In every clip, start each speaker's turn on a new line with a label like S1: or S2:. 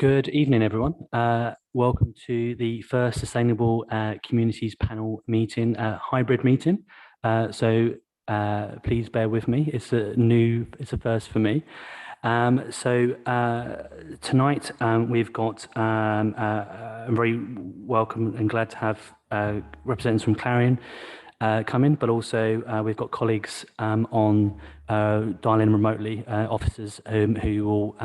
S1: Good evening, everyone. Welcome to the first Sustainable Communities Panel meeting, hybrid meeting. Please bear with me. It's a first for me. Tonight we've got I'm very welcome and glad to have representatives from Clarion come in, but also we've got colleagues on dial in remotely, officers who will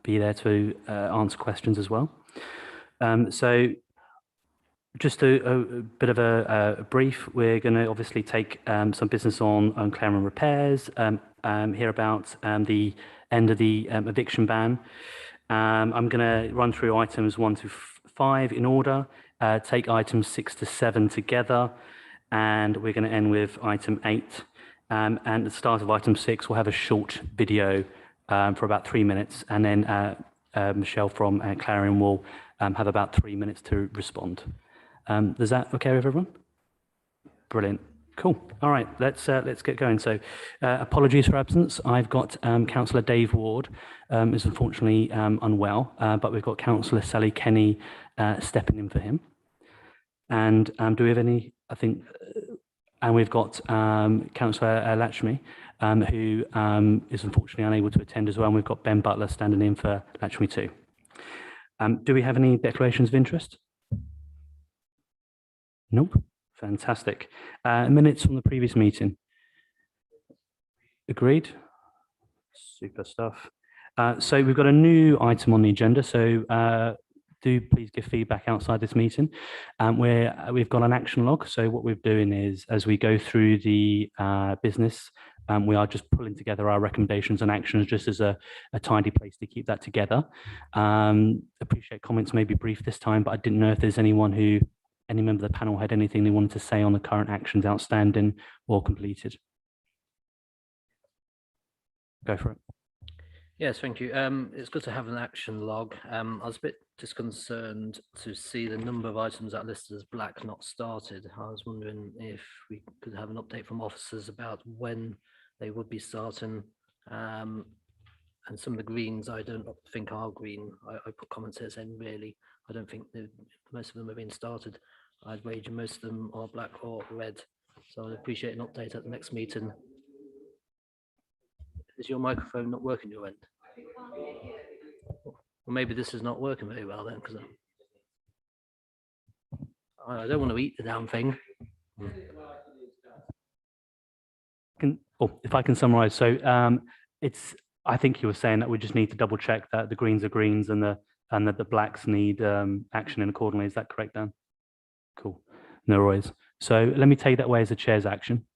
S1: be there to answer questions as well. Just a bit of a brief. We're going to obviously take some business on Clarence Repairs, hear about the end of the eviction ban. I'm going to run through items 1 to 5 in order, take items 6 to 7 together, and we're going to end with item 8. And at the start of item 6, we'll have a short video for about 3 minutes, and then Michelle from Clarion will have about 3 minutes to respond. Is that okay with everyone? Brilliant. Cool. All right, let's get going. So, apologies for absence. I've got Councillor Dave Ward is unfortunately unwell, but we've got Councillor Sally Kenny stepping in for him. And do we have any? I think, and we've got Councillor Lakshmi, who is unfortunately unable to attend as well. And we've got Ben Butler standing in for Lakshmi too. Do we have any declarations of interest? Nope. Fantastic. Minutes from the previous meeting. Agreed. Super stuff. So we've got a new item on the agenda. So do please give feedback outside this meeting. We've got an action log. So what we're doing is, as we go through the business, we are just pulling together our recommendations and actions just as a tidy place to keep that together. Appreciate comments may be brief this time, but I didn't know if there's any member of the panel had anything they wanted to say on the current actions outstanding or completed. Go for it.
S2: Yes, thank you. It's good to have an action log. I was a bit disconcerted to see the number of items that are listed as black not started. I was wondering if we could have an update from officers about when they would be starting. And some of the greens I don't think are green. I put comments here saying really, I don't think most of them have been started. I'd wager most of them are black or red. So I'd appreciate an update at the next meeting. Is your microphone not working your end? Well, maybe this is not working very well then, because I don't want to eat the damn thing.
S1: If I can summarize, so I think you were saying that we just need to double check that the greens are greens and that the blacks need action in accordingly. Is that correct, Dan? Cool. No worries. So let me take that away as a chair's action.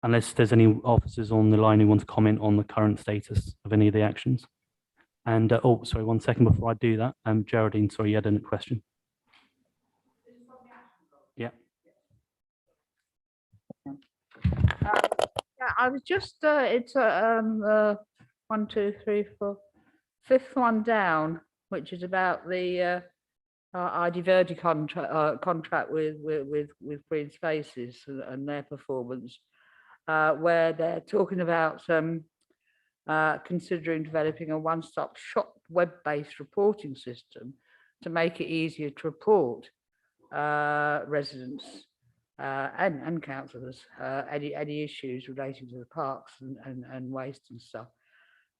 S1: Unless there's any officers on the line who want to comment on the current status of any of the actions. And, oh, sorry, 1 second before I do that. Geraldine, sorry, you had a question. Yeah.
S3: Yeah, I was just, it's 1, 2, 3, 4, 5th one down, which is about the Diverdi contract with Green Spaces and their performance, where they're talking about considering developing a one-stop shop web-based reporting system to make it easier to report residents and councillors any issues relating to the parks and waste and stuff.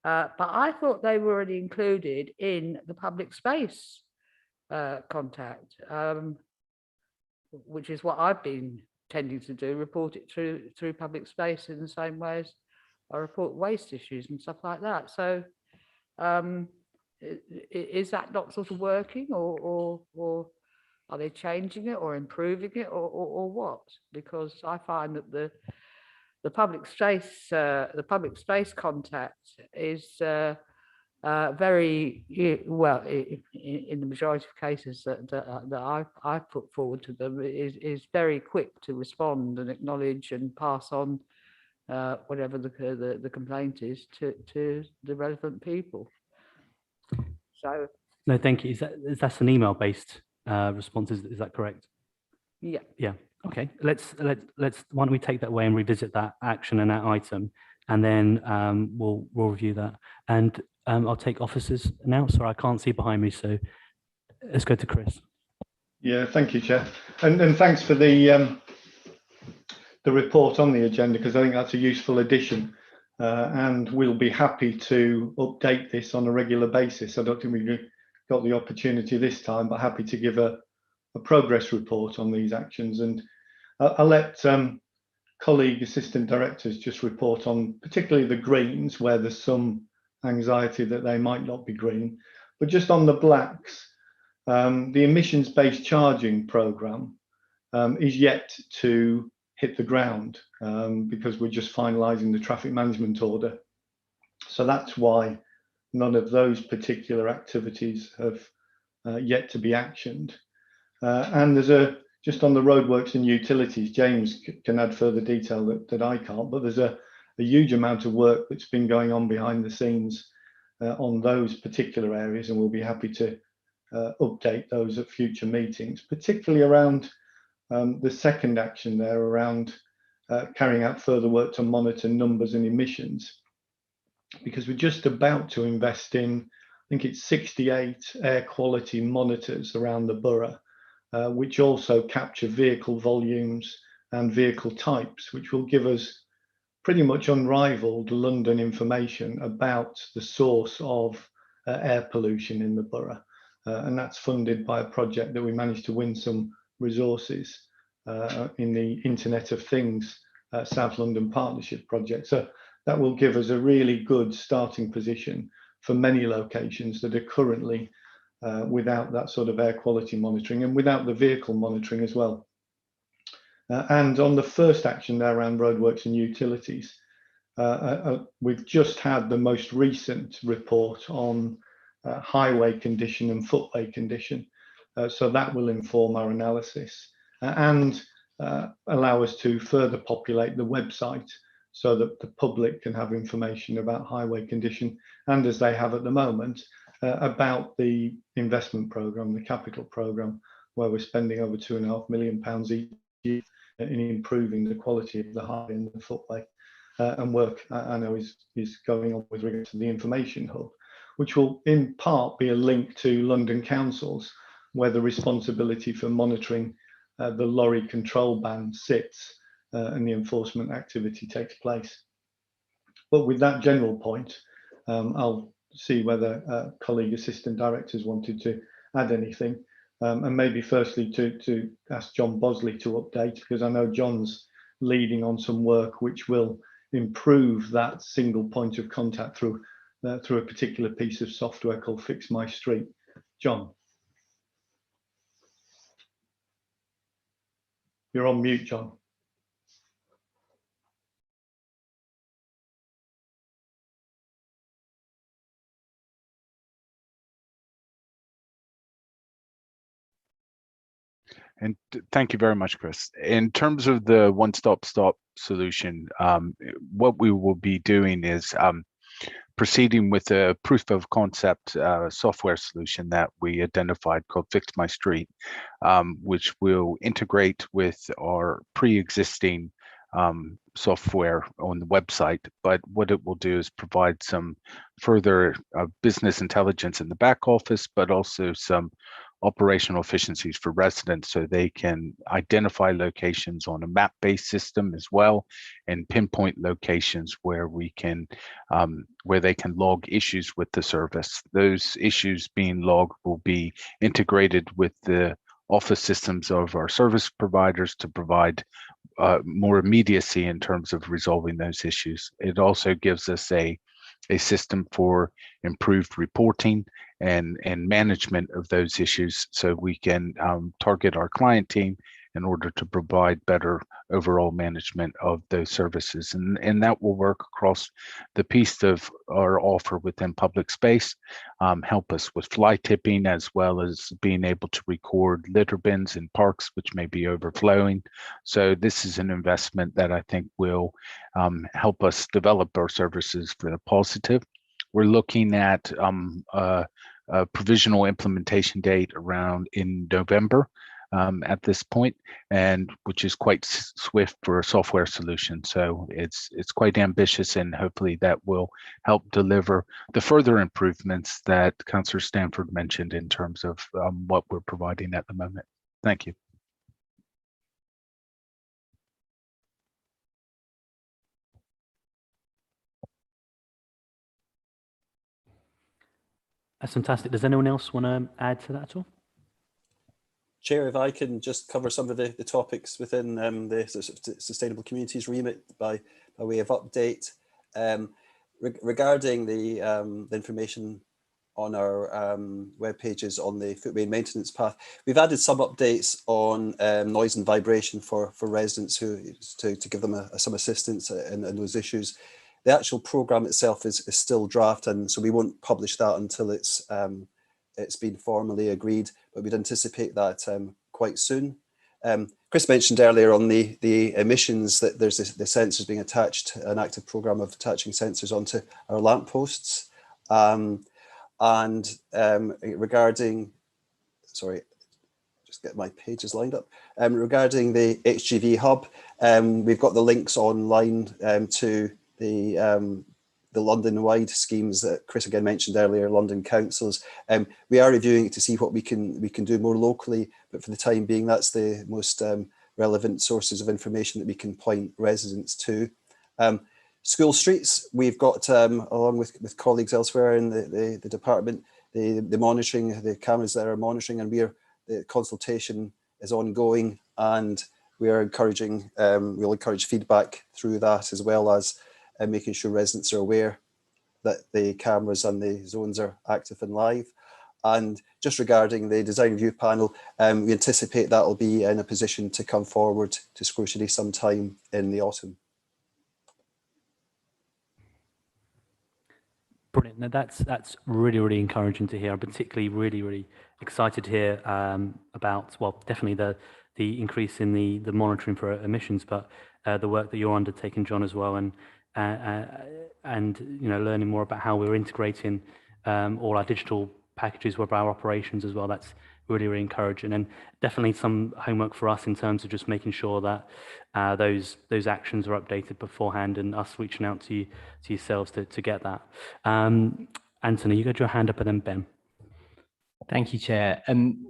S3: But I thought they were already included in the public space contact, which is what I've been tending to do, report it through public space in the same way as I report waste issues and stuff like that. So is that not sort of working, or are they changing it or improving it, or what? Because I find that the public space contact is very well, in the majority of cases that I've put forward to them, is very quick to respond and acknowledge and pass on whatever the complaint is to the relevant people. So
S1: no, thank you. That's an email-based response? Is that correct?
S3: Yeah.
S1: Yeah. Okay. Let's why don't we take that away and revisit that action and that item, and then we'll review that. And I'll take officers now. Sorry, I can't see behind me, so let's go to Chris.
S4: Yeah, thank you, Chair, and thanks for the report on the agenda, because I think that's a useful addition, and we'll be happy to update this on a regular basis. I don't think we got the opportunity this time, but happy to give a progress report on these actions, and I'll let colleague assistant directors just report on particularly the greens, where there's some anxiety that they might not be green, but just on the blacks, the emissions-based charging programme is yet to hit the ground, because we're just finalising the traffic management order. So that's why none of those particular activities have yet to be actioned. And there's just on the roadworks and utilities, James can add further detail that I can't, but there's a huge amount of work that's been going on behind the scenes on those particular areas, and we'll be happy to update those at future meetings, particularly around the second action there around carrying out further work to monitor numbers and emissions, because we're just about to invest in, I think it's 68 air quality monitors around the borough, which also capture vehicle volumes and vehicle types, which will give us pretty much unrivaled London information about the source of air pollution in the borough. And that's funded by a project that we managed to win some resources in the Internet of Things South London Partnership project. So that will give us a really good starting position for many locations that are currently without that sort of air quality monitoring and without the vehicle monitoring as well. And on the first action there around roadworks and utilities, we've just had the most recent report on highway condition and footway condition. So that will inform our analysis and allow us to further populate the website so that the public can have information about highway condition, and as they have at the moment, about the investment programme, the capital programme, where we're spending over £2.5 million each year in improving the quality of the highway and the footway. And work I know is going on with regard to the information hub, which will in part be a link to London councils, where the responsibility for monitoring the lorry control ban sits and the enforcement activity takes place. But with that general point, I'll see whether colleague assistant directors wanted to add anything, and maybe firstly to ask John Bosley to update, because I know John's leading on some work which will improve that single point of contact through a particular piece of software called Fix My Street. John, you're on mute, John.
S5: And thank you very much, Chris. In terms of the one-stop shop solution, what we will be doing is proceeding with a proof of concept software solution that we identified called Fix My Street, which will integrate with our pre-existing software on the website. But what it will do is provide some further business intelligence in the back office, but also some operational efficiencies for residents, so they can identify locations on a map-based system as well, and pinpoint locations where we can where they can log issues with the service. Those issues being logged will be integrated with the office systems of our service providers to provide more immediacy in terms of resolving those issues. It also gives us a system for improved reporting and management of those issues, so we can target our client team in order to provide better overall management of those services. And that will work across the piece of our offer within public space, help us with fly tipping, as well as being able to record litter bins in parks which may be overflowing. So this is an investment that I think will help us develop our services for the positive. We're looking at a provisional implementation date around in November, at this point, and which is quite swift for a software solution. So it's quite ambitious, and hopefully that will help deliver the further improvements that Councillor Stanford mentioned in terms of what we're providing at the moment. Thank you.
S1: That's fantastic. Does anyone else want to add to that at all?
S6: Chair, if I can just cover some of the topics within the Sustainable Communities remit by way of update. Regarding the information on our web pages on the footway maintenance path, we've added some updates on noise and vibration for residents to give them some assistance in those issues. The actual programme itself is still draft, and so we won't publish that until it's been formally agreed, but we'd anticipate that quite soon. Chris mentioned earlier on the emissions that there's the sensors being attached, an active programme of attaching sensors onto our lampposts. Regarding, sorry, just get my pages lined up. Regarding the HGV hub, we've got the links online to the London-wide schemes that Chris again mentioned earlier, London councils. We are reviewing it to see what we can do more locally, but for the time being, that's the most relevant sources of information that we can point residents to. School streets, we've got, along with colleagues elsewhere in the department, the monitoring, the cameras that are monitoring, and the consultation is ongoing, and we are encouraging, we'll encourage feedback through that, as well as making sure residents are aware that the cameras and the zones are active and live. And just regarding the design review panel, we anticipate that will be in a position to come forward to scrutiny sometime in the autumn.
S1: Brilliant. Now that's really encouraging to hear. I'm particularly really excited to hear about, well, definitely the increase in the monitoring for emissions, but the work that you're undertaking, John, as well, and learning more about how we're integrating all our digital packages with our operations as well. That's really encouraging, and definitely some homework for us in terms of just making sure that those actions are updated beforehand, and us reaching out to yourselves to get that. Anthony, you got your hand up, and then Ben.
S7: Thank you, Chair.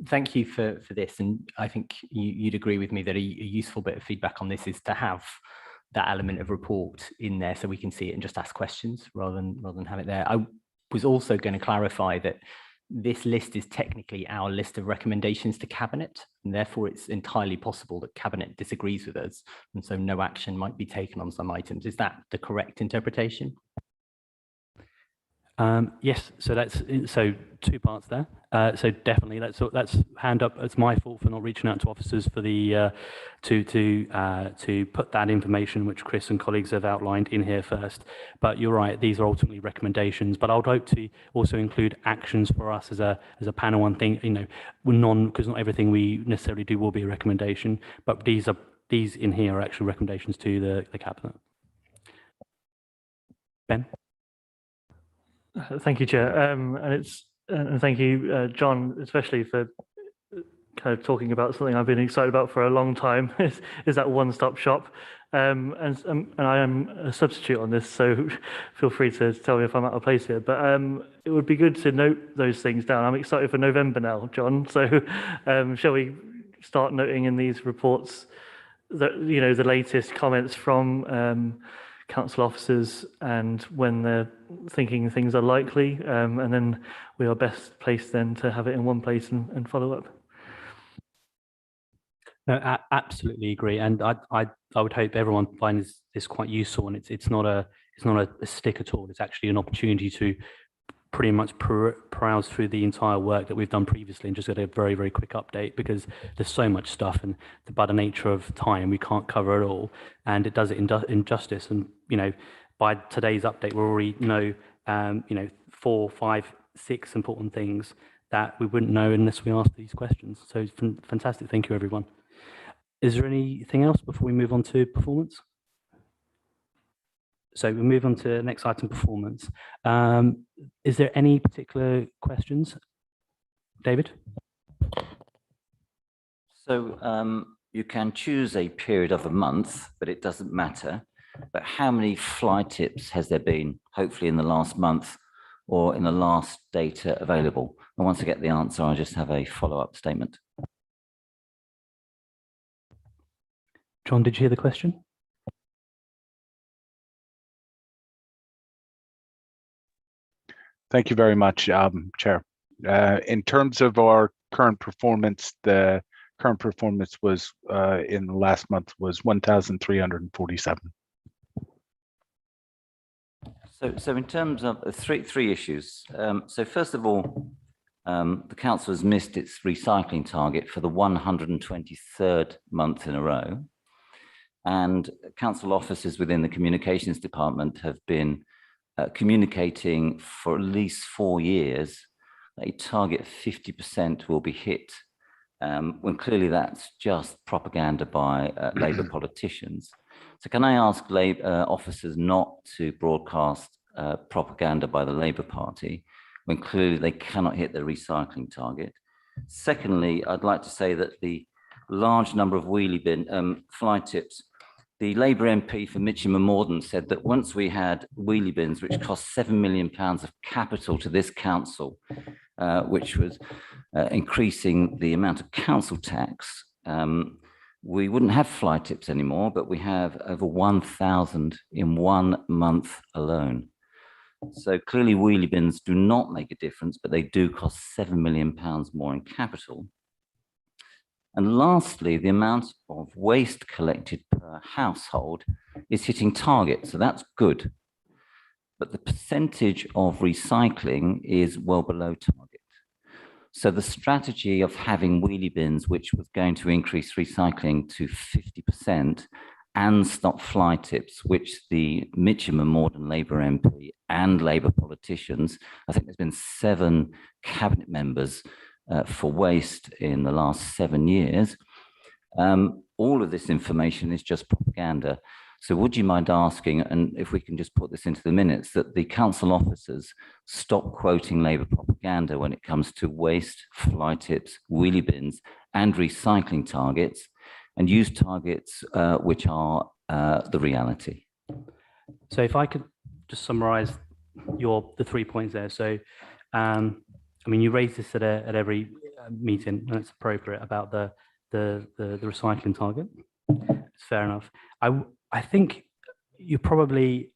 S7: Thank you for this, and I think you'd agree with me that a useful bit of feedback on this is to have that element of report in there so we can see it and just ask questions rather than have it there. I was also going to clarify that this list is technically our list of recommendations to Cabinet, and therefore it's entirely possible that Cabinet disagrees with us, and so no action might be taken on some items. Is that the correct interpretation?
S1: Yes, so two parts there. So definitely, that's hand up. It's my fault for not reaching out to officers for the to put that information, which Chris and colleagues have outlined, in here first. But you're right; these are ultimately recommendations. But I would hope to also include actions for us as a panel. One thing, because not everything we necessarily do will be a recommendation. But these in here are actual recommendations to the Cabinet. Ben.
S8: Thank you, Chair, and thank you, John, especially for kind of talking about something I've been excited about for a long time. is that one-stop shop, and I am a substitute on this, so feel free to tell me if I'm out of place here. But it would be good to note those things down. I'm excited for November now, John. So shall we start noting in these reports that the latest comments from council officers and when they're thinking things are likely, and then we are best placed then to have it in one place and follow up.
S1: No, absolutely agree, and I would hope everyone finds this quite useful, and it's not a stick at all. It's actually an opportunity to pretty much browse through the entire work that we've done previously and just get a very quick update, because there's so much stuff, and by the nature of time we can't cover it all, and it does it injustice. And by today's update we already know 4, 5, 6 important things that we wouldn't know unless we asked these questions. So it's fantastic. Thank you, everyone. Is there anything else before we move on to performance? So we move on to the next item, performance. Is there any particular questions? David?
S9: So you can choose a period of a month, but it doesn't matter. But how many fly tips has there been, hopefully in the last month or in the last data available? And once I get the answer, I'll just have a follow-up statement.
S1: John, did you hear the question?
S5: Thank you very much, Chair. In terms of our current performance, the current performance was in the last month was 1,347.
S9: So in terms of three issues. So first of all, the council has missed its recycling target for the 123rd month in a row. And council officers within the communications department have been communicating for at least 4 years that a target of 50% will be hit, when clearly that's just propaganda by Labour politicians. So can I ask officers not to broadcast propaganda by the Labour Party when clearly they cannot hit the recycling target? Secondly, I'd like to say that the large number of wheelie bin fly tips, the Labour MP for Mitcham and Morden said that once we had wheelie bins, which cost £7 million of capital to this council, which was increasing the amount of council tax, we wouldn't have fly tips anymore, but we have over 1,000 in 1 month alone. So clearly wheelie bins do not make a difference, but they do cost £7 million more in capital. And lastly, the amount of waste collected per household is hitting target, so that's good. But the percentage of recycling is well below target. So the strategy of having wheelie bins, which was going to increase recycling to 50% and stop fly tips, which the Mitcham and Morden Labour MP and Labour politicians, I think there's been 7 cabinet members for waste in the last 7 years. All of this information is just propaganda. So would you mind asking, and if we can just put this into the minutes, that the council officers stop quoting Labour propaganda when it comes to waste, fly tips, wheelie bins, and recycling targets, and use targets which are the reality?
S1: So if I could just summarize the 3 points there. So, I mean, you raise this at every meeting, and it's appropriate about the recycling target. It's fair enough. I think you're probably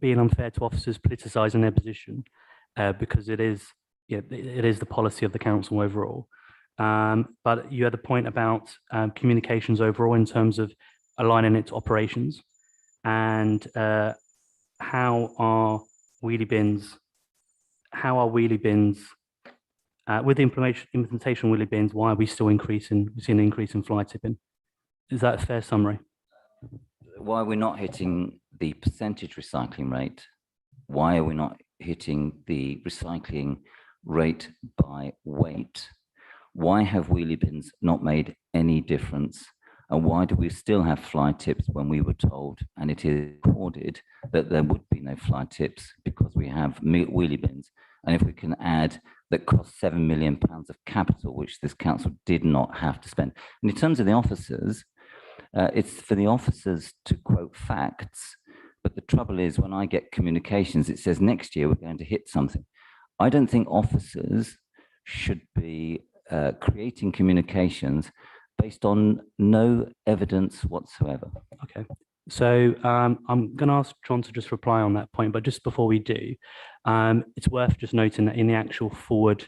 S1: being unfair to officers politicising their position, because it is the policy of the council overall. But you had a point about communications overall in terms of aligning it to operations, and how are wheelie bins with the implementation of wheelie bins, why are we still we've seen an increase in fly tipping? Is that a fair summary?
S9: Why we're not hitting the percentage recycling rate? Why are we not hitting the recycling rate by weight? Why have wheelie bins not made any difference? And why do we still have fly tips when we were told, and it is recorded, that there would be no fly tips because we have wheelie bins? And if we can add that cost £7 million of capital, which this council did not have to spend. And in terms of the officers, it's for the officers to quote facts. But the trouble is, when I get communications, it says next year we're going to hit something. I don't think officers should be creating communications based on no evidence whatsoever.
S1: Okay. So I'm going to ask John to just reply on that point, but just before we do, it's worth just noting that in the actual forward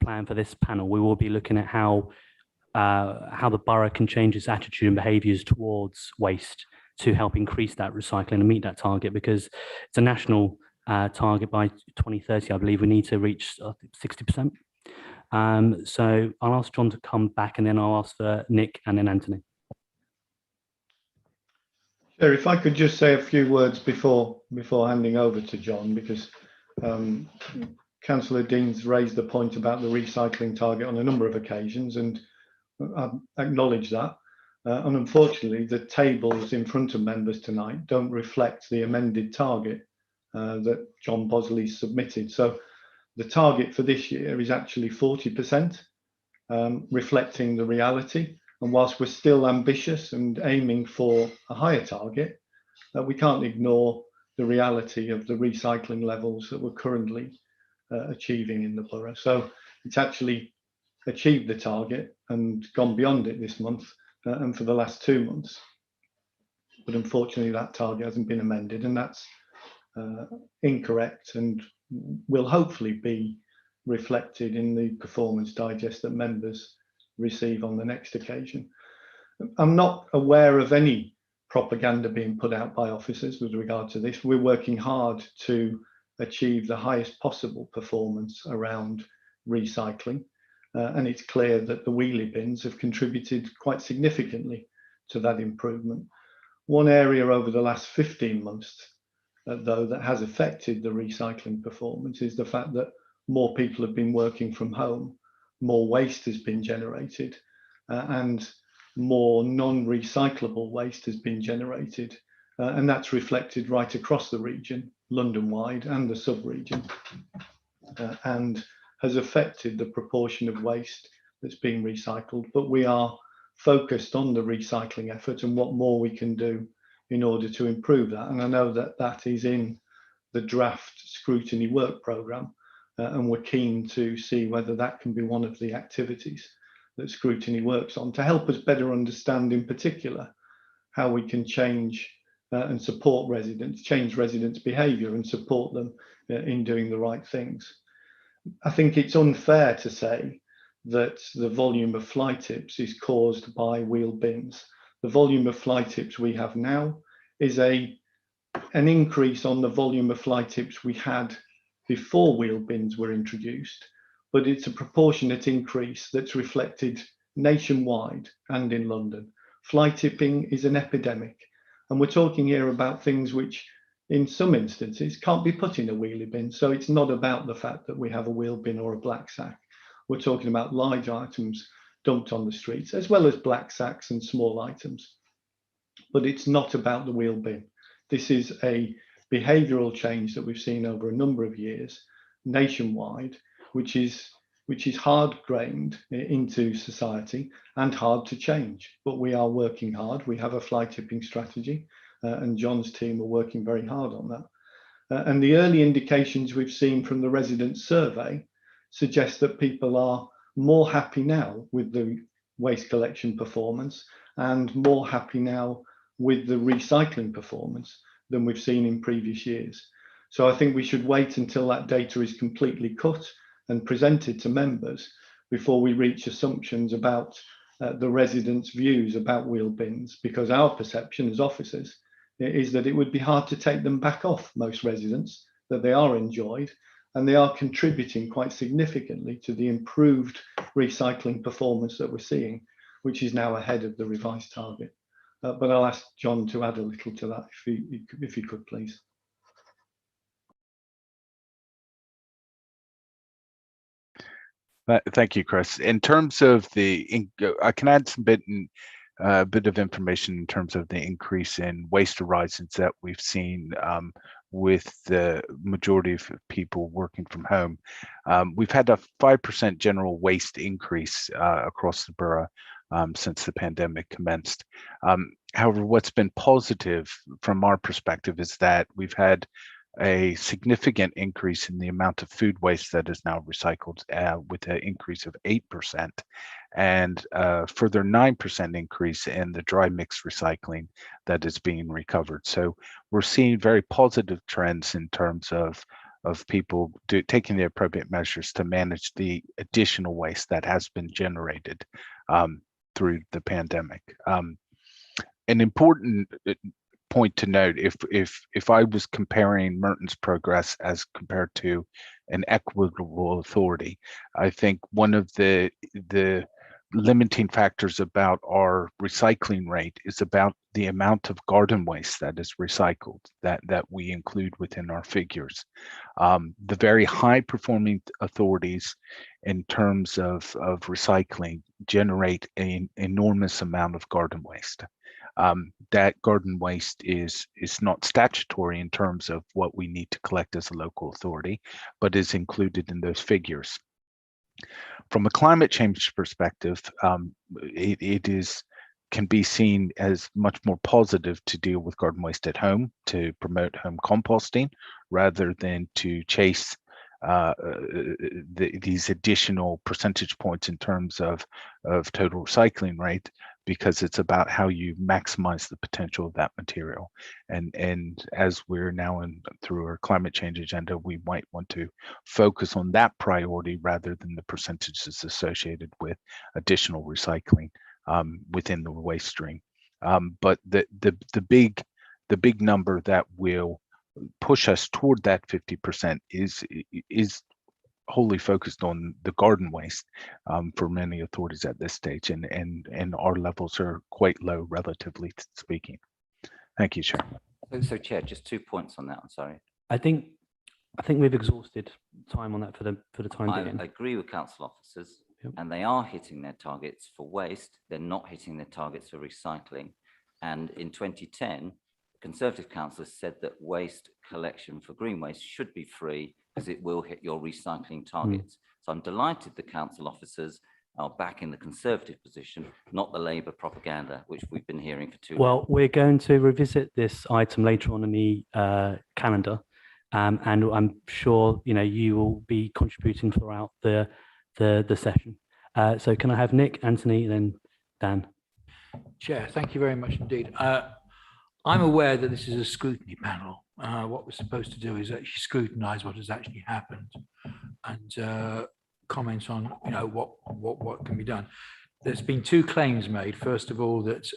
S1: plan for this panel, we will be looking at how the borough can change its attitude and behaviours towards waste to help increase that recycling and meet that target, because it's a national target by 2030. I believe we need to reach 60%. So I'll ask John to come back, and then I'll ask for Nick and then Anthony.
S4: Sure, if I could just say a few words before handing over to John, because Councillor Dean's raised the point about the recycling target on a number of occasions, and I acknowledge that. And unfortunately, the tables in front of members tonight don't reflect the amended target that John Bosley submitted. So the target for this year is actually 40%, reflecting the reality. And whilst we're still ambitious and aiming for a higher target, we can't ignore the reality of the recycling levels that we're currently achieving in the borough. So it's actually achieved the target and gone beyond it this month and for the last 2 months. But unfortunately, that target hasn't been amended, and that's incorrect and will hopefully be reflected in the performance digest that members receive on the next occasion. I'm not aware of any propaganda being put out by officers with regard to this. We're working hard to achieve the highest possible performance around recycling. And it's clear that the wheelie bins have contributed quite significantly to that improvement. One area over the last 15 months, though, that has affected the recycling performance is the fact that more people have been working from home, more waste has been generated, and more non-recyclable waste has been generated. And that's reflected right across the region, London-wide and the sub-region, and has affected the proportion of waste that's being recycled. But we are focused on the recycling effort and what more we can do in order to improve that. And I know that that is in the draft scrutiny work programme, and we're keen to see whether that can be one of the activities that scrutiny works on to help us better understand in particular how we can change and support residents, change residents' behaviour and support them in doing the right things. I think it's unfair to say that the volume of fly tips is caused by wheel bins. The volume of fly tips we have now is an increase on the volume of fly tips we had before wheel bins were introduced, but it's a proportionate increase that's reflected nationwide and in London. Fly tipping is an epidemic, and we're talking here about things which in some instances can't be put in a wheelie bin. So it's not about the fact that we have a wheel bin or a black sack. We're talking about large items dumped on the streets, as well as black sacks and small items. But it's not about the wheel bin. This is a behavioural change that we've seen over a number of years nationwide, which is hard grained into society and hard to change. But we are working hard. We have a fly tipping strategy, and John's team are working very hard on that. And the early indications we've seen from the resident survey suggest that people are more happy now with the waste collection performance and more happy now with the recycling performance than we've seen in previous years. So I think we should wait until that data is completely cut and presented to members before we reach assumptions about the residents' views about wheel bins, because our perception as officers is that it would be hard to take them back off most residents, that they are enjoyed and they are contributing quite significantly to the improved recycling performance that we're seeing, which is now ahead of the revised target. But I'll ask John to add a little to that if he could, please.
S5: Thank you, Chris. In terms of I can add some bit of information in terms of the increase in waste horizons that we've seen with the majority of people working from home. We've had a 5% general waste increase across the borough since the pandemic commenced. However, what's been positive from our perspective is that we've had a significant increase in the amount of food waste that is now recycled with an increase of 8% and a further 9% increase in the dry mix recycling that is being recovered. So we're seeing very positive trends in terms of people taking the appropriate measures to manage the additional waste that has been generated through the pandemic. An important point to note, if I was comparing Merton's progress as compared to an equitable authority, I think one of the limiting factors about our recycling rate is about the amount of garden waste that is recycled that we include within our figures. The very high performing authorities in terms of recycling generate an enormous amount of garden waste. That garden waste is not statutory in terms of what we need to collect as a local authority, but is included in those figures. From a climate change perspective, can be seen as much more positive to deal with garden waste at home, to promote home composting, rather than to chase these additional percentage points in terms of total recycling rate, because it's about how you maximize the potential of that material. And as we're now through our climate change agenda, we might want to focus on that priority rather than the percentages associated with additional recycling within the waste stream. But the big number that will push us toward that 50% is wholly focused on the garden waste for many authorities at this stage, and our levels are quite low, relatively speaking. Thank you, Chair.
S9: So Chair, just 2 points on that. I'm sorry.
S1: I think we've exhausted time on that for the time being.
S9: I agree with council officers.
S1: Yep.
S9: And they are hitting their targets for waste. They're not hitting their targets for recycling. And in 2010, Conservative councillors said that waste collection for green waste should be free because it will hit your recycling targets. So I'm delighted the council officers are back in the Conservative position, not the Labour propaganda, which we've been hearing for too long.
S1: Well, we're going to revisit this item later on in the calendar, and I'm sure you will be contributing throughout the session. So can I have Nick, Anthony, then Dan?
S10: Chair, thank you very much indeed. I'm aware that this is a scrutiny panel. What we're supposed to do is actually scrutinise what has actually happened and comment on what can be done. There's been two claims made. First of all, that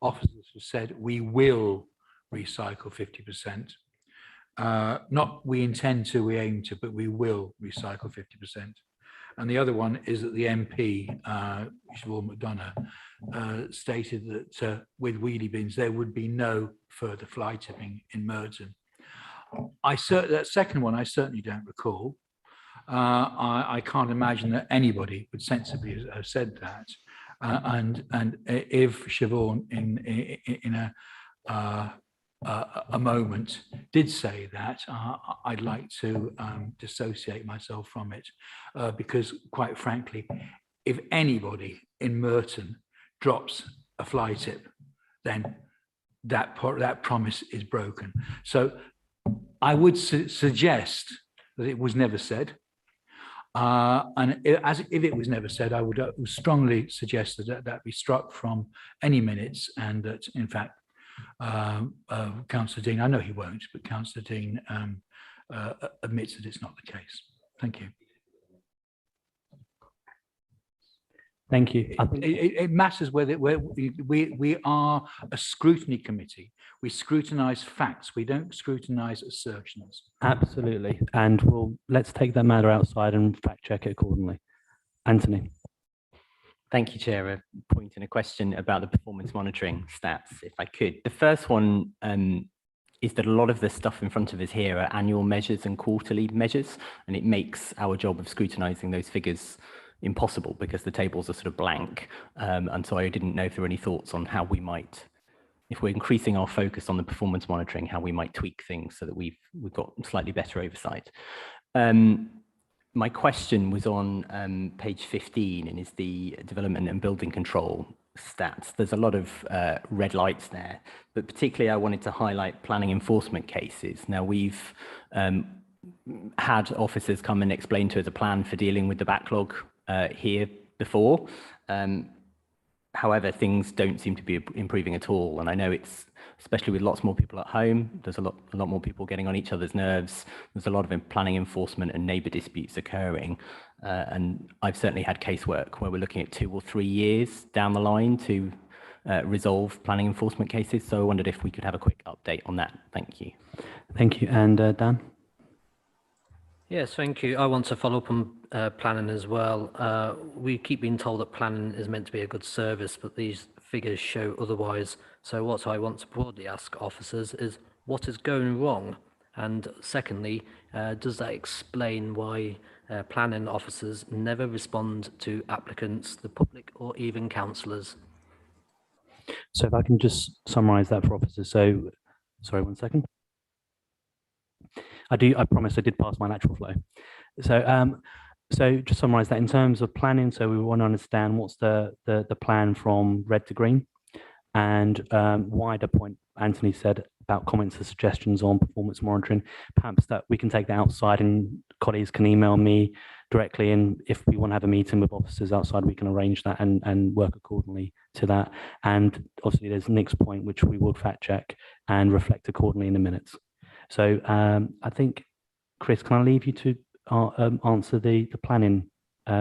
S10: officers have said we will recycle 50%. Not we intend to, we aim to, but we will recycle 50%. And the other one is that the MP, Siobhan McDonough, stated that with wheelie bins, there would be no further fly tipping in Merton. That second one, I certainly don't recall. I can't imagine that anybody would sensibly have said that. And if Siobhan in a moment did say that, I'd like to dissociate myself from it, because quite frankly, if anybody in Merton drops a fly tip, then that promise is broken. So I would suggest that it was never said, and if it was never said, I would strongly suggest that be struck from any minutes, and that in fact Councillor Dean, I know he won't, but Councillor Dean admits that it's not the case. Thank you.
S1: Thank you.
S10: It matters whether we are a scrutiny committee. We scrutinise facts. We don't scrutinise assertions.
S1: Absolutely. And let's take that matter outside and fact check it accordingly. Anthony.
S7: Thank you, Chair. A point and a question about the performance monitoring stats, if I could. The first one is that a lot of the stuff in front of us here are annual measures and quarterly measures, and it makes our job of scrutinising those figures impossible because the tables are sort of blank. And so I didn't know if there were any thoughts on how we might, if we're increasing our focus on the performance monitoring, how we might tweak things so that we've got slightly better oversight. My question was on page 15, and is the development and building control stats. There's a lot of red lights there, but particularly I wanted to highlight planning enforcement cases. Now we've had officers come and explain to us a plan for dealing with the backlog here before. However, things don't seem to be improving at all. And I know it's, especially with lots more people at home, there's a lot more people getting on each other's nerves. There's a lot of planning enforcement and neighbour disputes occurring. And I've certainly had casework where we're looking at 2 or 3 years down the line to resolve planning enforcement cases. So I wondered if we could have a quick update on that. Thank you.
S1: Thank you. And Dan?
S2: Yes, thank you. I want to follow up on planning as well. We keep being told that planning is meant to be a good service, but these figures show otherwise. So what I want to broadly ask officers is, what is going wrong? And secondly, does that explain why planning officers never respond to applicants, the public, or even councillors?
S1: So if I can just summarise that for officers. So, sorry, 1 second. I promise I did pass my natural flow. So So just summarize that in terms of planning. So we want to understand what's the plan from red to green, and wider point Anthony said about comments and suggestions on performance monitoring. Perhaps that we can take that outside and colleagues can email me directly. And if we want to have a meeting with officers outside, we can arrange that and work accordingly to that. And obviously there's Nick's point, which we will fact check and reflect accordingly in the minutes. So I think, Chris, can I leave you to answer the planning,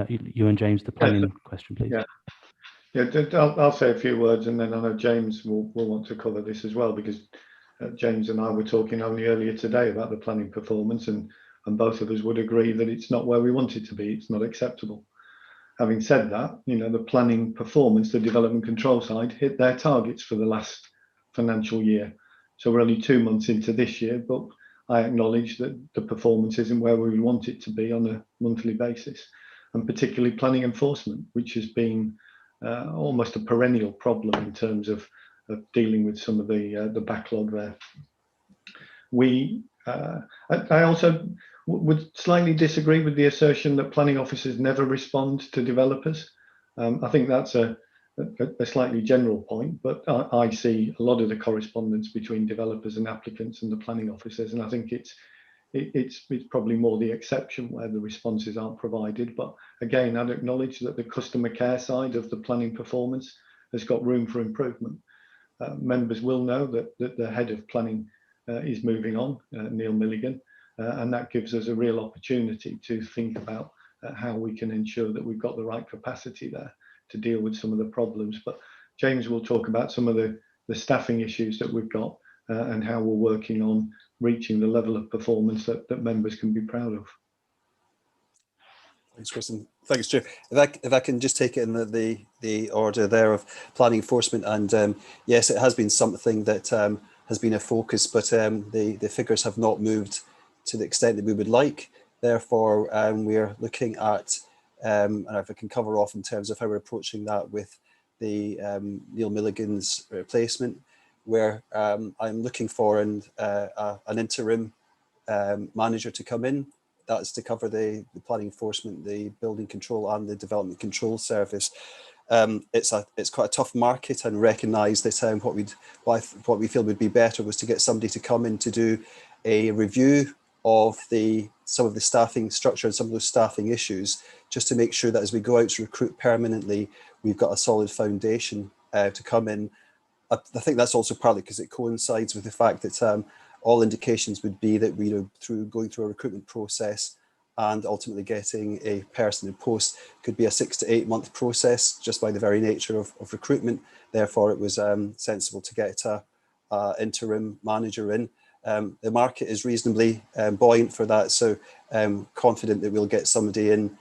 S1: you and James, the planning question, please?
S4: Yeah. Yeah, I'll say a few words, and then I know James will want to cover this as well, because James and I were talking only earlier today about the planning performance, and both of us would agree that it's not where we want it to be. It's not acceptable. Having said that, you know, the planning performance, the development control side, hit their targets for the last financial year. So we're only 2 months into this year, but I acknowledge that the performance isn't where we want it to be on a monthly basis, and particularly planning enforcement, which has been almost a perennial problem in terms of dealing with some of the backlog there. I also would slightly disagree with the assertion that planning officers never respond to developers. I think that's a slightly general point, but I see a lot of the correspondence between developers and applicants and the planning officers, and I think it's probably more the exception where the responses aren't provided. But again, I'd acknowledge that the customer care side of the planning performance has got room for improvement. Members will know that the head of planning is moving on, Neil Milligan, and that gives us a real opportunity to think about how we can ensure that we've got the right capacity there to deal with some of the problems. But James will talk about some of the staffing issues that we've got and how we're working on reaching the level of performance that members can be proud of.
S6: Thanks, Chris, and thanks, Jeff. If I can just take it in the order there of planning enforcement, and yes, it has been something that has been a focus, but the figures have not moved to the extent that we would like. Therefore, we are looking at, and if I can cover off in terms of how we're approaching that with the Neil Milligan's replacement, where I'm looking for an interim manager to come in. That's to cover the planning enforcement, the building control, and the development control service. It's quite a tough market, and recognise that what we feel would be better was to get somebody to come in to do a review of some of the staffing structure and some of those staffing issues, just to make sure that as we go out to recruit permanently, we've got a solid foundation to come in. I think that's also partly because it coincides with the fact that all indications would be that we, through going through a recruitment process and ultimately getting a person in post, could be a 6 to 8 month process just by the very nature of recruitment. Therefore, it was sensible to get an interim manager in. The market is reasonably buoyant for that, so confident that we'll get somebody in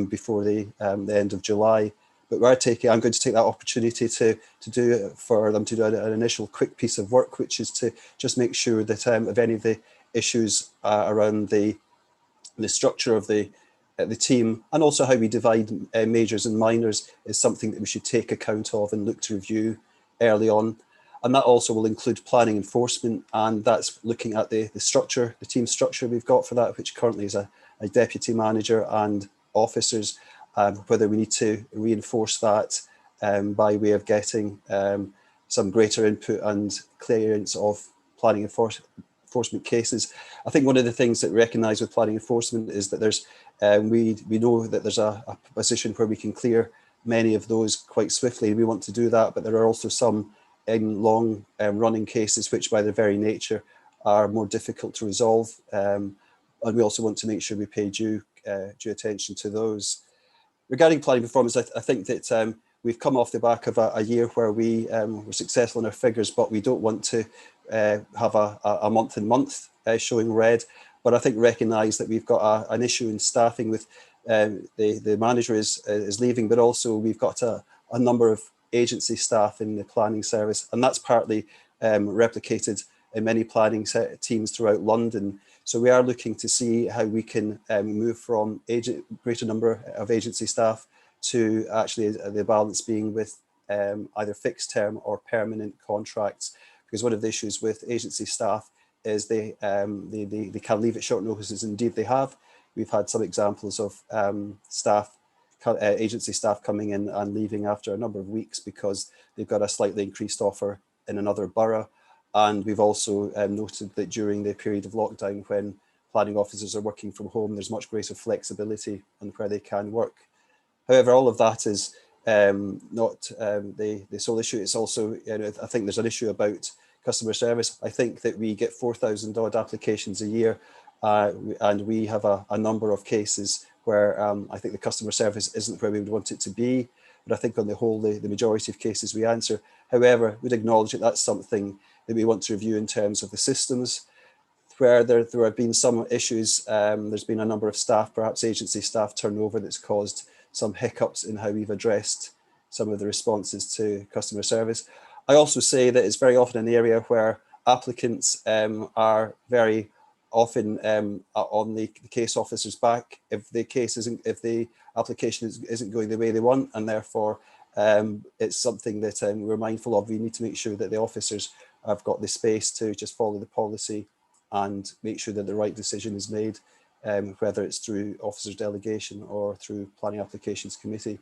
S6: before the end of July. But I'm going to take that opportunity for them to do an initial quick piece of work, which is to just make sure that if any of the issues around the structure of the team, and also how we divide majors and minors, is something that we should take account of and look to review early on. And that also will include planning enforcement, and that's looking at the structure, the team structure we've got for that, which currently is a deputy manager and officers. Whether we need to reinforce that by way of getting some greater input and clearance of planning enforcement cases. I think one of the things that we recognise with planning enforcement is that there's we know that there's a position where we can clear many of those quite swiftly. We want to do that, but there are also some in long running cases which by their very nature are more difficult to resolve, and we also want to make sure we pay due attention to those. Regarding planning performance, I think that we've come off the back of a year where we were successful in our figures, but we don't want to have a month and month showing red. But I think recognise that we've got an issue in staffing with the manager is leaving, but also we've got a number of agency staff in the planning service, and that's partly replicated in many planning teams throughout London. So we are looking to see how we can move from greater number of agency staff to actually the balance being with either fixed term or permanent contracts. Because one of the issues with agency staff is they can leave at short notices. Indeed, they have. We've had some examples of agency staff coming in and leaving after a number of weeks because they've got a slightly increased offer in another borough. And we've also noted that during the period of lockdown, when planning officers are working from home, there's much greater flexibility on where they can work. However, all of that is not the sole issue. It's also, I think there's an issue about customer service. I think that we get 4,000 odd applications a year, and we have a number of cases where I think the customer service isn't where we would want it to be. But I think on the whole, the majority of cases we answer. However, we'd acknowledge that that's something that we want to review in terms of the systems. Where there have been some issues, there's been a number of staff, perhaps agency staff turnover, that's caused some hiccups in how we've addressed some of the responses to customer service. I also say that it's very often an area where applicants are very often on the case officer's back if the application isn't going the way they want, and therefore it's something that we're mindful of. We need to make sure that the officers have got the space to just follow the policy and make sure that the right decision is made, whether it's through officers delegation or through planning applications committee.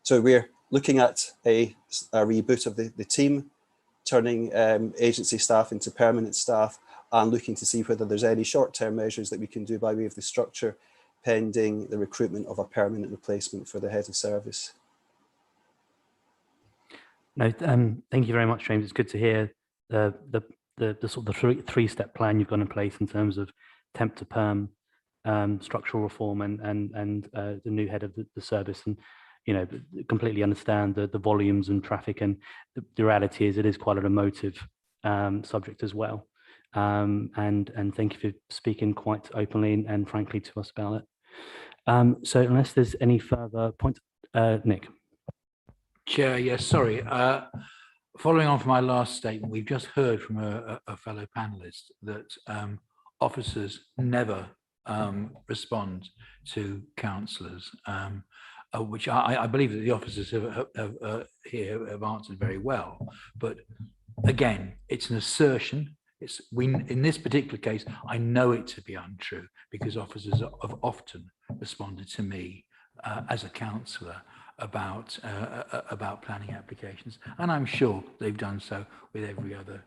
S6: So we're looking at a reboot of the team, turning agency staff into permanent staff, and looking to see whether there's any short-term measures that we can do by way of the structure, pending the recruitment of a permanent replacement for the head of service.
S1: No, thank you very much, James. It's good to hear the sort of three-step plan you've got in place in terms of temp to perm, structural reform, and the new head of the service. And completely understand the volumes and traffic, and the reality is it is quite an emotive subject as well. And thank you for speaking quite openly and frankly to us about it. So unless there's any further points, Nick.
S10: Chair, yes, sorry. Following on from my last statement, we've just heard from a fellow panelist that officers never respond to councillors, which I believe that the officers here have answered very well. But again, it's an assertion. In this particular case, I know it to be untrue because officers have often responded to me as a councillor about planning applications, and I'm sure they've done so with every other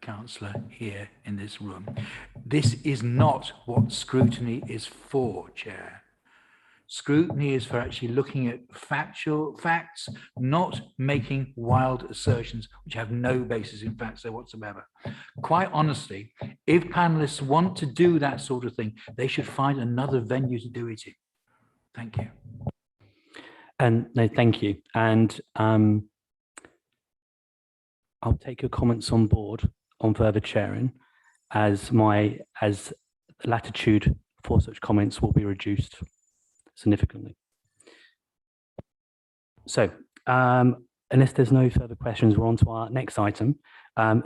S10: councillor here in this room. This is not what scrutiny is for, Chair. Scrutiny is for actually looking at facts, not making wild assertions which have no basis in facts whatsoever. Quite honestly, if panelists want to do that sort of thing, they should find another venue to do it in. Thank you.
S1: And no, thank you. And I'll take your comments on board on further chairing, as latitude for such comments will be reduced significantly. So unless there's no further questions, we're on to our next item.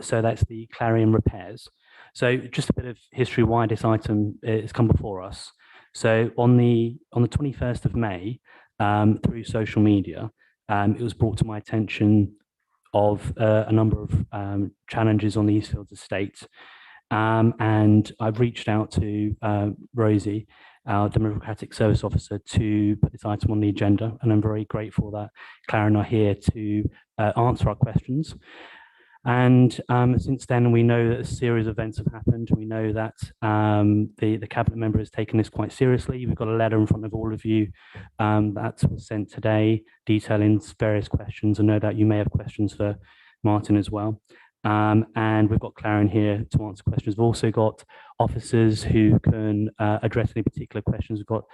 S1: So that's the Clarence Repairs. So just a bit of history why this item has come before us. So on the 21st of May, through social media, it was brought to my attention of a number of challenges on the Eastfields estate. And I've reached out to Rosie, our Democratic Service Officer, to put this item on the agenda. And I'm very grateful that Clara and I are here to answer our questions. And since then, we know that a series of events have happened. We know that the cabinet member has taken this quite seriously. We've got a letter in front of all of you that was sent today, detailing various questions. And no doubt you may have questions for Martin as well. And we've got Clara in here to answer questions. We've also got officers who can address any particular questions. We've got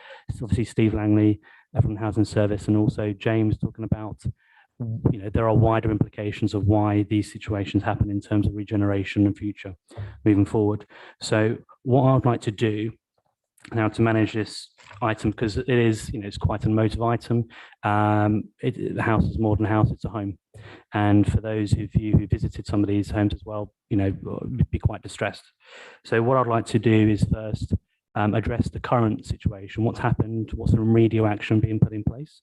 S1: obviously Steve Langley from the Housing Service, and also James talking about, there are wider implications of why these situations happen in terms of regeneration and future moving forward. So what I'd like to do now to manage this item, because it is, it's quite an emotive item. The house is more than a house, it's a home. And for those of you who visited some of these homes as well, be quite distressed. So what I'd like to do is first address the current situation, what's happened, what's the remedial action being put in place,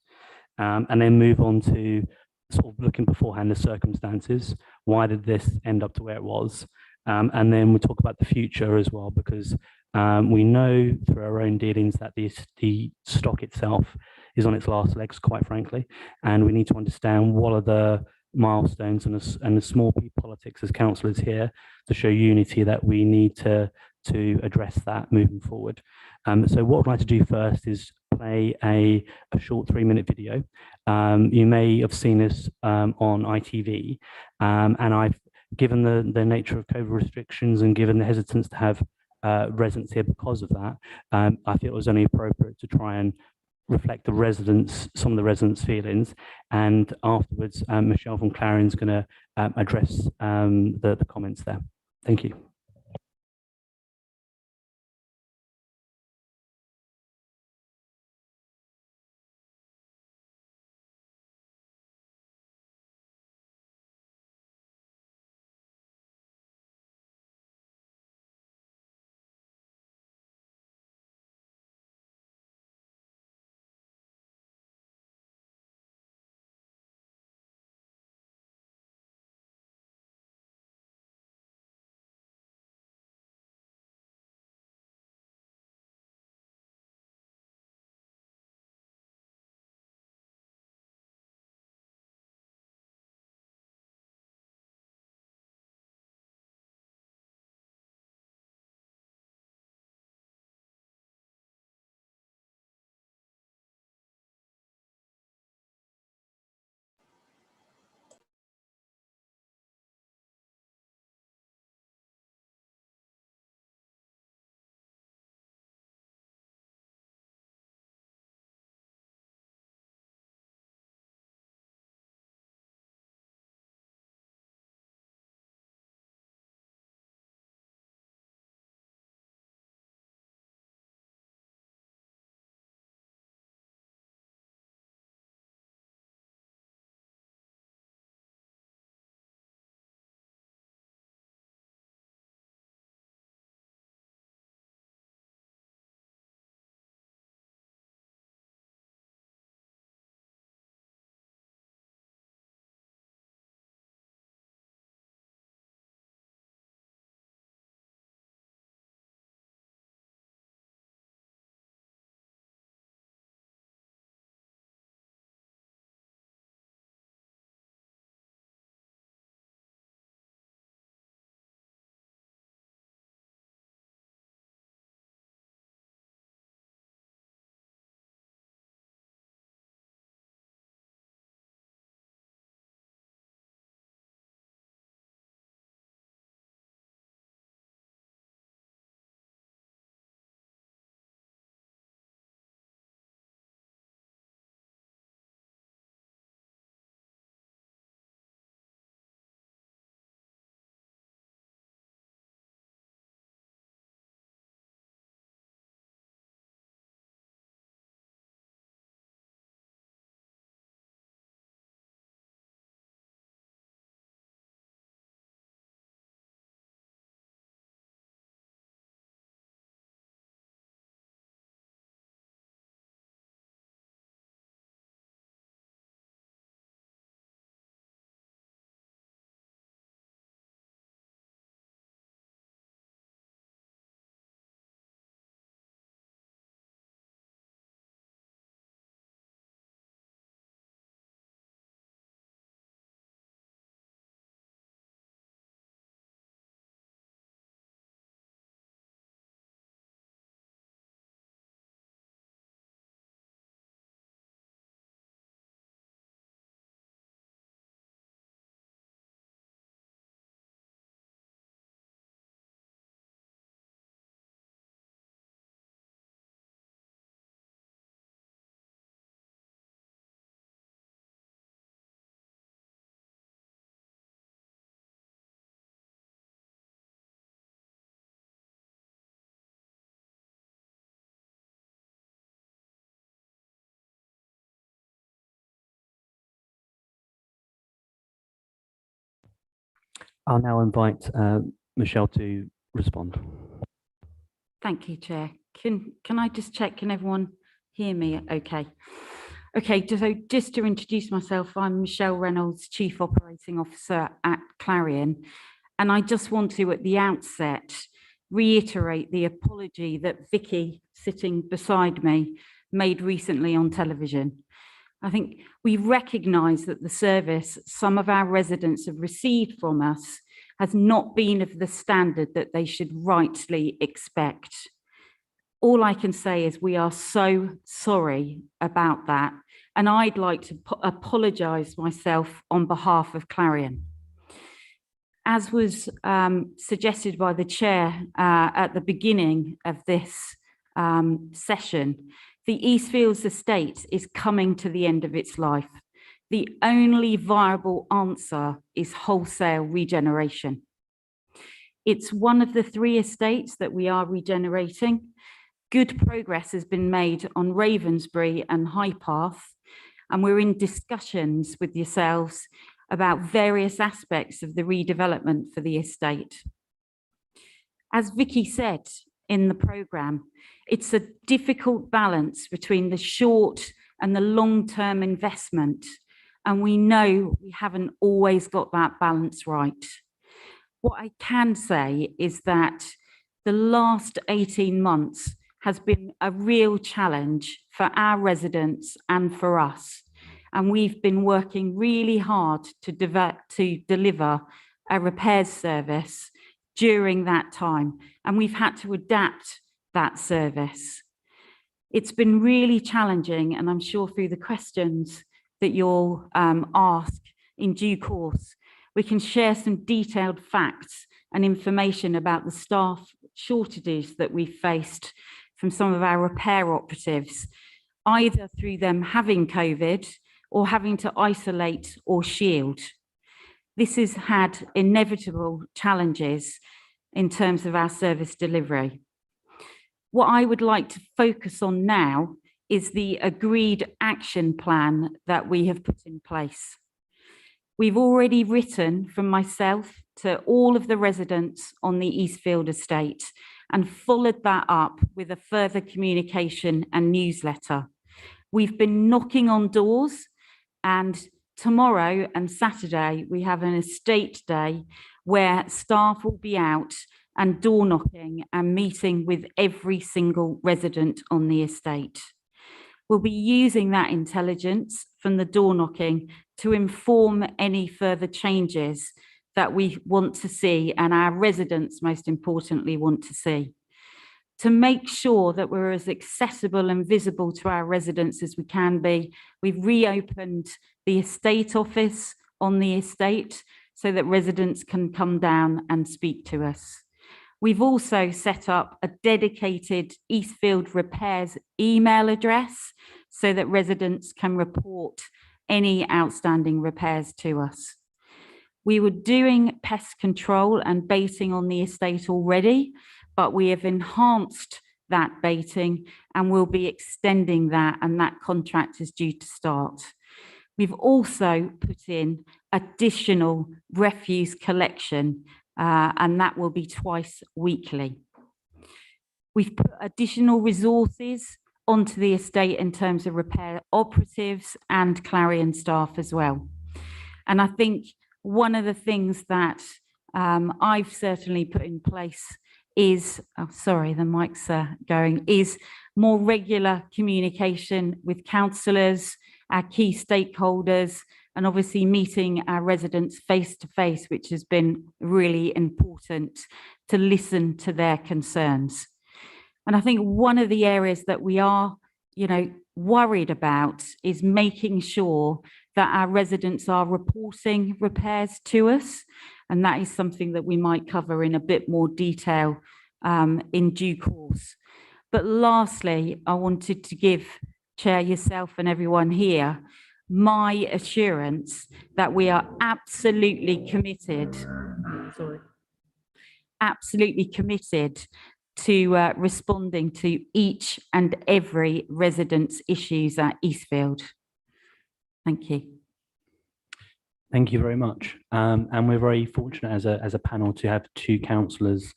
S1: and then move on to sort of looking beforehand the circumstances. Why did this end up to where it was? And then we'll talk about the future as well, because we know through our own dealings that the stock itself is on its last legs, quite frankly, and we need to understand what are the milestones and the small p politics as councillors here to show unity that we need to address that moving forward. So what I'd like to do first is play a short 3-minute video. You may have seen this on ITV, and I've given the nature of COVID restrictions and given the hesitance to have residents here because of that, I feel it was only appropriate to try and reflect some of the residents' feelings. And afterwards, Michelle from Clarion is going to address the comments there. Thank you. I'll now invite Michelle to respond.
S11: Thank you, Chair. Can I just check, can everyone hear me okay? Okay, so just to introduce myself, I'm Michelle Reynolds, Chief Operating Officer at Clarion. And I just want to, at the outset, reiterate the apology that Vicky, sitting beside me, made recently on television. I think we recognise that the service some of our residents have received from us has not been of the standard that they should rightly expect. All I can say is we are so sorry about that, and I'd like to apologise myself on behalf of Clarion. As was suggested by the chair at the beginning of this session, the Eastfields estate is coming to the end of its life. The only viable answer is wholesale regeneration. It's one of the 3 estates that we are regenerating. Good progress has been made on Ravensbury and High Path, and we're in discussions with yourselves about various aspects of the redevelopment for the estate. As Vicky said in the programme, it's a difficult balance between the short and the long-term investment, and we know we haven't always got that balance right. What I can say is that the last 18 months has been a real challenge for our residents and for us, and we've been working really hard to deliver a repairs service during that time, and we've had to adapt that service. It's been really challenging, and I'm sure through the questions that you'll ask in due course, we can share some detailed facts and information about the staff shortages that we've faced from some of our repair operatives, either through them having COVID or having to isolate or shield. This has had inevitable challenges in terms of our service delivery. What I would like to focus on now is the agreed action plan that we have put in place. We've already written from myself to all of the residents on the Eastfield estate and followed that up with a further communication and newsletter. We've been knocking on doors, and tomorrow and Saturday we have an estate day where staff will be out and door knocking and meeting with every single resident on the estate. We'll be using that intelligence from the door knocking to inform any further changes that we want to see and our residents, most importantly, want to see. To make sure that we're as accessible and visible to our residents as we can be, we've reopened the estate office on the estate so that residents can come down and speak to us. We've also set up a dedicated Eastfield Repairs email address so that residents can report any outstanding repairs to us. We were doing pest control and baiting on the estate already, but we have enhanced that baiting and we'll be extending that, and that contract is due to start. We've also put in additional refuse collection and that will be twice weekly. We've put additional resources onto the estate in terms of repair operatives and Clarion staff as well. And I think one of the things that I've certainly put in place is, oh, sorry, the mic's going, is more regular communication with councillors, our key stakeholders, and obviously meeting our residents face to face, which has been really important to listen to their concerns. And I think one of the areas that we are, worried about is making sure that our residents are reporting repairs to us. And that is something that we might cover in a bit more detail in due course. But lastly, I wanted to give Chair, yourself and everyone here my assurance that we are absolutely committed, to responding to each and every resident's issues at Eastfield. Thank you.
S1: Thank you very much. And we're very fortunate as a panel to have 2 councillors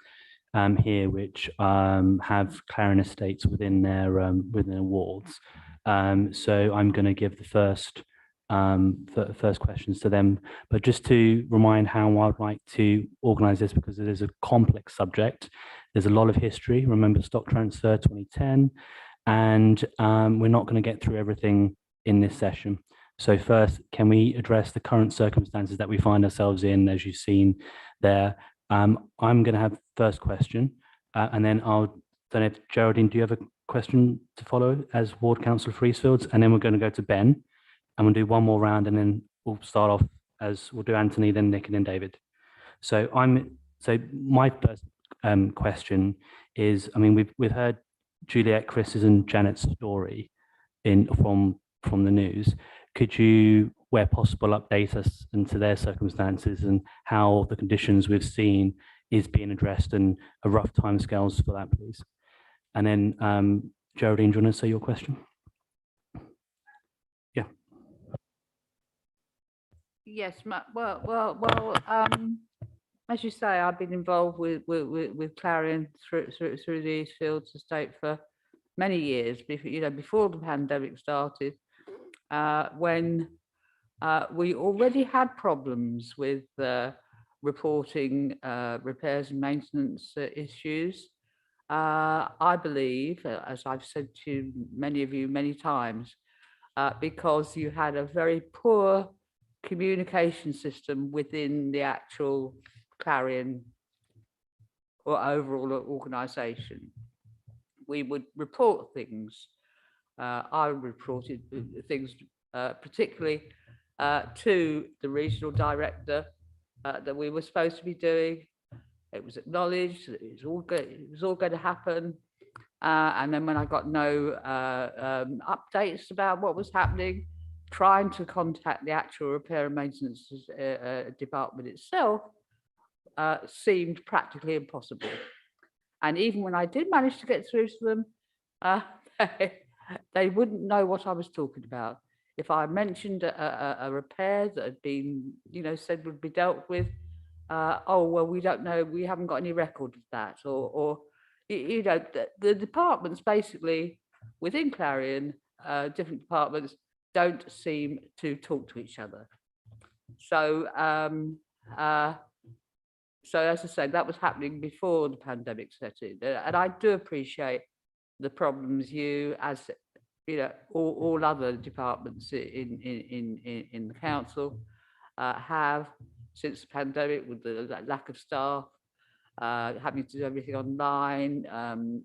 S1: here which have Clarion estates within their wards. So I'm going to give the first first questions to them. But just to remind how I'd like to organise this, because it is a complex subject. There's a lot of history. Remember stock transfer 2010, and we're not going to get through everything in this session. So first, can we address the current circumstances that we find ourselves in, as you've seen there? I'm going to have first question, and then don't know if Geraldine, do you have a question to follow as Ward Councillor for Eastfields? And then we're going to go to Ben, and we'll do one more round, and then we'll start off as we'll do Anthony, then Nick, and then David. So my first question is, I mean, we've heard Juliet, Chris's, and Janet's story from the news. Could you, where possible, update us into their circumstances and how the conditions we've seen is being addressed, and a rough timescales for that, please? And then Geraldine, do you want to say your question? Yeah.
S3: Yes, as you say, I've been involved with Clarion through the Eastfields estate for many years, before the pandemic started, when we already had problems with reporting repairs and maintenance issues. I believe, as I've said to many of you many times, because you had a very poor communication system within the actual Clarion or overall organisation. We would report things. I reported things particularly to the regional director that we were supposed to be doing. It was acknowledged that it was all going to happen. And then when I got no updates about what was happening, trying to contact the actual repair and maintenance department itself seemed practically impossible. And even when I did manage to get through to them, they wouldn't know what I was talking about. If I mentioned a repair that had been, said would be dealt with, oh, well, we don't know, we haven't got any record of that. Or the departments basically within Clarion, different departments don't seem to talk to each other. So, so as I said, that was happening before the pandemic set in. And I do appreciate the problems you, as all other departments in the council have since the pandemic, with the lack of staff, having to do everything online,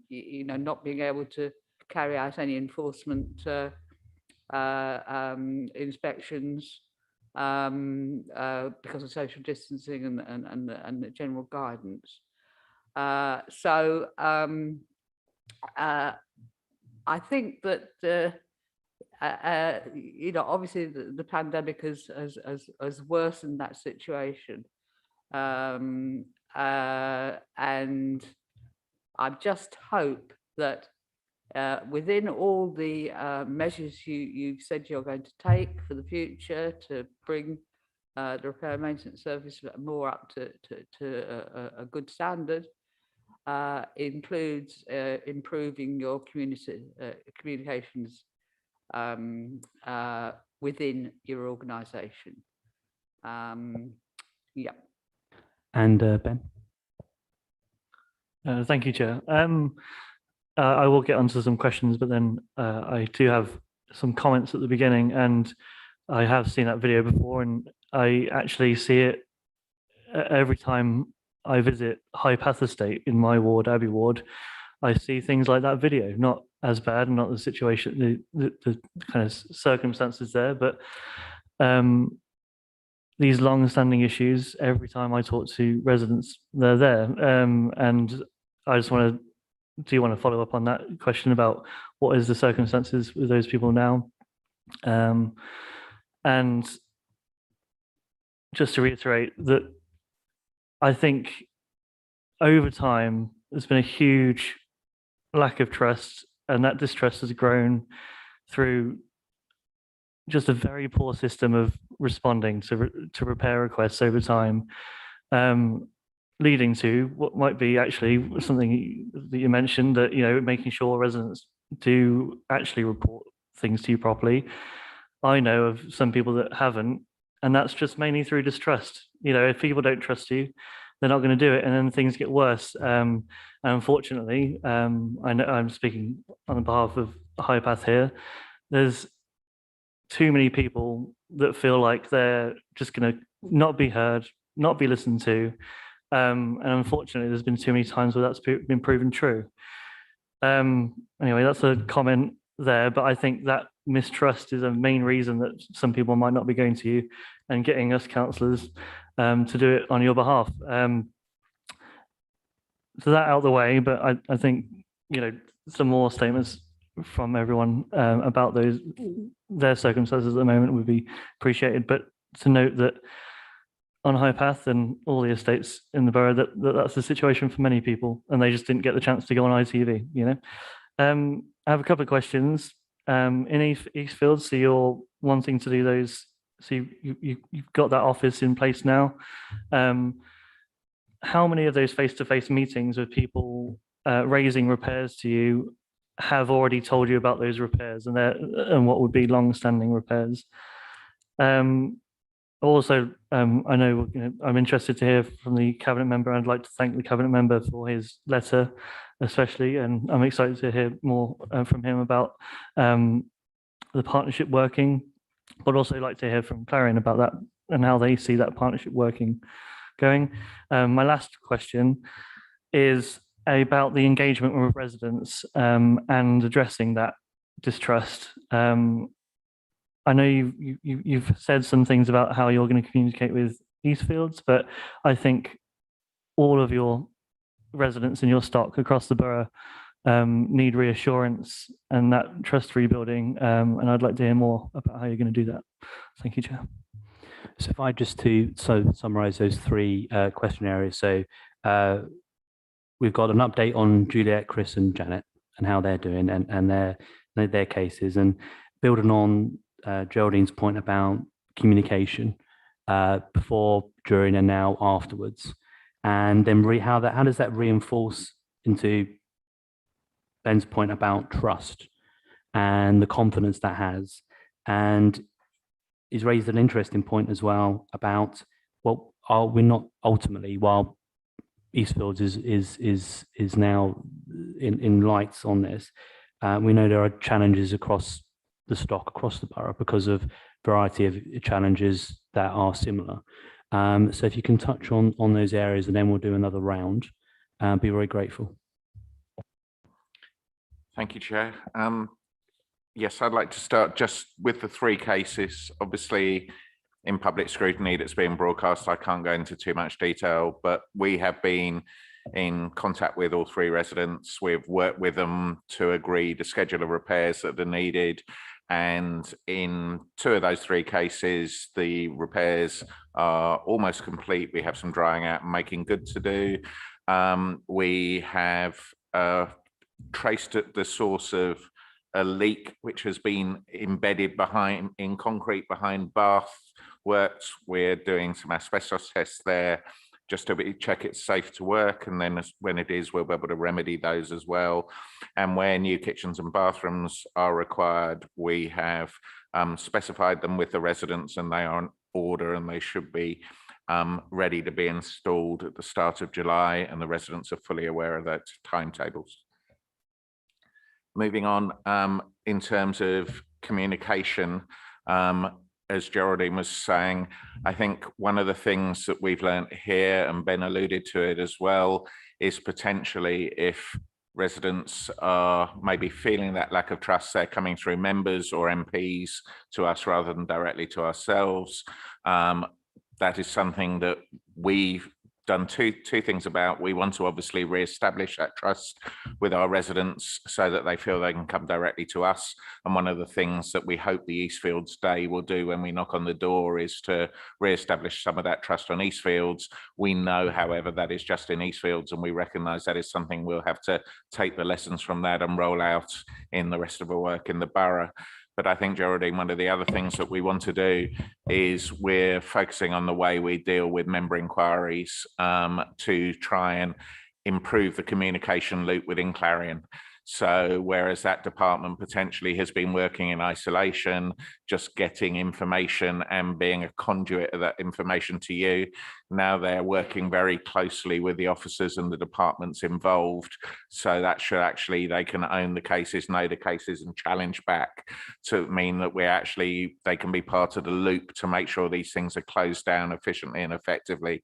S3: not being able to carry out any enforcement inspections because of social distancing and the general guidance. So I think that obviously the pandemic has worsened that situation, and I just hope that within all the measures you've said you're going to take for the future to bring the repair and maintenance service more up to a good standard, includes improving your communications within your organisation. Yeah.
S1: And Ben?
S8: Thank you, Chair. I will get onto some questions, but then I do have some comments at the beginning, and I have seen that video before, and I actually see it every time I visit High Path Estate in my ward, Abbey Ward. I see things like that video, not as bad, and not the situation, the kind of circumstances there, but these long-standing issues. Every time I talk to residents, they're there, and I just want to. Do you want to follow up on that question about what is the circumstances with those people now? And just to reiterate that I think over time, there's been a huge lack of trust, and that distrust has grown through just a very poor system of responding to repair requests over time, leading to what might be actually something that you mentioned, that making sure residents do actually report things to you properly, I know of some people that haven't, and that's just mainly through distrust. You know, if people don't trust you, they're not going to do it, and then things get worse. And unfortunately, I know I'm speaking on behalf of Hypath here. There's too many people that feel like they're just going to not be heard, not be listened to. And unfortunately, there's been too many times where that's been proven true. Anyway, that's a comment there, but I think that mistrust is a main reason that some people might not be going to you and getting us councillors to do it on your behalf. So that out of the way, but I think, you know, some more statements from everyone about their circumstances at the moment would be appreciated. But to note that on Hypath and all the estates in the borough, that's the situation for many people, and they just didn't get the chance to go on ITV, you know. I have a couple of questions. In Eastfield, so you're wanting to do those, so you've got that office in place now. How many of those face-to-face meetings with people raising repairs to you have already told you about those repairs and what would be long-standing repairs? Also, I know, I'm interested to hear from the cabinet member. I'd like to thank the cabinet member for his letter, especially, and I'm excited to hear more from him about the partnership working, but also like to hear from Clarion about that and how they see that partnership going. My last question is about the engagement with residents and addressing that distrust. I know you've said some things about how you're going to communicate with Eastfields, but I think all of your residents in your stock across the borough need reassurance and that trust rebuilding, and I'd like to hear more about how you're going to do that. Thank you, Chair.
S1: So if I just summarise those three question areas. So we've got an update on Juliet, Chris and Janet and how they're doing and their cases, and building on Geraldine's point about communication before, during and now afterwards. And then how does that reinforce into Ben's point about trust and the confidence that has? And he's raised an interesting point as well about, well, are we not ultimately, while Eastfields is now in lights on this, we know there are challenges across the stock, across the borough, because of variety of challenges that are similar. So if you can touch on those areas, and then we'll do another round, be very grateful.
S12: Thank you, Chair. Yes, I'd like to start just with the three cases. Obviously, in public scrutiny that's being broadcast, I can't go into too much detail, but we have been in contact with all three residents. We've worked with them to agree the schedule of repairs that are needed. And in two of those three cases, the repairs are almost complete. We have some drying out and making good to do. We have traced the source of a leak which has been embedded in concrete behind bath works. We're doing some asbestos tests there just to check it's safe to work, and then when it is, we'll be able to remedy those as well. And where new kitchens and bathrooms are required, we have specified them with the residents, and they are on order, and they should be ready to be installed at the start of July, and the residents are fully aware of that timetables. Moving on, in terms of communication, as Geraldine was saying, I think one of the things that we've learned here, and Ben alluded to it as well, is potentially if residents are maybe feeling that lack of trust, they're coming through members or MPs to us rather than directly to ourselves. That is something that we've done two things about. We want to obviously re-establish that trust with our residents so that they feel they can come directly to us. And one of the things that we hope the Eastfields Day will do when we knock on the door is to re-establish some of that trust on Eastfields. We know, however, that is just in Eastfields, and we recognise that is something we'll have to take the lessons from that and roll out in the rest of our work in the borough. But I think, Geraldine, one of the other things that we want to do is we're focusing on the way we deal with member inquiries to try and improve the communication loop within Clarion. So whereas that department potentially has been working in isolation, just getting information and being a conduit of that information to you, now they're working very closely with the officers and the departments involved. So that should actually, they can own the cases, know the cases, and challenge back to mean that they can be part of the loop to make sure these things are closed down efficiently and effectively.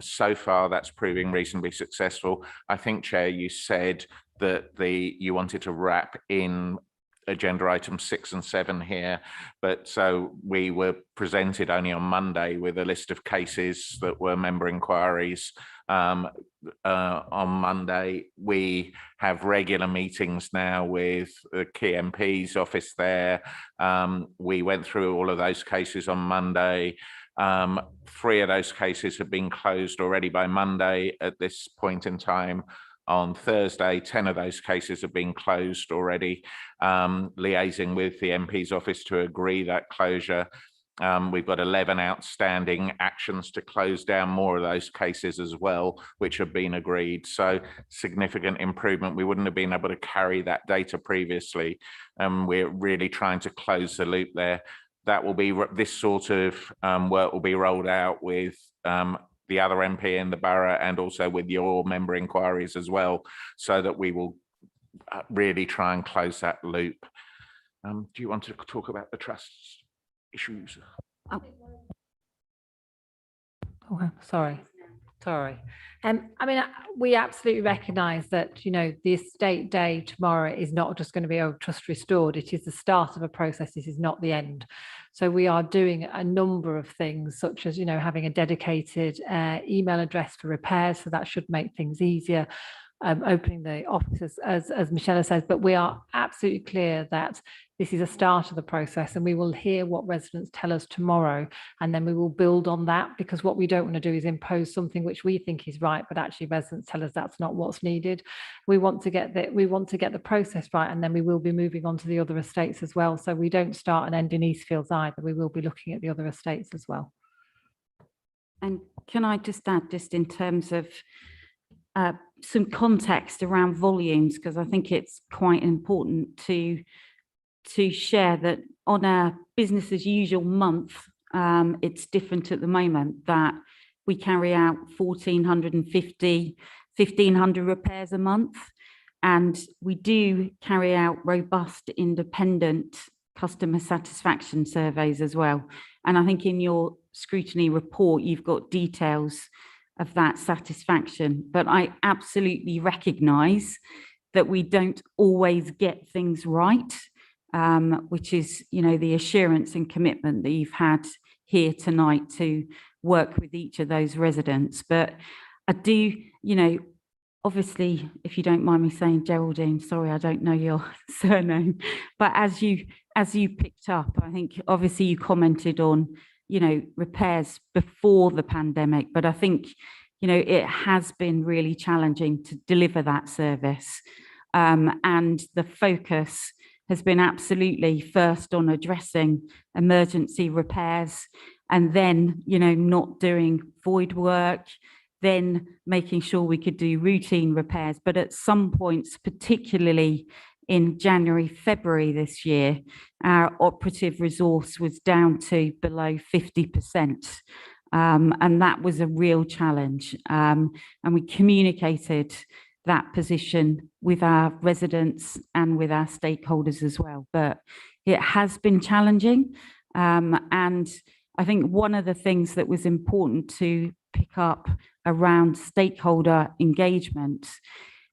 S12: So far, that's proving reasonably successful. I think, Chair, you said that you wanted to wrap in agenda items 6 and 7 here, but so we were presented only on Monday with a list of cases that were member inquiries. On Monday, we have regular meetings now with the key MP's office there. We went through all of those cases on Monday. 3 of those cases have been closed already by Monday at this point in time. On Thursday, 10 of those cases have been closed already, liaising with the MP's office to agree that closure. We've got 11 outstanding actions to close down more of those cases as well, which have been agreed. So significant improvement. We wouldn't have been able to carry that data previously. We're really trying to close the loop there. That will be, this sort of work will be rolled out with the other MP in the borough and also with your member inquiries as well, so that we will really try and close that loop. Do you want to talk about the trust issues?
S13: Oh, sorry. I mean, we absolutely recognise that, you know, the estate day tomorrow is not just going to be trust restored. It is the start of a process. This is not the end. So we are doing a number of things, such as, you know, having a dedicated email address for repairs. So that should make things easier. Opening the offices, as Michelle says, but we are absolutely clear that this is a start of the process, and we will hear what residents tell us tomorrow, and then we will build on that, because what we don't want to do is impose something which we think is right, but actually residents tell us that's not what's needed. We want to get the process right, and then we will be moving on to the other estates as well. So we don't start and end in Eastfields either. We will be looking at the other estates as well.
S11: And can I just add, just in terms of some context around volumes, because I think it's quite important to share that on a business as usual month, it's different at the moment, that we carry out 1,450 repairs a month, and we do carry out robust independent customer satisfaction surveys as well. And I think in your scrutiny report, you've got details of that satisfaction, but I absolutely recognise that we don't always get things right, which is, you know, the assurance and commitment that you've had here tonight to work with each of those residents. But I do, you know, obviously, if you don't mind me saying, Geraldine, sorry, I don't know your surname, but as you picked up, I think obviously you commented on, you know, repairs before the pandemic, but I think, you know, it has been really challenging to deliver that service. And the focus has been absolutely first on addressing emergency repairs, and then, you know, not doing void work, then making sure we could do routine repairs. But at some points, particularly in January, February this year, our operative resource was down to below 50%. And that was a real challenge. And we communicated that position with our residents and with our stakeholders as well. But it has been challenging. And I think one of the things that was important to pick up around stakeholder engagement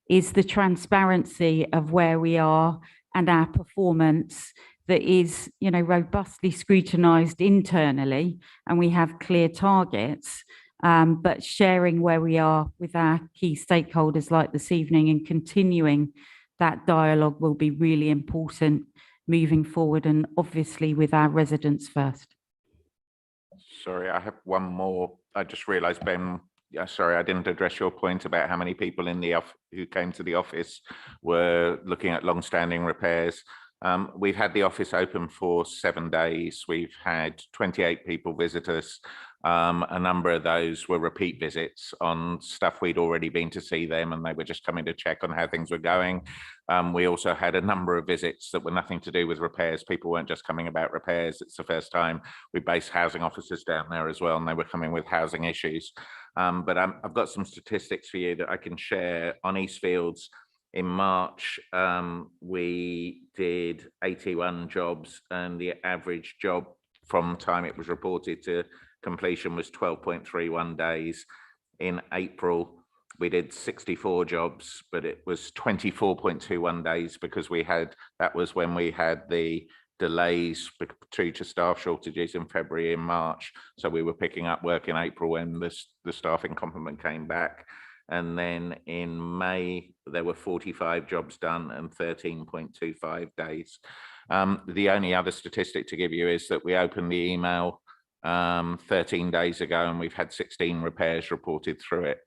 S11: is the transparency of where we are and our performance that is, you know, robustly scrutinised internally, and we have clear targets, but sharing where we are with our key stakeholders like this evening and continuing that dialogue will be really important moving forward, and obviously with our residents first.
S12: Sorry, I have one more. I just realised, Ben, sorry, I didn't address your point about how many people in the who came to the office were looking at long-standing repairs. We've had the office open for 7 days. We've had 28 people visit us. A number of those were repeat visits on stuff we'd already been to see them, and they were just coming to check on how things were going. We also had a number of visits that were nothing to do with repairs. People weren't just coming about repairs. It's the first time we based housing officers down there as well, and they were coming with housing issues. But I've got some statistics for you that I can share on Eastfields. In March, we did 81 jobs, and the average job from time it was reported to completion was 12.31 days. In April, we did 64 jobs, but it was 24.21 days because that was when we had the delays due to staff shortages in February and March. So we were picking up work in April when the staffing complement came back. And then in May, there were 45 jobs done and 13.25 days. The only other statistic to give you is that we opened the email 13 days ago, and we've had 16 repairs reported through it.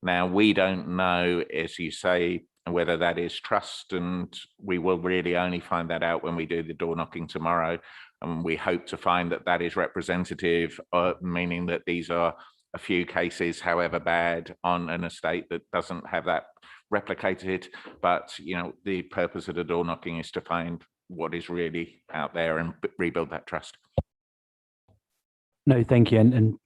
S12: Now, we don't know, as you say, whether that is trust, and we will really only find that out when we do the door knocking tomorrow. And we hope to find that that is representative, meaning that these are a few cases, however bad, on an estate that doesn't have that replicated. But, you know, the purpose of the door knocking is to find what is really out there and rebuild that trust.
S1: No, thank you. And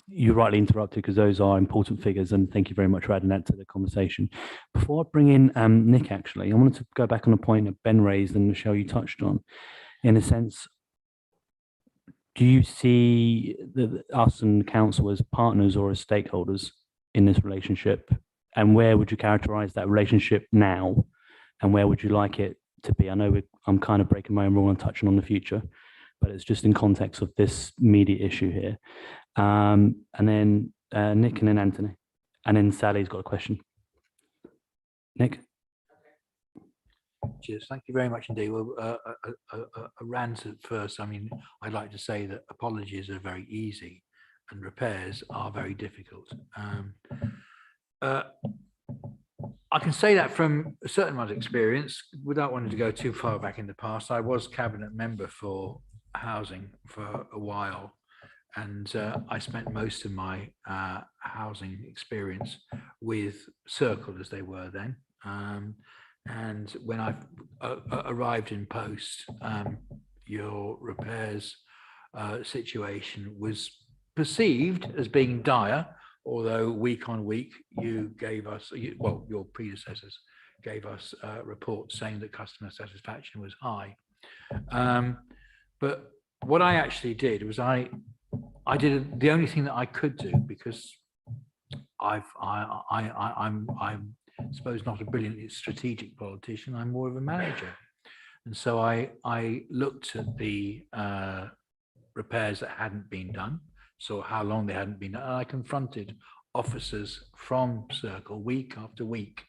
S1: you rightly interrupted because those are important figures, and thank you very much for adding that to the conversation. Before I bring in Nick, actually, I wanted to go back on a point that Ben raised and Michelle, you touched on. In a sense, do you see us and the council as partners or as stakeholders in this relationship? And where would you characterize that relationship now? And where would you like it to be? I know I'm kind of breaking my own rule and touching on the future, but it's just in context of this immediate issue here. And then Nick, and then Anthony, and then Sally's got a question. Nick.
S10: Cheers. Thank you very much indeed. Well, a rant at first. I mean, I'd like to say that apologies are very easy and repairs are very difficult. I can say that from a certain amount of experience without wanting to go too far back in the past. I was cabinet member for housing for a while, and I spent most of my housing experience with Circle, as they were then. And when I arrived in post, your repairs situation was perceived as being dire, although week on week you gave us, well, your predecessors gave us reports saying that customer satisfaction was high. But what I actually did was I did the only thing that I could do, because I'm I suppose not a brilliant strategic politician. I'm more of a manager. And so I looked at the repairs that hadn't been done, saw how long they hadn't been done, and I confronted officers from Circle week after week.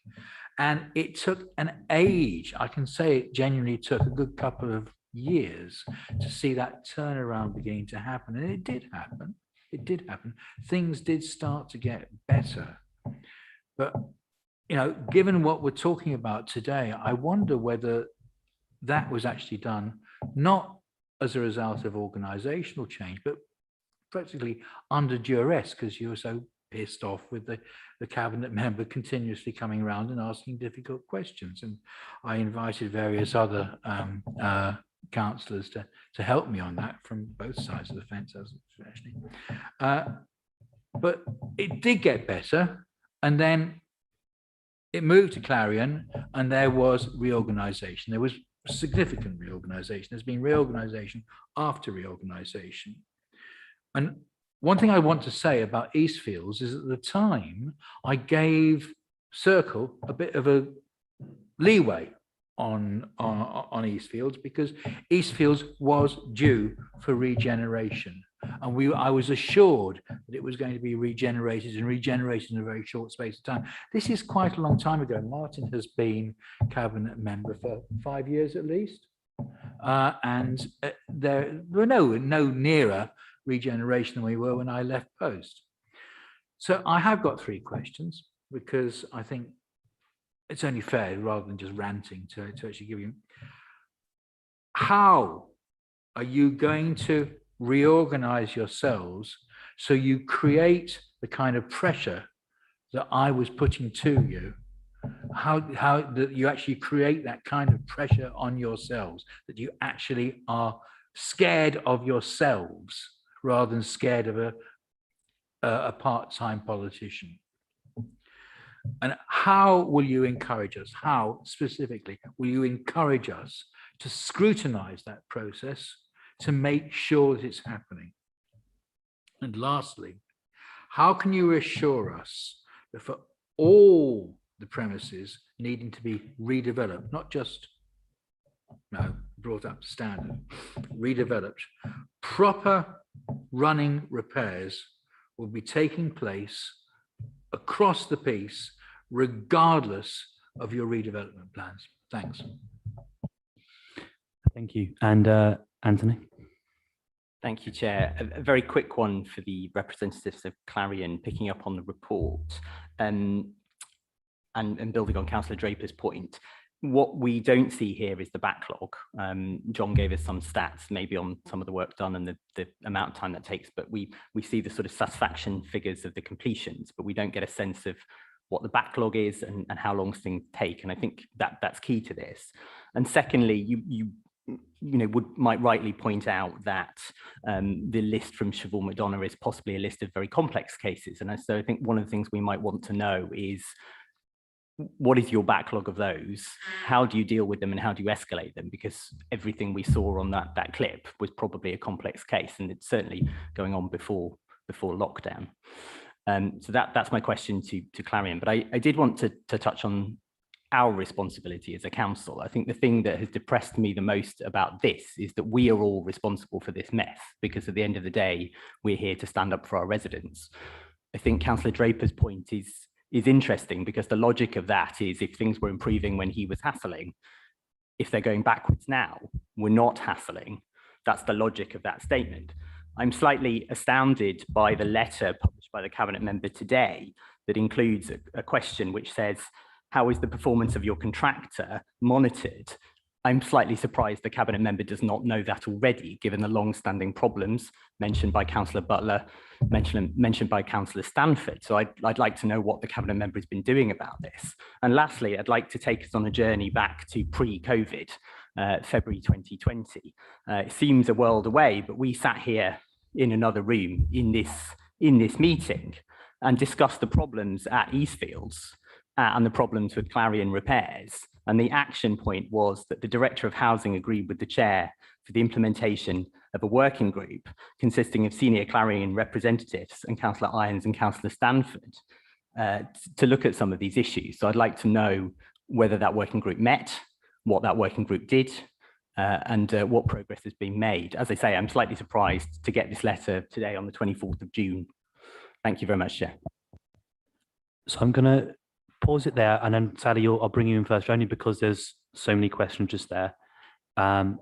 S10: And it took an age. I can say it genuinely took a good couple of years to see that turnaround beginning to happen. And it did happen. It did happen. Things did start to get better. But you know, given what we're talking about today, I wonder whether that was actually done not as a result of organizational change, but practically under duress, because you were so pissed off with the cabinet member continuously coming around and asking difficult questions. And I invited various other councillors to help me on that from both sides of the fence, actually. But it did get better, and then it moved to Clarion, and there was reorganization. There was significant reorganization. There's been reorganization after reorganization. And one thing I want to say about Eastfields is at the time, I gave Circle a bit of a leeway on Eastfields, because Eastfields was due for regeneration. And I was assured that it was going to be regenerated in a very short space of time. This is quite a long time ago. Martin has been cabinet member for 5 years at least. And there were no nearer regeneration than we were when I left post. So I have got 3 questions, because I think it's only fair, rather than just ranting, to actually give you. How are you going to reorganize yourselves So you create the kind of pressure that I was putting to you, how that you actually create that kind of pressure on yourselves, that you actually are scared of yourselves rather than scared of a part-time politician. And how will you encourage us? How specifically will you encourage us to scrutinize that process to make sure that it's happening? And lastly, how can you assure us that for all the premises needing to be redeveloped, not just brought up to standard, redeveloped, proper running repairs will be taking place across the piece, regardless of your redevelopment plans? Thanks.
S1: Thank you. And Anthony?
S7: Thank you, Chair. A very quick one for the representatives of Clarion, picking up on the report and building on Councillor Draper's point. What we don't see here is the backlog. John gave us some stats, maybe on some of the work done and the amount of time that takes, but we see the sort of satisfaction figures of the completions, but we don't get a sense of what the backlog is and how long things take. And I think that's key to this. And secondly, you might rightly point out that the list from Siobhan McDonough is possibly a list of very complex cases. And so I think one of the things we might want to know is, what is your backlog of those? How do you deal with them and how do you escalate them? Because everything we saw on that clip was probably a complex case, and it's certainly going on before lockdown. So that's my question to Clarion. But I did want to touch on our responsibility as a council. I think the thing that has depressed me the most about this is that we are all responsible for this mess, because at the end of the day, we're here to stand up for our residents. I think Councillor Draper's point is interesting, because the logic of that is, if things were improving when he was hassling, if they're going backwards now, we're not hassling. That's the logic of that statement. I'm slightly astounded by the letter published by the Cabinet member today that includes a question which says, how is the performance of your contractor monitored? I'm slightly surprised the Cabinet member does not know that already, given the long-standing problems mentioned by Councillor Butler, mentioned by Councillor Stanford. So I'd like to know what the Cabinet member has been doing about this. And lastly, I'd like to take us on a journey back to pre-COVID, February 2020. It seems a world away, but we sat here in another room in this meeting and discussed the problems at Eastfields and the problems with Clarion Repairs. And the action point was that the Director of Housing agreed with the Chair for the implementation of a working group consisting of senior Clarion representatives and Councillor Irons and Councillor Stanford to look at some of these issues. So I'd like to know whether that working group met, what that working group did, and what progress has been made. As I say, I'm slightly surprised to get this letter today on the 24th of June. Thank you very much, Chair.
S1: So I'm going to pause it there, and then Sally, I'll bring you in first, only because there's so many questions just there,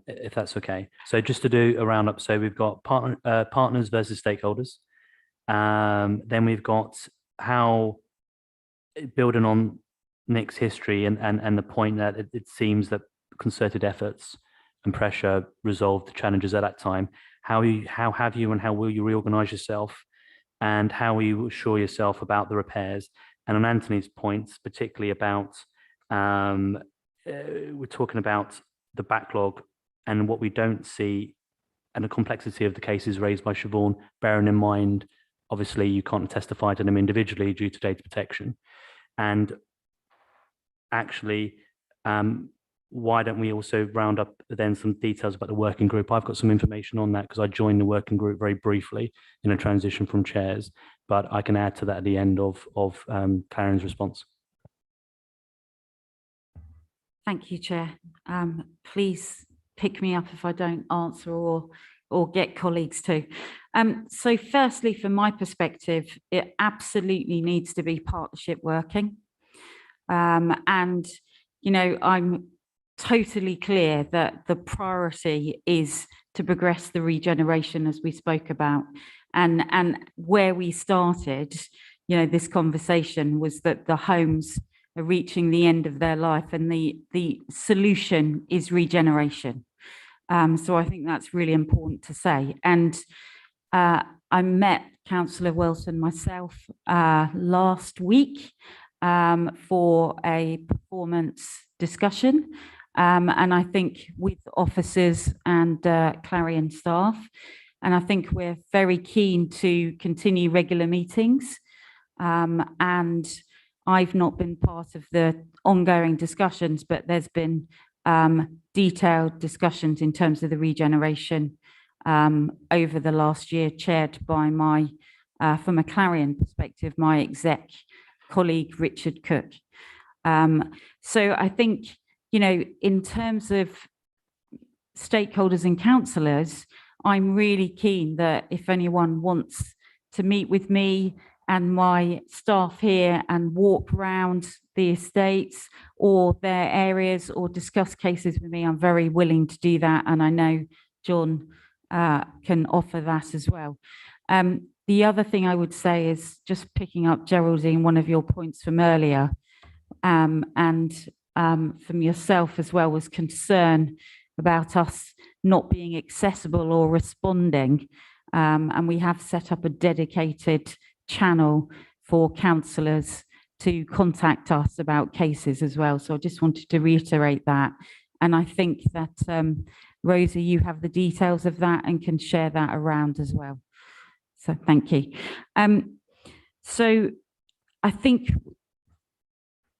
S1: if that's okay. So just to do a roundup, so we've got partners versus stakeholders. Then we've got how, building on Nick's history and the point that it seems that concerted efforts and pressure resolved the challenges at that time. How have you and how will you reorganise yourself, and how will you assure yourself about the repairs? And on Anthony's points, particularly about, we're talking about the backlog and what we don't see, and the complexity of the cases raised by Siobhan, bearing in mind, obviously, you can't testify to them individually due to data protection. And actually, why don't we also round up then some details about the working group? I've got some information on that because I joined the working group very briefly in a transition from chairs, but I can add to that at the end of Karen's response.
S11: Thank you, Chair. Please pick me up if I don't answer, or get colleagues to. So firstly, from my perspective, it absolutely needs to be partnership working. And, you know, I'm totally clear that the priority is to progress the regeneration, as we spoke about. And where we started, you know, this conversation was that the homes are reaching the end of their life, and the solution is regeneration. So I think that's really important to say. And I I met Councillor Wilson myself last week for a performance discussion. And I think with officers and Clarion staff, and I think we're very keen to continue regular meetings. And I've not been part of the ongoing discussions, but there's been detailed discussions in terms of the regeneration over the last year, chaired by my, from a Clarion perspective, my exec colleague, Richard Cook. So I think, you know, in terms of stakeholders and councillors, I'm really keen that if anyone wants to meet with me and my staff here and walk around the estates or their areas or discuss cases with me, I'm very willing to do that. And I know John can offer that as well. The other thing I would say is just picking up, Geraldine, one of your points from earlier, and from yourself as well, was concern about us not being accessible or responding. And we have set up a dedicated channel for councillors to contact us about cases as well. So I just wanted to reiterate that. And I think that, Rosie, you have the details of that and can share that around as well. So thank you. So I think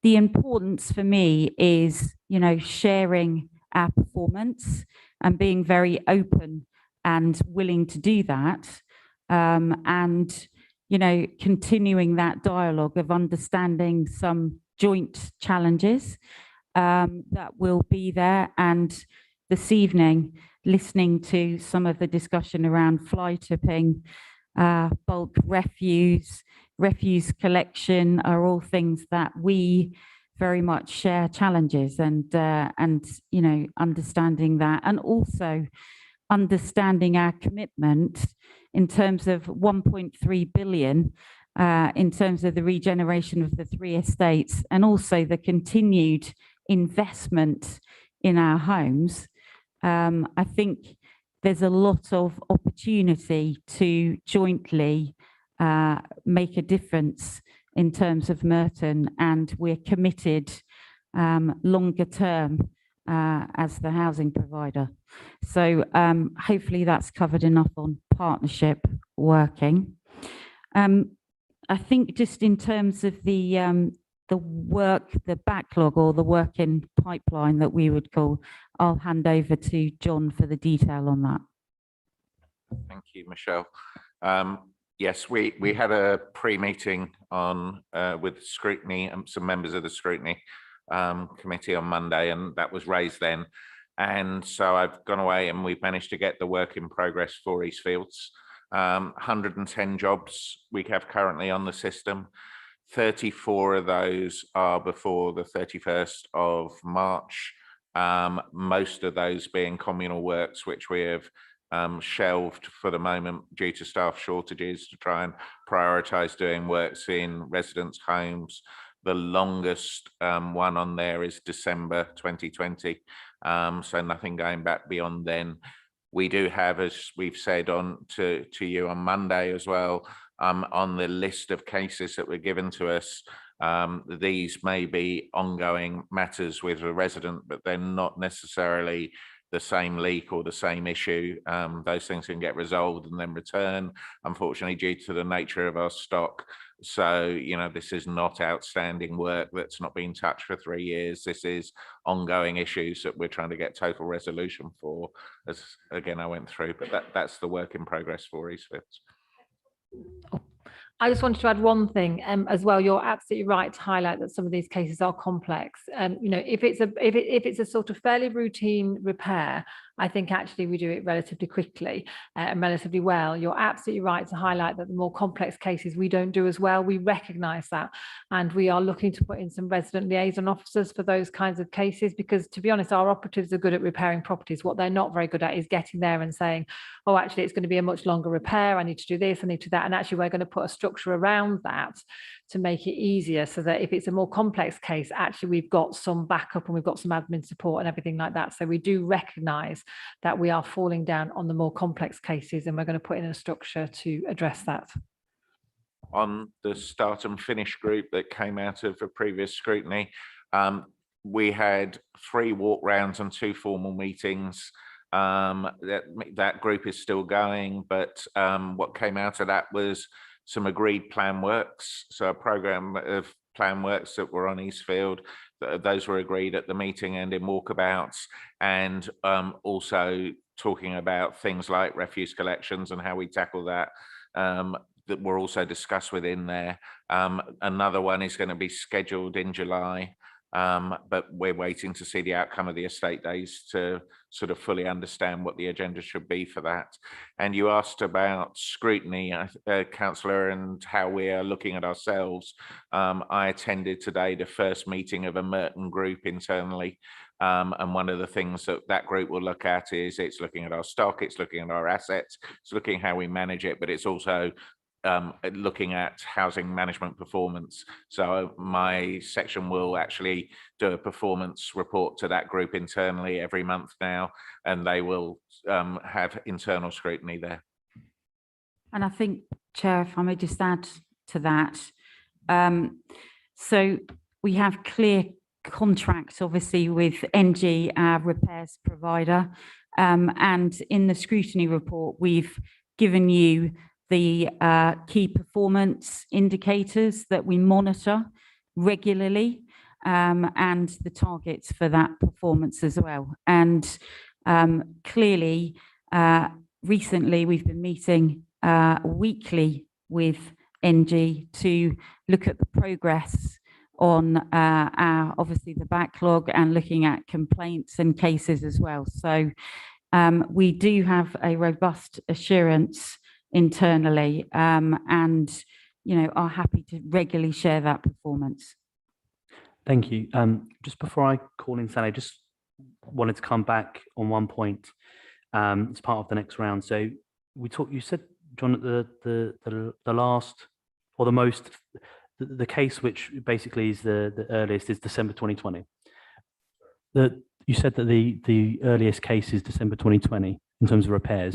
S11: the importance for me is, you know, sharing our performance and being very open and willing to do that. And, you know, continuing that dialogue of understanding some joint challenges that will be there. And this evening, listening to some of the discussion around fly tipping, bulk refuse collection are all things that we very much share challenges, and you know, understanding that, and also understanding our commitment in terms of 1.3 billion in terms of the regeneration of the 3 estates, and also the continued investment in our homes. I think there's a lot of opportunity to jointly make a difference in terms of Merton, and we're committed longer term as the housing provider. So hopefully that's covered enough on partnership working. I think just in terms of the work, the backlog, or the work in pipeline that we would call, I'll hand over to John for the detail on that.
S12: Thank you, Michelle. Yes, we had a pre-meeting on with Scrutiny and some members of the Scrutiny committee on Monday, and that was raised then. And so I've gone away and we've managed to get the work in progress for Eastfields. 110 jobs we have currently on the system. 34 of those are before the 31st of March. Most of those being communal works, which we have shelved for the moment due to staff shortages, to try and prioritise doing works in residents' homes. The longest one on there is December 2020, so nothing going back beyond then. We do have, as we've said on to you on Monday as well, on the list of cases that were given to us, these may be ongoing matters with a resident, but they're not necessarily the same leak or the same issue. Those things can get resolved and then return, unfortunately, due to the nature of our stock. So, you know, this is not outstanding work that's not been touched for 3 years. This is ongoing issues that we're trying to get total resolution for, as again I went through, but that's the work in progress for Eastfields.
S13: I just wanted to add one thing as well. You're absolutely right to highlight that some of these cases are complex. You know, if it's a sort of fairly routine repair, I think actually we do it relatively quickly and relatively well. You're absolutely right to highlight that the more complex cases we don't do as well. We recognise that, and we are looking to put in some resident liaison officers for those kinds of cases, because to be honest, our operatives are good at repairing properties. What they're not very good at is getting there and saying, oh, actually it's going to be a much longer repair, I need to do this, I need to do that, and actually we're going to put a structure around that to make it easier, so that if it's a more complex case, actually we've got some backup and we've got some admin support and everything like that. So we do recognise that we are falling down on the more complex cases, and we're going to put in a structure to address that.
S12: On the start and finish group that came out of a previous scrutiny, we had 3 walk rounds and 2 formal meetings. That group is still going, but what came out of that was some agreed plan works. So a program of plan works that were on Eastfield, those were agreed at the meeting and in walkabouts, and also talking about things like refuse collections and how we tackle that. That were also discussed within there. Another one is going to be scheduled in July, but we're waiting to see the outcome of the estate days to sort of fully understand what the agenda should be for that. And you asked about scrutiny, Councillor, and how we are looking at ourselves. I attended today the first meeting of a Merton group internally. And one of the things that that group will look at is it's looking at our stock, it's looking at our assets, it's looking at how we manage it, but it's also looking at housing management performance. So my section will actually do a performance report to that group internally every month now, and they will have internal scrutiny there.
S11: And I think, Chair, if I may just add to that, so we have clear contracts, obviously, with NG, our repairs provider, and in the scrutiny report, we've given you the key performance indicators that we monitor regularly, and the targets for that performance as well. And clearly, recently we've been meeting weekly with NG to look at the progress on our, obviously, the backlog, and looking at complaints and cases as well. So we do have a robust assurance internally, and are happy to regularly share that performance.
S1: Thank you. Just before I call in Sally, just wanted to come back on one point as part of the next round. So we talked. You said, John, the last or the most, the case which basically is the earliest is December 2020. You said that the earliest case is December 2020 in terms of repairs.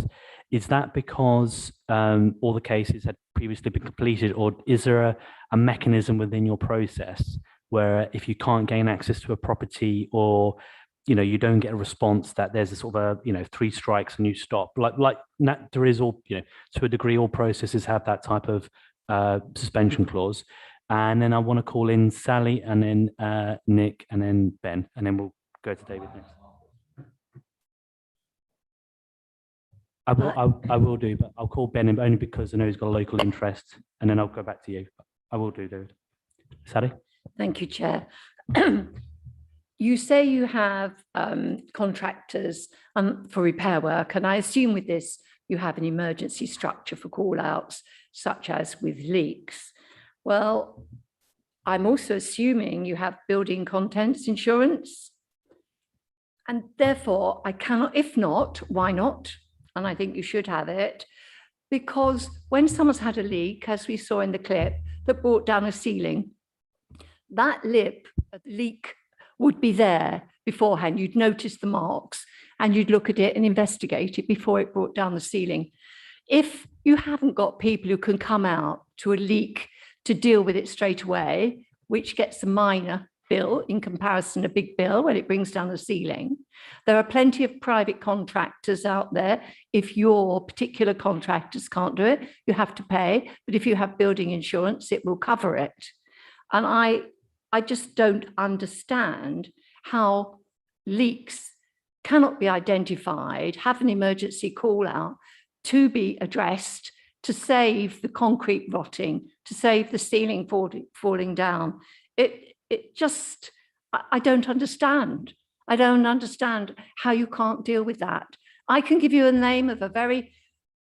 S1: Is that because all the cases had previously been completed, or is there a mechanism within your process where if you can't gain access to a property, or you don't get a response, that there's a sort of a 3 strikes and you stop? Like there is all to a degree, all processes have that type of suspension clause. And then I want to call in Sally, and then Nick, and then Ben, and then we'll go to David next. I will do, but I'll call Ben in only because I know he's got a local interest, and then I'll go back to you. I will do, David. Sally?
S14: Thank you, Chair. You say you have contractors for repair work, and I assume with this you have an emergency structure for call-outs, such as with leaks. Well, I'm also assuming you have building contents insurance, and therefore I cannot, if not, why not? And I think you should have it, because when someone's had a leak, as we saw in the clip, that brought down a ceiling, that leak would be there beforehand. You'd notice the marks and you'd look at it and investigate it before it brought down the ceiling. If you haven't got people who can come out to a leak to deal with it straight away, which gets a minor bill in comparison to a big bill when it brings down the ceiling, there are plenty of private contractors out there. If your particular contractors can't do it, you have to pay. But if you have building insurance, it will cover it. And I just don't understand how leaks cannot be identified, have an emergency call out to be addressed to save the concrete rotting, to save the ceiling falling down. It just, I don't understand. I don't understand how you can't deal with that. I can give you a name of a very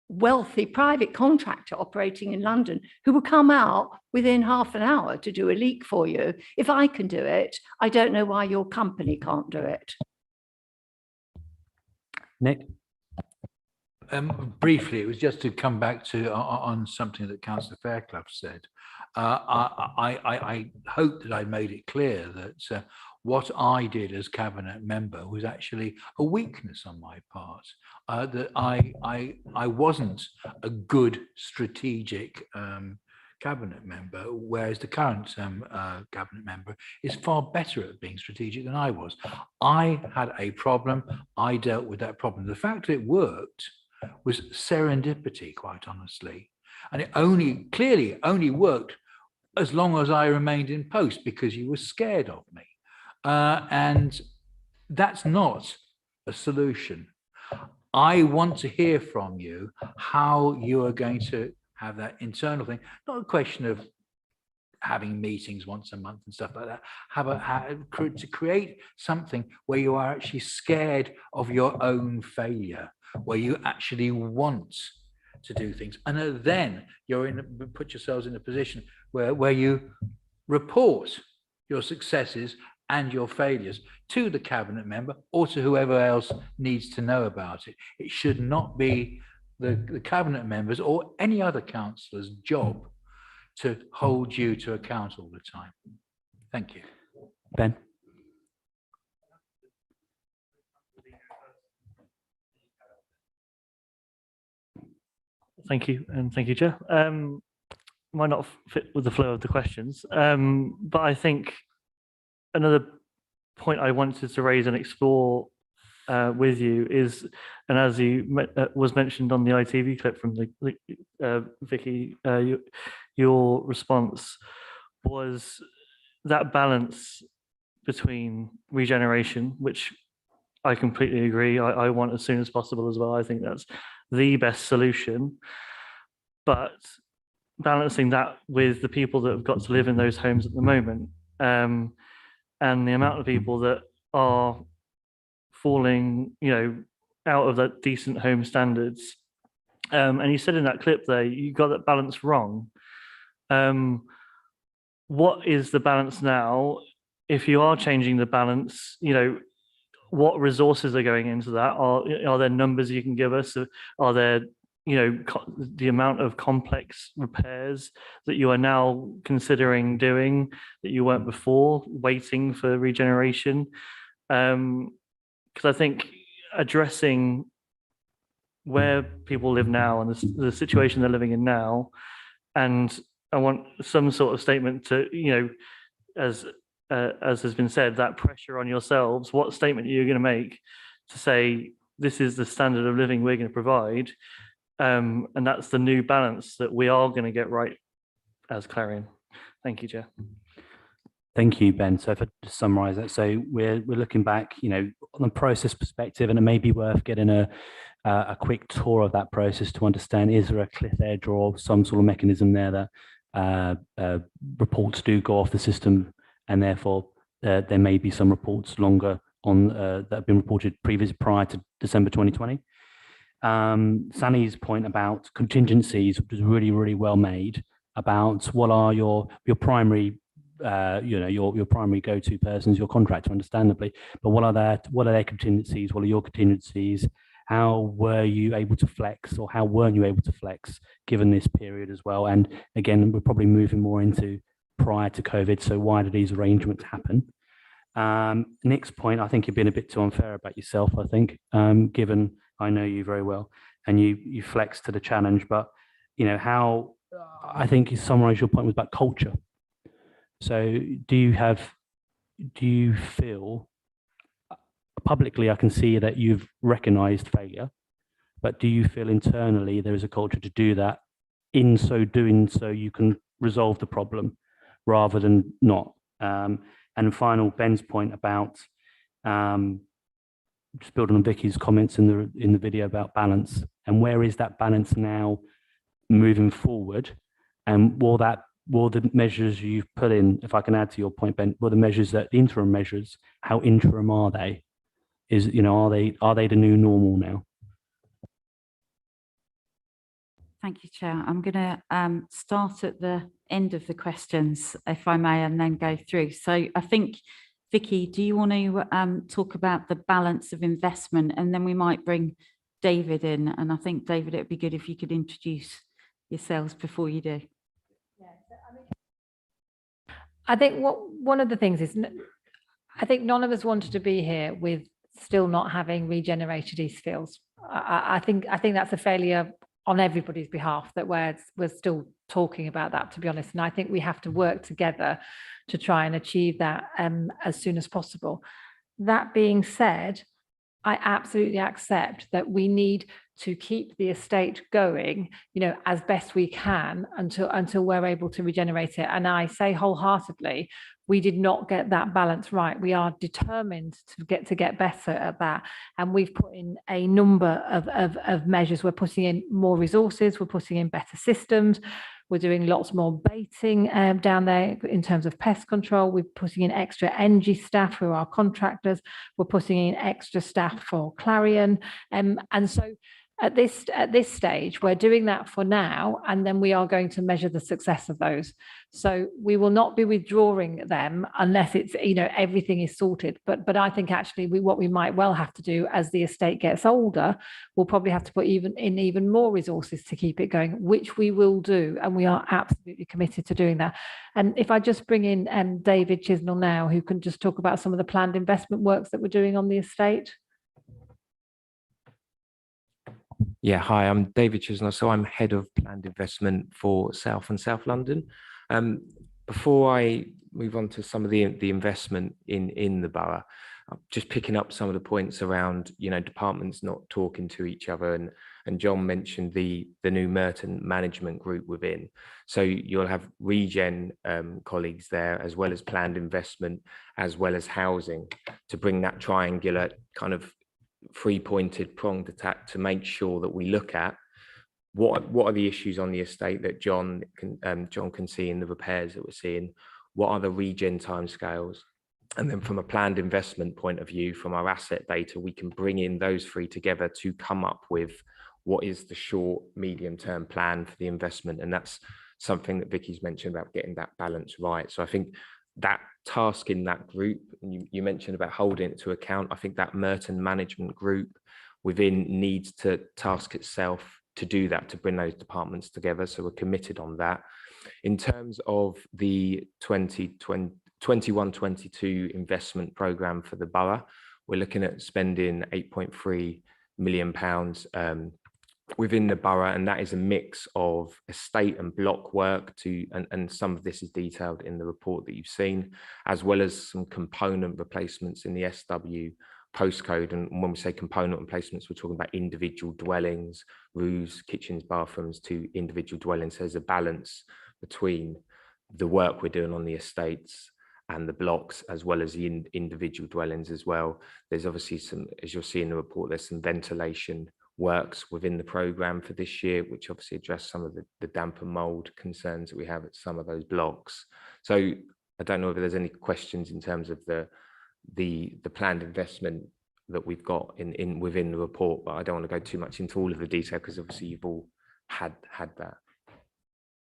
S14: wealthy private contractor operating in London who will come out within half an hour to do a leak for you. If I can do it, I don't know why your company can't do it.
S1: Nick?
S10: Briefly, it was just to come back to on something that Councillor Fairclough said. I hope that I made it clear that what I did as cabinet member was actually a weakness on my part. That I wasn't a good strategic cabinet member, whereas the current cabinet member is far better at being strategic than I was. I had a problem. I dealt with that problem. The fact that it worked was serendipity, quite honestly, and it clearly only worked as long as I remained in post because you were scared of me. And that's not a solution. I want to hear from you how you are going to have that internal thing, not a question of having meetings once a month and stuff like that. To create something where you are actually scared of your own failure, where you actually want to do things. And then put yourselves in a position where you report your successes and your failures to the cabinet member or to whoever else needs to know about it. It should not be the cabinet members or any other councillor's job to hold you to account all the time. Thank you.
S1: Ben.
S8: Thank you, and thank you, Chair. Might not fit with the flow of the questions, but I think another point I wanted to raise and explore with you is, and as was mentioned on the ITV clip from Vicky, your response was that balance between regeneration, which I completely agree. I want as soon as possible as well. I think that's the best solution, but balancing that with the people that have got to live in those homes at the moment, and the amount of people that are falling, out of that decent home standards. And you said in that clip there, you got that balance wrong. What is the balance now? If you are changing the balance, what resources are going into that? Are there numbers you can give us? Are there, the amount of complex repairs that you are now considering doing that you weren't before, waiting for regeneration? Because I think addressing where people live now and the situation they're living in now, and I want some sort of statement to, as has been said, that pressure on yourselves, what statement are you going to make to say, this is the standard of living we're going to provide, and that's the new balance that we are going to get right as Clarion. Thank you, Chair.
S1: Thank you, Ben. So if I just summarize that, so we're looking back, on the process perspective, and it may be worth getting a quick tour of that process to understand, is there a cliff edge or some sort of mechanism there that reports do go off the system, and therefore there may be some reports longer on that have been reported prior to December 2020. Sani's point about contingencies was really, really well made about what are your primary your primary go-to persons, your contractor, understandably, but what are their contingencies? What are your contingencies? How were you able to flex, or how weren't you able to flex given this period as well? And again, we're probably moving more into prior to COVID. So why do these arrangements happen? Nick's point, I think you've been a bit too unfair about yourself, I think, given I know you very well and you flex to the challenge, but how I think you summarized your point was about culture. So do you feel publicly, I can see that you've recognized failure, but do you feel internally there is a culture to do that, in so doing so you can resolve the problem rather than not? And final, Ben's point about just building on Vicky's comments in the video about balance, and where is that balance now moving forward, and will the measures you've put in, if I can add to your point, Ben, will the measures, that the interim measures, how interim are they? Are they the new normal now?
S11: Thank you, Chair. I'm going to start at the end of the questions, if I may, and then go through. So I think, Vicky, do you want to talk about the balance of investment, and then we might bring David in? And I think, David, it would be good if you could introduce yourselves before you do.
S13: I think one of the things is, I think none of us wanted to be here with still not having regenerated Eastfields. I think that's a failure on everybody's behalf, that we're still talking about that, to be honest. And I think we have to work together to try and achieve that as soon as possible. That being said, I absolutely accept that we need to keep the estate going, as best we can until we're able to regenerate it. And I say wholeheartedly, we did not get that balance right. We are determined to get better at that. And we've put in a number of measures. We're putting in more resources, we're putting in better systems, we're doing lots more baiting down there in terms of pest control. We're putting in extra energy staff who are our contractors. We're putting in extra staff for Clarion. And so at this stage, we're doing that for now, and then we are going to measure the success of those. So we will not be withdrawing them unless it's, everything is sorted. But I think actually what we might well have to do as the estate gets older, we'll probably have to put even more resources to keep it going, which we will do. And we are absolutely committed to doing that. And if I just bring in David Chisnell now, who can just talk about some of the planned investment works that we're doing on the estate.
S15: Yeah, hi, I'm David Chisnell. So I'm head of planned investment for South and South London. Before I move on to some of the investment in the borough, just picking up some of the points around, departments not talking to each other, and John mentioned the new Merton management group within. So you'll have regen colleagues there, as well as planned investment, as well as housing, to bring that triangular kind of three-pointed pronged attack to make sure that we look at what are the issues on the estate that John can see in the repairs that we're seeing, what are the regen timescales, and then from a planned investment point of view, from our asset data, we can bring in those three together to come up with what is the short, medium-term plan for the investment. And that's something that Vicky's mentioned about getting that balance right. So I think that task in that group, and you mentioned about holding it to account, I think that Merton management group within needs to task itself to do that, to bring those departments together. So we're committed on that. In terms of the 21-22 investment programme for the borough, we're looking at spending £8.3 million within the borough, and that is a mix of estate and block work and some of this is detailed in the report that you've seen, as well as some component replacements in the SW postcode. And when we say component replacements, we're talking about individual dwellings, roofs, kitchens, bathrooms to individual dwellings. So there's a balance between the work we're doing on the estates and the blocks, as well as the individual dwellings as well. There's obviously some, as you'll see in the report, there's some ventilation works within the programme for this year, which obviously address some of the damp and mould concerns that we have at some of those blocks. So I don't know if there's any questions in terms of the planned investment that we've got within the report, but I don't want to go too much into all of the detail because obviously you've all had that.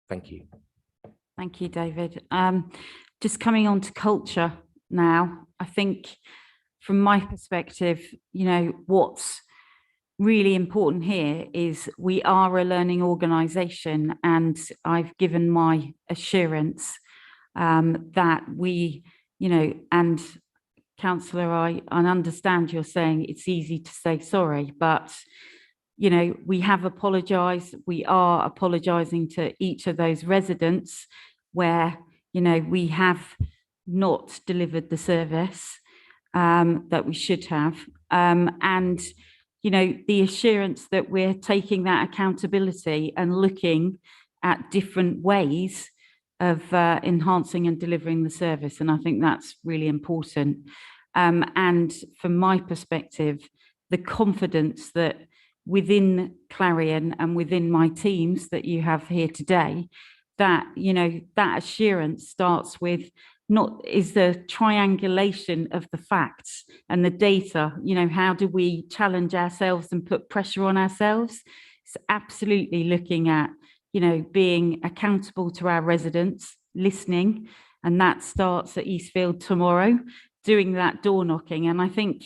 S15: Thank you.
S11: Thank you, David. Just coming on to culture now, I think from my perspective, what's really important here is we are a learning organisation, and I've given my assurance that we, and Councillor, I understand you're saying it's easy to say sorry, but we have apologised. We are apologising to each of those residents where we have not delivered the service that we should have, and the assurance that we're taking that accountability and looking at different ways of enhancing and delivering the service. And I think that's really important. And from my perspective, the confidence that within Clarion and within my teams that you have here today, that, that assurance starts with is the triangulation of the facts and the data. How do we challenge ourselves and put pressure on ourselves? It's absolutely looking at, being accountable to our residents, listening, and that starts at Eastfield tomorrow, doing that door knocking. And I think,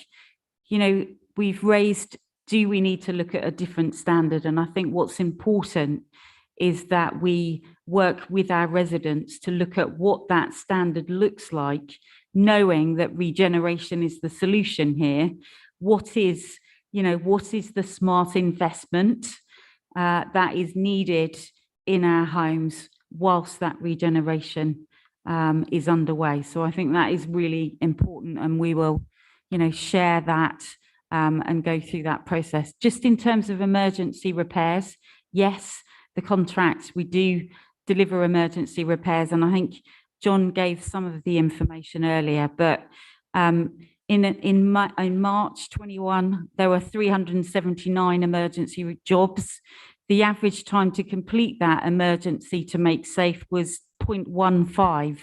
S11: we've raised, do we need to look at a different standard? And I think what's important is that we work with our residents to look at what that standard looks like knowing that regeneration is the solution here, what is the smart investment that is needed in our homes whilst that regeneration is underway. So I think that is really important, and we will, share that and go through that process. Just in terms of emergency repairs, yes, the contracts, we do deliver emergency repairs, and I think John gave some of the information earlier, but in March 21, there were 379 emergency jobs. The average time to complete that emergency to make safe was 0.15.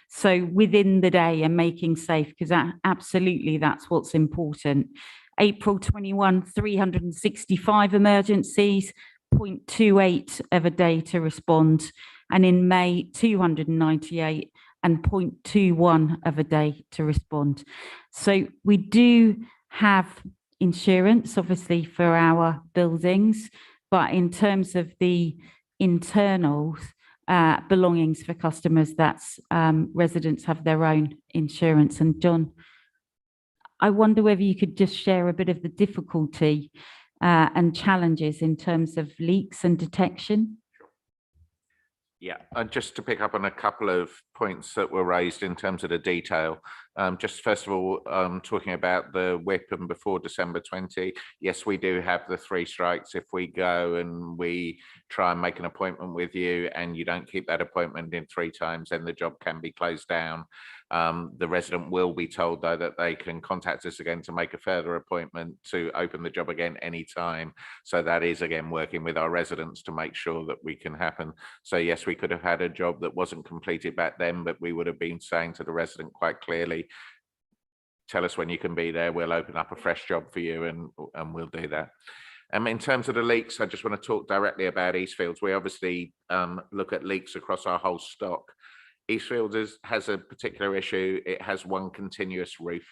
S11: So within the day and making safe, because absolutely that's what's important. April 21, 365 emergencies, 0.28 of a day to respond. And in May, 298 and 0.21 of a day to respond. So we do have insurance, obviously, for our buildings, but in terms of the internal belongings for customers, that's residents have their own insurance. And John, I wonder whether you could just share a bit of the difficulty and challenges in terms of leaks and detection.
S12: Yeah, and just to pick up on a couple of points that were raised in terms of the detail. Just first of all, talking about the whip and before December 20, yes, we do have the 3 strikes. If we go and we try and make an appointment with you and you don't keep that appointment in 3 times, then the job can be closed down. The resident will be told, though, that they can contact us again to make a further appointment to open the job again anytime. So that is, again, working with our residents to make sure that we can happen. So yes, we could have had a job that wasn't completed back then, but we would have been saying to the resident quite clearly, tell us when you can be there, we'll open up a fresh job for you, and we'll do that. In terms of the leaks, I just want to talk directly about Eastfields. We obviously look at leaks across our whole stock. Eastfields has a particular issue. It has one continuous roof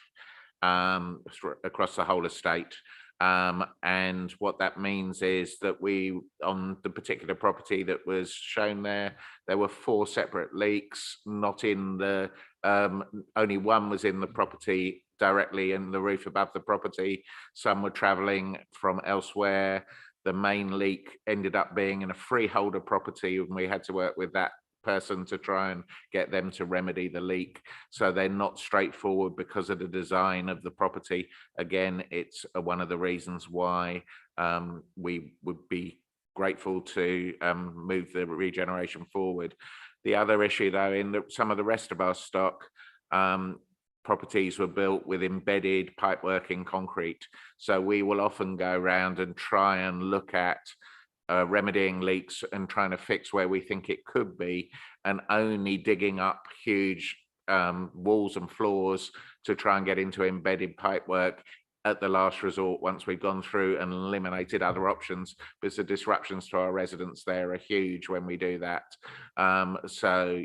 S12: across the whole estate. And what that means is that we, on the particular property that was shown there were 4 separate leaks, not in the, only one was in the property directly in the roof above the property. Some were traveling from elsewhere. The main leak ended up being in a freeholder property, and we had to work with that person to try and get them to remedy the leak. So they're not straightforward because of the design of the property. Again, it's one of the reasons why we would be grateful to move the regeneration forward. The other issue, though, in some of the rest of our stock, properties were built with embedded pipework in concrete. So we will often go around and try and look at remedying leaks and trying to fix where we think it could be, and only digging up huge walls and floors to try and get into embedded pipework at the last resort once we've gone through and eliminated other options, because the disruptions to our residents there are huge when we do that. So,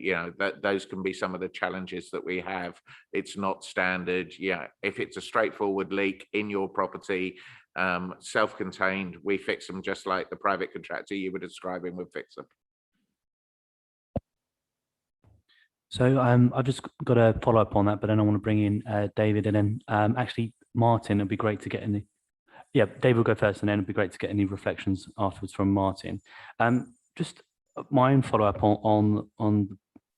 S12: those can be some of the challenges that we have. It's not standard. If it's a straightforward leak in your property, self-contained, we fix them just like the private contractor you were describing would fix them.
S1: So I've just got a follow up on that, but then I want to bring in David, and then actually Martin. It'd be great to get any. Yeah, David will go first, and then it'd be great to get any reflections afterwards from Martin. Just my own follow up on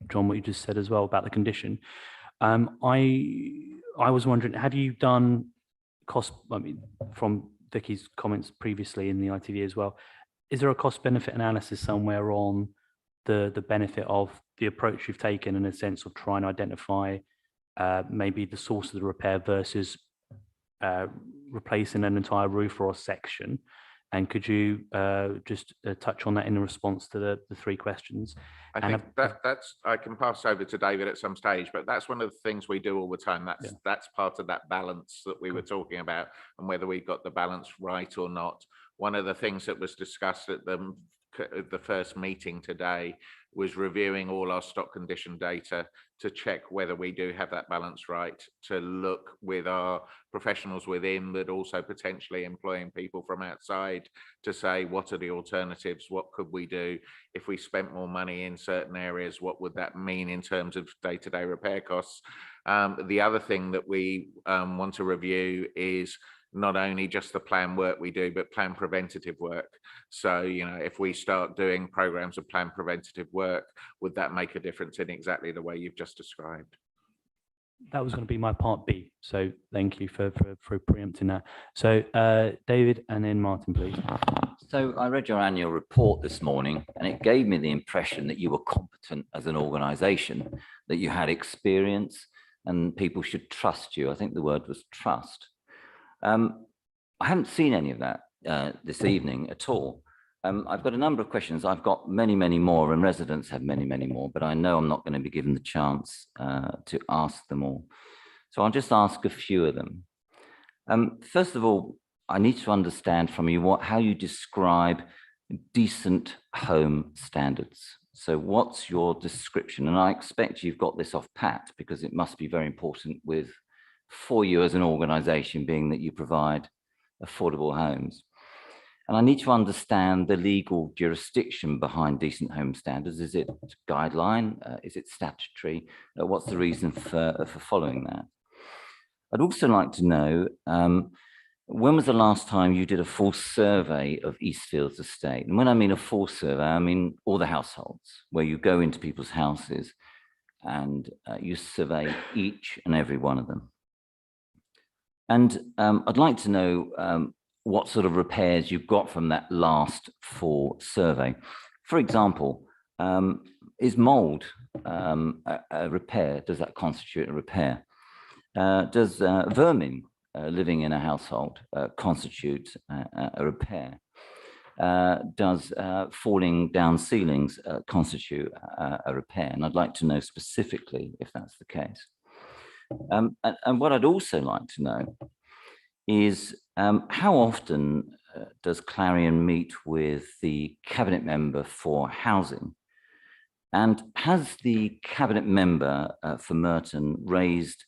S1: John, what you just said as well about the condition. I was wondering, have you done cost? I mean, from Vicky's comments previously in the ITV as well, is there a cost benefit analysis somewhere on the benefit of the approach you've taken in a sense of trying to identify maybe the source of the repair versus replacing an entire roof or a section? And could you just touch on that in response to the 3 questions?
S12: I think that's I can pass over to David at some stage, but that's one of the things we do all the time. That's part of that balance that we were talking about, and whether we got the balance right or not. One of the things that was discussed at the first meeting today was reviewing all our stock condition data to check whether we do have that balance right, to look with our professionals within, but also potentially employing people from outside to say, what are the alternatives? What could we do? If we spent more money in certain areas, what would that mean in terms of day-to-day repair costs? The other thing that we want to review is not only just the planned work we do, but planned preventative work. So, you know, if we start doing programs of planned preventative work, would that make a difference in exactly the way you've just described?
S1: That was going to be my part B. So thank you for preempting that. So David and then Martin, please.
S9: So I read your annual report this morning, and it gave me the impression that you were competent as an organization, that you had experience and people should trust you. I think the word was trust. I haven't seen any of that this evening at all. I've got a number of questions. I've got many, many more, and residents have many, many more, but I know I'm not going to be given the chance to ask them all. So I'll just ask a few of them. First of all, I need to understand from you how you describe decent home standards. So what's your description? And I expect you've got this off pat, because it must be very important for you as an organization, being that you provide affordable homes. And I need to understand the legal jurisdiction behind decent home standards. Is it guideline? Is it statutory? What's the reason for following that? I'd also like to know, when was the last time you did a full survey of Eastfields Estate? And when I mean a full survey, I mean all the households, where you go into people's houses and you survey each and every one of them. And I'd like to know what sort of repairs you've got from that last full survey. For example, is mold a repair? Does that constitute a repair? Does vermin living in a household constitute a repair? Does falling down ceilings constitute a repair? And I'd like to know specifically if that's the case. And what I'd also like to know is how often does Clarion meet with the cabinet member for housing? And has the cabinet member for Merton raised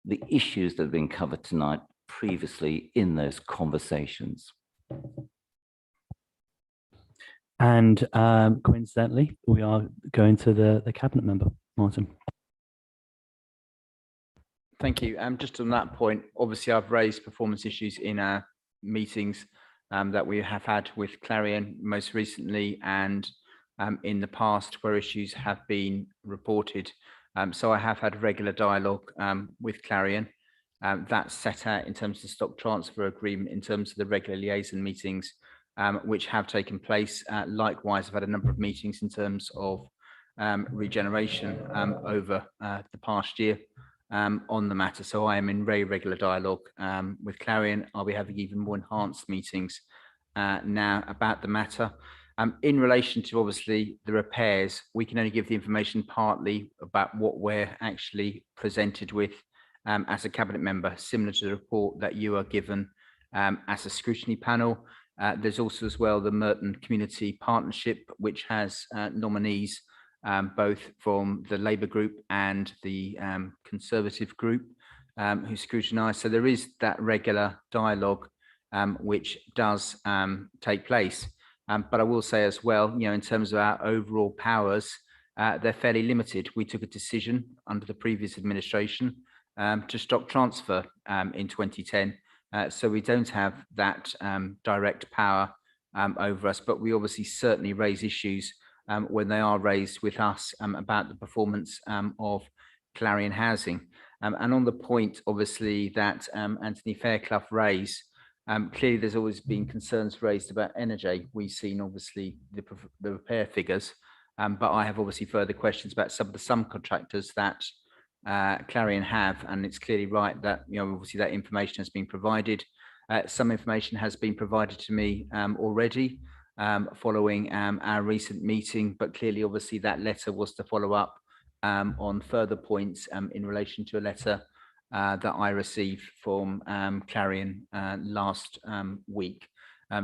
S9: the issues that have been covered tonight previously in those conversations?
S1: And coincidentally, we are going to the cabinet member, Martin.
S16: Thank you. Just on that point, obviously I've raised performance issues in our meetings that we have had with Clarion most recently, and in the past where issues have been reported. So I have had regular dialogue with Clarion. That's set out in terms of the stock transfer agreement, in terms of the regular liaison meetings which have taken place. Likewise, I've had a number of meetings in terms of regeneration over the past year on the matter. So I am in very regular dialogue with Clarion. I'll be having even more enhanced meetings now about the matter. In relation to obviously the repairs, we can only give the information partly about what we're actually presented with as a cabinet member, similar to the report that you are given as a scrutiny panel. There's also as well the Merton Community Partnership, which has nominees both from the Labour group and the Conservative group who scrutinise. So there is that regular dialogue which does take place. But I will say as well, you know, in terms of our overall powers, they're fairly limited. We took a decision under the previous administration to stop transfer in 2010. So we don't have that direct power over us, but we obviously certainly raise issues when they are raised with us about the performance of Clarion Housing. And on the point, obviously, that Anthony Fairclough raised, clearly there's always been concerns raised about energy. We've seen obviously the repair figures, but I have obviously further questions about some of the subcontractors that Clarion have, and it's clearly right that, you know, obviously that information has been provided. Some information has been provided to me already following our recent meeting, but clearly obviously that letter was to follow up on further points in relation to a letter that I received from Clarion last week.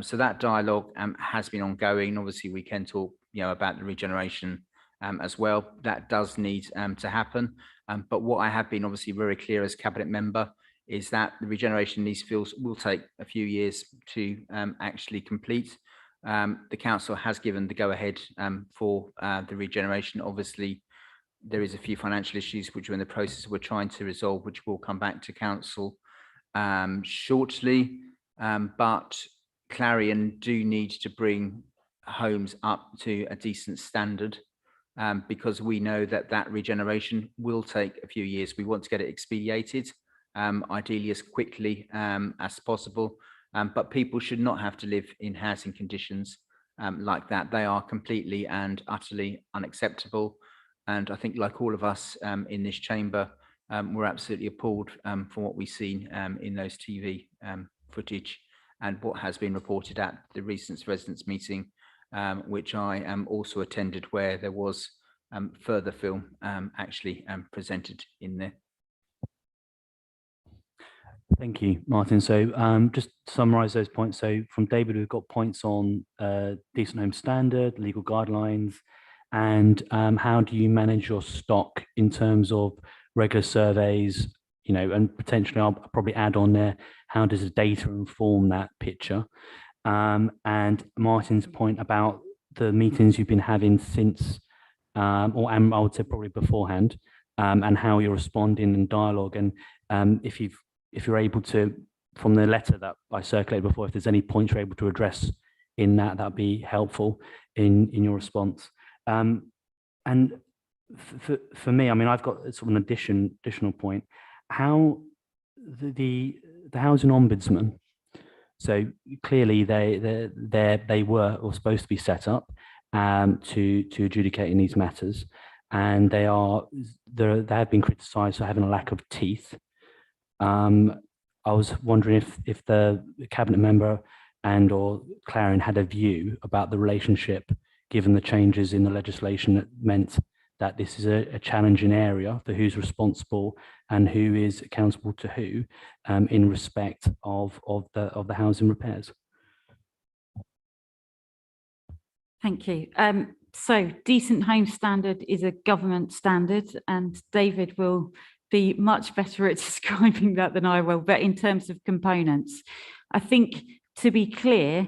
S16: So that dialogue has been ongoing. Obviously we can talk, you know, about the regeneration as well. That does need to happen. But what I have been obviously very clear as cabinet member is that the regeneration in these fields will take a few years to actually complete. The council has given the go ahead for the regeneration. Obviously, there is a few financial issues which we're in the process we're trying to resolve, which will come back to council shortly. But Clarion do need to bring homes up to a decent standard, because we know that that regeneration will take a few years. We want to get it expedited, ideally as quickly as possible. But people should not have to live in housing conditions like that. They are completely and utterly unacceptable. And I think, like all of us in this chamber, we're absolutely appalled from what we've seen in those TV footage and what has been reported at the recent residents meeting, which I also attended, where there was further film actually presented in there.
S1: Thank you, Martin. So just to summarise those points. So from David, we've got points on decent home standard, legal guidelines, and how do you manage your stock in terms of regular surveys, you know, and potentially I'll probably add on there, how does the data inform that picture? And Martin's point about the meetings you've been having since, or I would say probably beforehand, and how you're responding in dialogue. And if you're able to, from the letter that I circulated before, if there's any points you're able to address in that, that'd be helpful in your response. And for me, I mean, I've got sort of an additional point. How the housing ombudsman, so clearly they were or supposed to be set up to adjudicate in these matters, and they have been criticised for having a lack of teeth. I was wondering if the cabinet member and or Clarion had a view about the relationship, given the changes in the legislation that meant that this is a challenging area for who's responsible and who is accountable to who in respect of the housing repairs.
S11: Thank you. So decent home standard is a government standard, and David will be much better at describing that than I will. But in terms of components, I think, to be clear,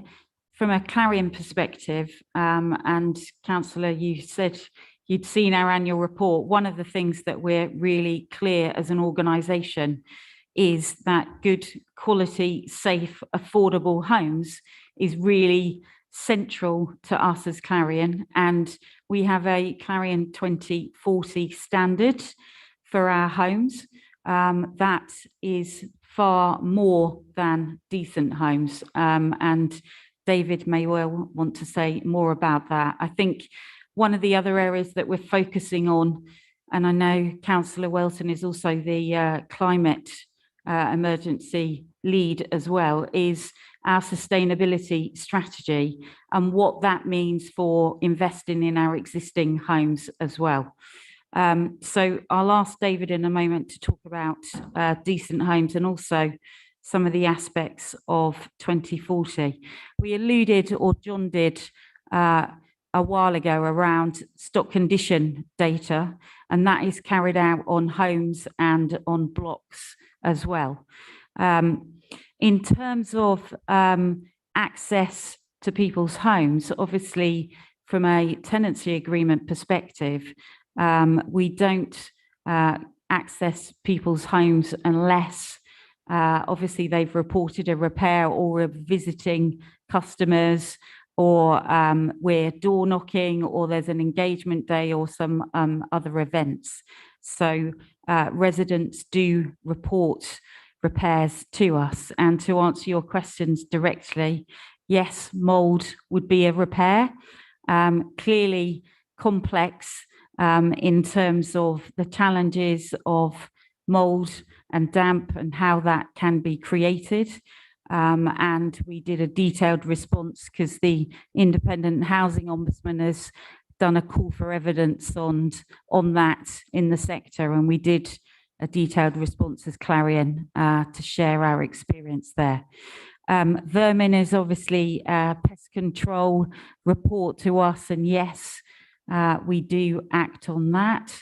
S11: from a Clarion perspective, and Councillor, you said you'd seen our annual report, one of the things that we're really clear as an organisation is that good quality, safe, affordable homes is really central to us as Clarion. And we have a Clarion 2040 standard for our homes that is far more than decent homes. And David may well want to say more about that. I think one of the other areas that we're focusing on, and I know Councillor Welton is also the climate emergency lead as well, is our sustainability strategy and what that means for investing in our existing homes as well. So I'll ask David in a moment to talk about decent homes and also some of the aspects of 2040. We alluded, or John did, a while ago around stock condition data, and that is carried out on homes and on blocks as well. In terms of access to people's homes, obviously from a tenancy agreement perspective, we don't access people's homes unless obviously they've reported a repair or we're visiting customers, or we're door knocking, or there's an engagement day or some other events. So residents do report repairs to us. And to answer your questions directly, yes, mould would be a repair. Clearly complex in terms of the challenges of mould and damp and how that can be created. And we did a detailed response because the Independent Housing Ombudsman has done a call for evidence on that in the sector, and we did a detailed response as Clarion to share our experience there. Vermin is obviously a pest control report to us, and yes, we do act on that.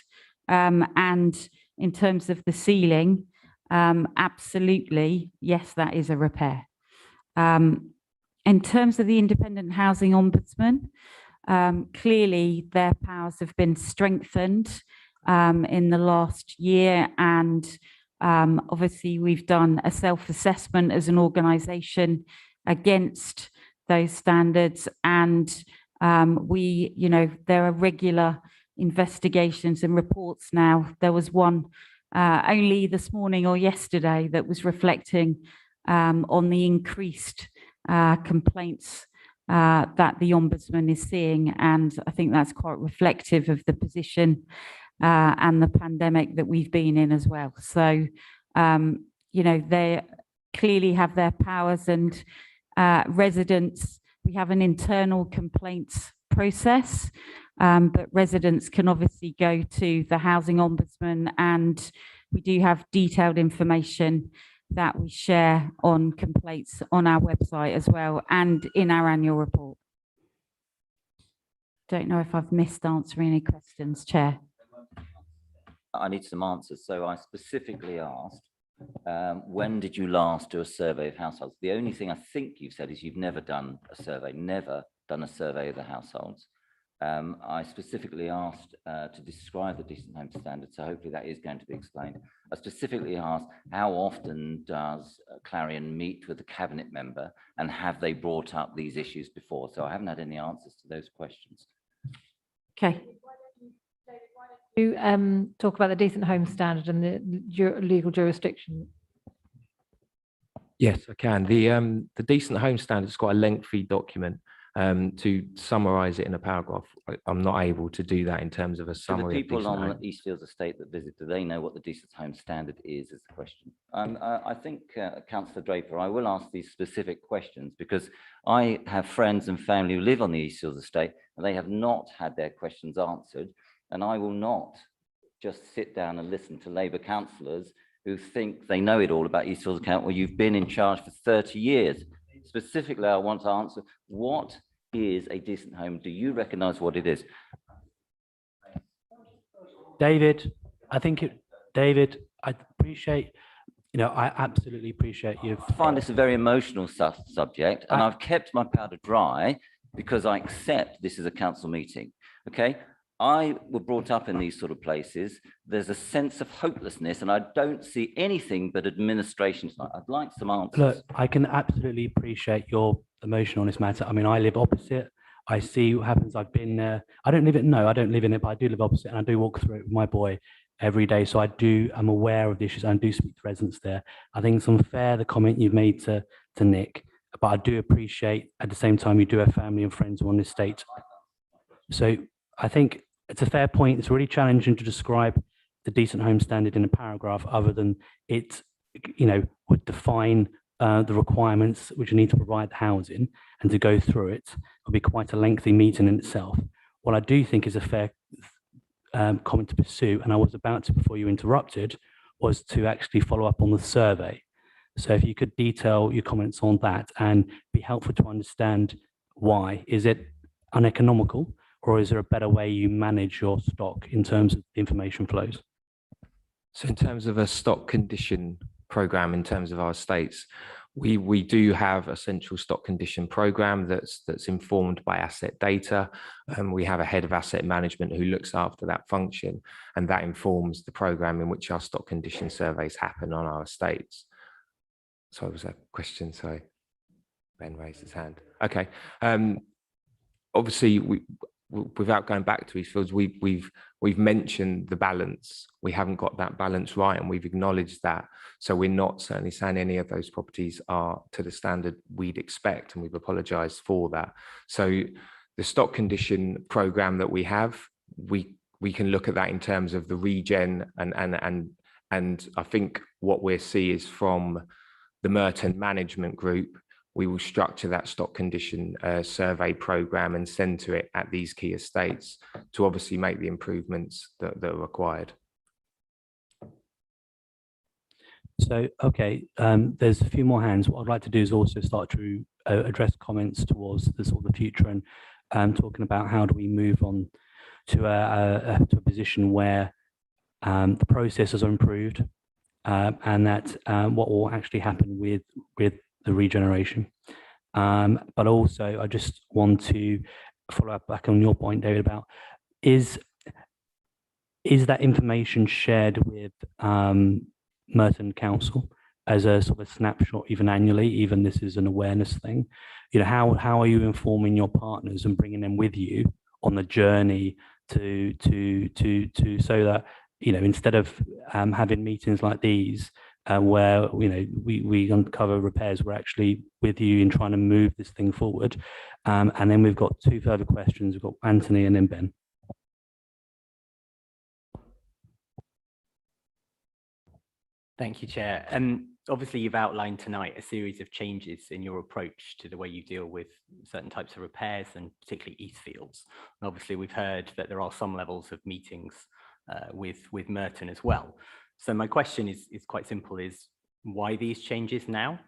S11: And in terms of the ceiling, absolutely, yes, that is a repair. In terms of the Independent Housing Ombudsman, clearly their powers have been strengthened in the last year, and obviously we've done a self-assessment as an organisation against those standards, and there are regular investigations and reports now. There was one only this morning or yesterday that was reflecting on the increased complaints that the Ombudsman is seeing, and I think that's quite reflective of the position and the pandemic that we've been in as well. So, they clearly have their powers, and residents, we have an internal complaints process, but residents can obviously go to the Housing Ombudsman, and we do have detailed information that we share on complaints on our website as well, and in our annual report. Don't know if I've missed answering any questions, Chair.
S9: I need some answers. So I specifically asked, when did you last do a survey of households? The only thing I think you've said is you've never done a survey of the households. I specifically asked to describe the Decent Home Standard, so hopefully that is going to be explained. I specifically asked, how often does Clarion meet with a cabinet member, and have they brought up these issues before? So I haven't had any answers to those questions.
S11: Okay.
S13: You talk about the Decent Home Standard and the legal jurisdiction.
S15: Yes, I can. The Decent Home Standard has got a lengthy document. To summarise it in a paragraph, I'm not able to do that in terms of a summary.
S9: The people on the Eastfields estate that visit, do they know what the Decent Home Standard is the question. I think, Councillor Draper, I will ask these specific questions, because I have friends and family who live on the Eastfields estate, and they have not had their questions answered. And I will not just sit down and listen to Labour councillors who think they know it all about Eastfields account, where you've been in charge for 30 years. Specifically, I want to answer, what is a decent home? Do you recognise what it is?
S1: David, I appreciate, I absolutely appreciate you.
S9: I find this a very emotional subject, and I've kept my powder dry because I accept this is a council meeting, okay? I was brought up in these sort of places. There's a sense of hopelessness, and I don't see anything but administration tonight. I'd like some answers.
S1: Look, I can absolutely appreciate your emotion on this matter. I mean, I live opposite. I see what happens. I've been there. I don't live in it, but I do live opposite, and I do walk through it with my boy every day. So I'm aware of the issues, and I do speak to residents there. I think it's unfair, the comment you've made to Nick, but I do appreciate at the same time you do have family and friends on this estate. So I think it's a fair point. It's really challenging to describe the Decent Home Standard in a paragraph, other than it, would define the requirements which you need to provide the housing, and to go through it will be quite a lengthy meeting in itself. What I do think is a fair comment to pursue, and I was about to before you interrupted, was to actually follow up on the survey. So if you could detail your comments on that and be helpful to understand why. Is it uneconomical, or is there a better way you manage your stock in terms of information flows?
S15: So in terms of a stock condition program, in terms of our estates, we do have a central stock condition program that's informed by asset data, and we have a head of asset management who looks after that function, and that informs the program in which our stock condition surveys happen on our estates. So was that a question? Sorry, Ben raised his hand. Okay. Obviously, without going back to Eastfields, we've mentioned the balance. We haven't got that balance right, and we've acknowledged that. So we're not certainly saying any of those properties are to the standard we'd expect, and we've apologised for that. So the stock condition programme that we have, we can look at that in terms of the regen, and I think what we'll see is from the Merton Management Group, we will structure that stock condition survey program and centre it at these key estates to obviously make the improvements that are required.
S1: So, okay, there's a few more hands. What I'd like to do is also start to address comments towards the sort of the future, and talking about how do we move on to a position where the processes are improved, and that what will actually happen with the regeneration. But also, I just want to follow up back on your point, David, about is that information shared with Merton Council as a sort of snapshot, even annually, even this is an awareness thing? You know, how are you informing your partners and bringing them with you on the journey to so that, you know, instead of having meetings like these where, you know, we uncover repairs, we're actually with you in trying to move this thing forward. And then we've got two further questions. We've got Anthony and then Ben.
S7: Thank you, Chair. Obviously, you've outlined tonight a series of changes in your approach to the way you deal with certain types of repairs and particularly Eastfields. And obviously, we've heard that there are some levels of meetings with Merton as well. So my question is quite simple, is why these changes now?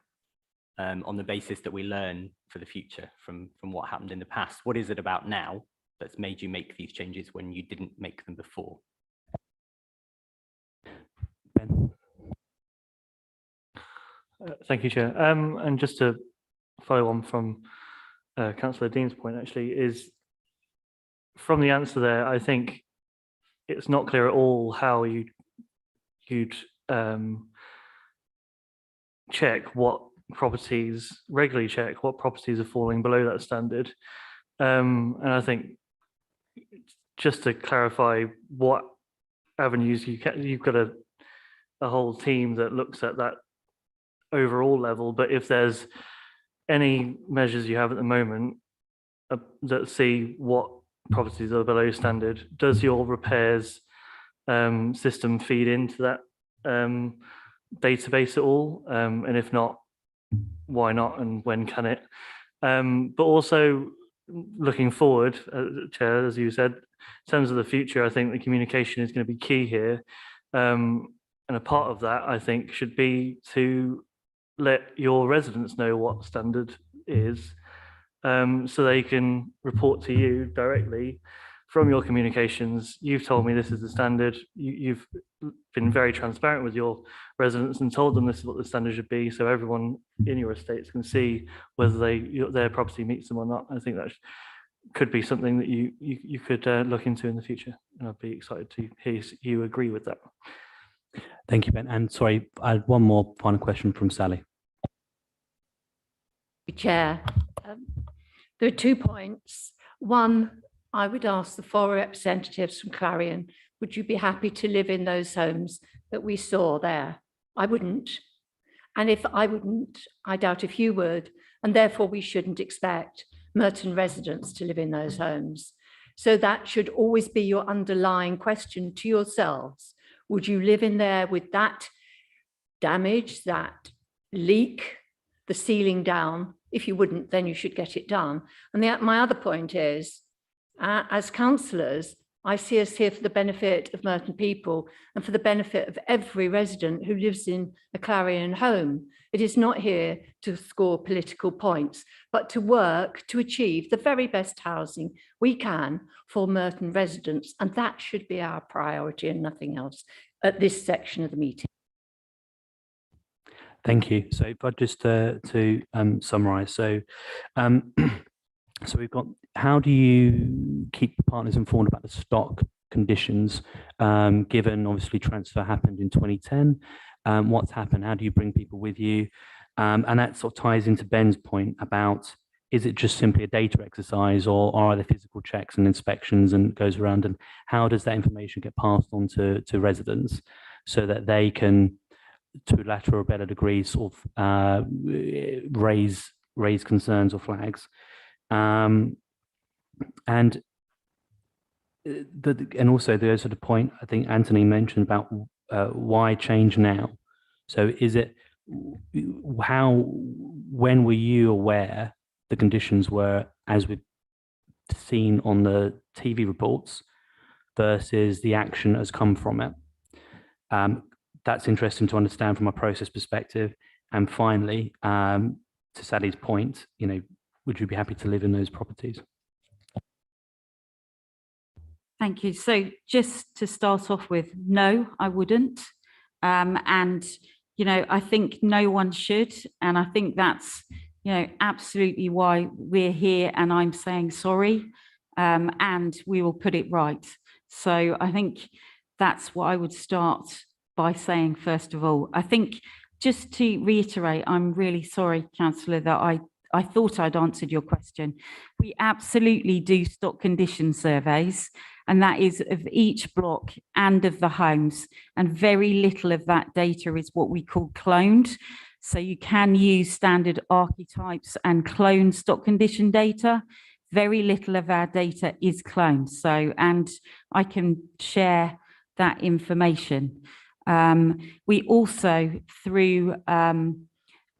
S7: On the basis that we learn for the future from what happened in the past. What is it about now that's made you make these changes when you didn't make them before?
S1: Ben.
S8: Thank you, Chair. And just to follow on from Councillor Dean's point, actually, is from the answer there, I think it's not clear at all how you'd regularly check what properties are falling below that standard. And I think just to clarify what avenues you've got a whole team that looks at that overall level, but if there's any measures you have at the moment that see what properties are below standard, does your repairs system feed into that database at all? And if not, why not, and when can it? But also looking forward, Chair, as you said, in terms of the future, I think the communication is going to be key here. And a part of that, I think, should be to let your residents know what standard is, so they can report to you directly from your communications. You've told me this is the standard. You've been very transparent with your residents and told them this is what the standard should be, so everyone in your estates can see whether their property meets them or not. I think that could be something that you could look into in the future, and I'd be excited to hear you agree with that.
S1: Thank you, Ben. And sorry, I had one more final question from Sally.
S14: Chair, there are 2 points. One, I would ask the 4 representatives from Clarion, would you be happy to live in those homes that we saw there? I wouldn't. And if I wouldn't, I doubt if you would. And therefore, we shouldn't expect Merton residents to live in those homes. So that should always be your underlying question to yourselves. Would you live in there with that damage, that leak, the ceiling down? If you wouldn't, then you should get it done. And my other point is, as councillors, I see us here for the benefit of Merton people and for the benefit of every resident who lives in a Clarion home. It is not here to score political points, but to work to achieve the very best housing we can for Merton residents. And that should be our priority and nothing else at this section of the meeting.
S1: Thank you. So if I just to summarise, so so we've got, how do you keep the partners informed about the stock conditions, given obviously transfer happened in 2010? What's happened? How do you bring people with you? And that sort of ties into Ben's point about, is it just simply a data exercise, or are there physical checks and inspections and goes around? And how does that information get passed on to residents so that they can, to a lesser or better degree, sort of raise concerns or flags? And also the sort of point I think Anthony mentioned about why change now? So is it when were you aware the conditions were as we've seen on the TV reports versus the action that has come from it? That's interesting to understand from a process perspective. And finally, to Sally's point, you know, would you be happy to live in those properties?
S11: Thank you. So just to start off with, no, I wouldn't. And, you know, I think no one should. And I think that's, you know, absolutely why we're here. And I'm saying sorry, and we will put it right. So I think that's what I would start by saying, first of all. I think just to reiterate, I'm really sorry, Councillor, that I thought I'd answered your question. We absolutely do stock condition surveys, and that is of each block and of the homes. And very little of that data is what we call cloned. So you can use standard archetypes and clone stock condition data. Very little of our data is cloned. So, and I can share that information. We also, through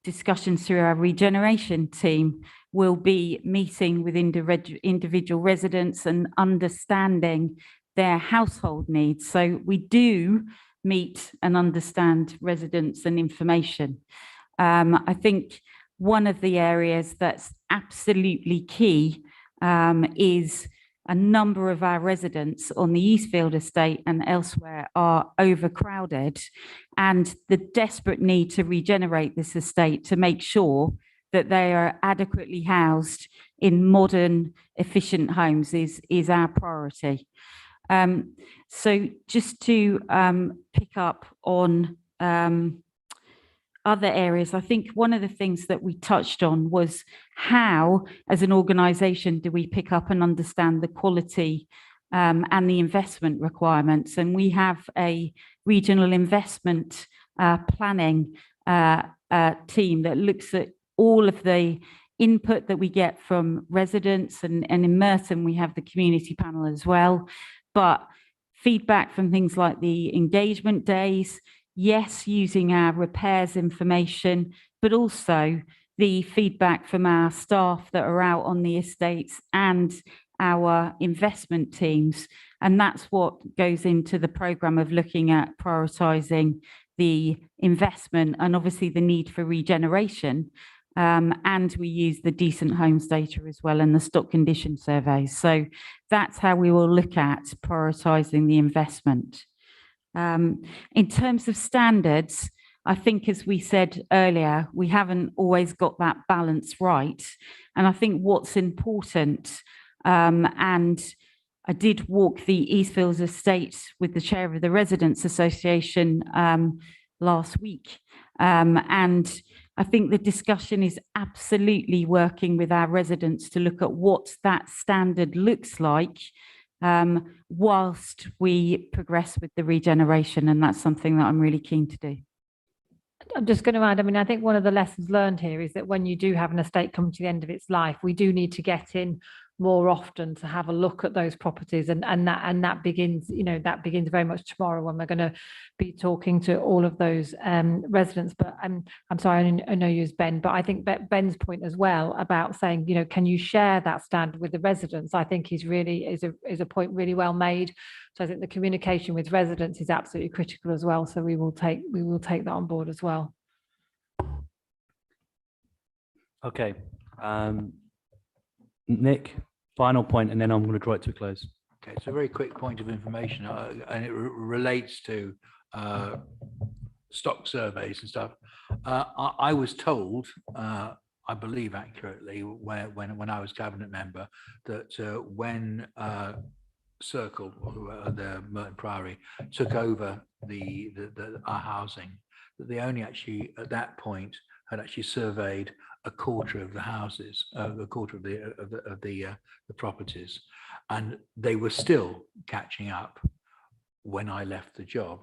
S11: discussions through our regeneration team, will be meeting with individual residents and understanding their household needs. So we do meet and understand residents and information. I think one of the areas that's absolutely key is a number of our residents on the Eastfield estate and elsewhere are overcrowded, and the desperate need to regenerate this estate to make sure that they are adequately housed in modern, efficient homes is our priority. So just to pick up on other areas, I think one of the things that we touched on was how, as an organisation, do we pick up and understand the quality and the investment requirements. And we have a regional investment planning team that looks at all of the input that we get from residents, and in Merton we have the community panel as well, but feedback from things like the engagement days, yes, using our repairs information, but also the feedback from our staff that are out on the estates and our investment teams. And that's what goes into the programme of looking at prioritising the investment and obviously the need for regeneration. And we use the decent homes data as well and the stock condition surveys. So that's how we will look at prioritising the investment. In terms of standards, I think, as we said earlier, we haven't always got that balance right. And I think what's important, and I did walk the Eastfields estate with the chair of the Residents Association last week. And I think the discussion is absolutely working with our residents to look at what that standard looks like whilst we progress with the regeneration. And that's something that I'm really keen to do.
S13: I'm just going to add, I mean, I think one of the lessons learned here is that when you do have an estate come to the end of its life, we do need to get in more often to have a look at those properties, and that begins, you know, that begins very much tomorrow when we're going to be talking to all of those residents. But I'm sorry, I know you as Ben, but I think Ben's point as well about saying, you know, can you share that standard with the residents, I think is a point really well made. So I think the communication with residents is absolutely critical as well. So we will take that on board as well.
S1: Okay. Nick, final point, and then I'm going to draw it to a close.
S10: Okay, it's a very quick point of information, and it relates to stock surveys and stuff. I was told, I believe accurately, when I was cabinet member, that when Circle, the Merton Priory, took over our housing, that they only actually at that point had actually surveyed a quarter of the houses, a quarter of the properties, and they were still catching up when I left the job.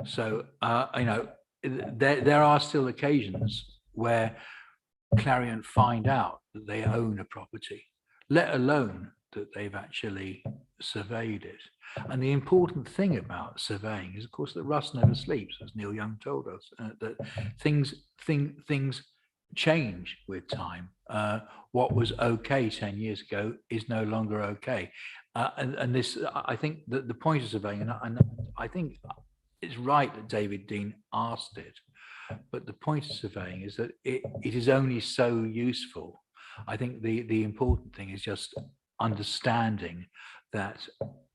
S10: So you know, there are still occasions where Clarion find out that they own a property, let alone that they've actually surveyed it. And the important thing about surveying is, of course, that rust never sleeps, as Neil Young told us, that things change with time. What was okay 10 years ago is no longer okay. And this, I think that the point of surveying, and I think it's right that David Dean asked it, but the point of surveying is that it is only so useful. I think the important thing is just understanding that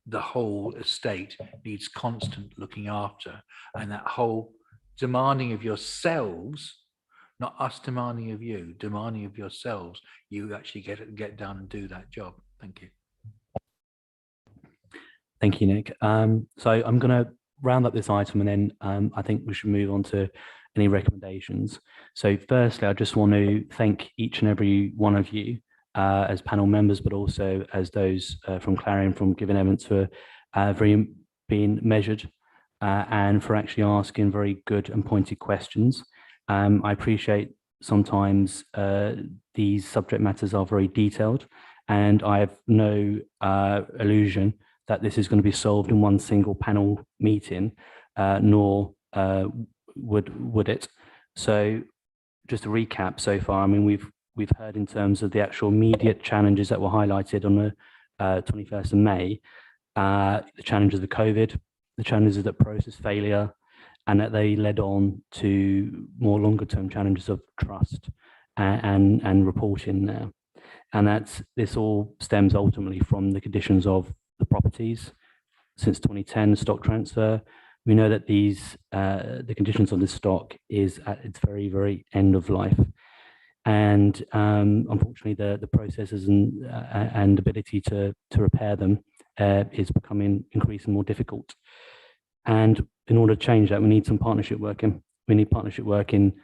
S10: the whole estate needs constant looking after, and that whole demanding of yourselves, not us demanding of you, demanding of yourselves, you actually get done and do that job. Thank you.
S1: Thank you, Nick. So I'm going to round up this item, and then I think we should move on to any recommendations. So firstly, I just want to thank each and every one of you as panel members, but also as those from Clarion, from giving evidence, for being measured and for actually asking very good and pointed questions. I appreciate sometimes these subject matters are very detailed, and I have no illusion that this is going to be solved in one single panel meeting, nor would it. So just to recap so far, I mean, we've heard in terms of the actual immediate challenges that were highlighted on the 21st of May, the challenges of COVID, the challenges of the process failure, and that they led on to more longer term challenges of trust and reporting there. And this all stems ultimately from the conditions of the properties since 2010 stock transfer. We know that the conditions on this stock is at its very, very end of life. And unfortunately, the processes and ability to repair them is becoming increasingly more difficult. And in order to change that, we need some partnership working. We need partnership working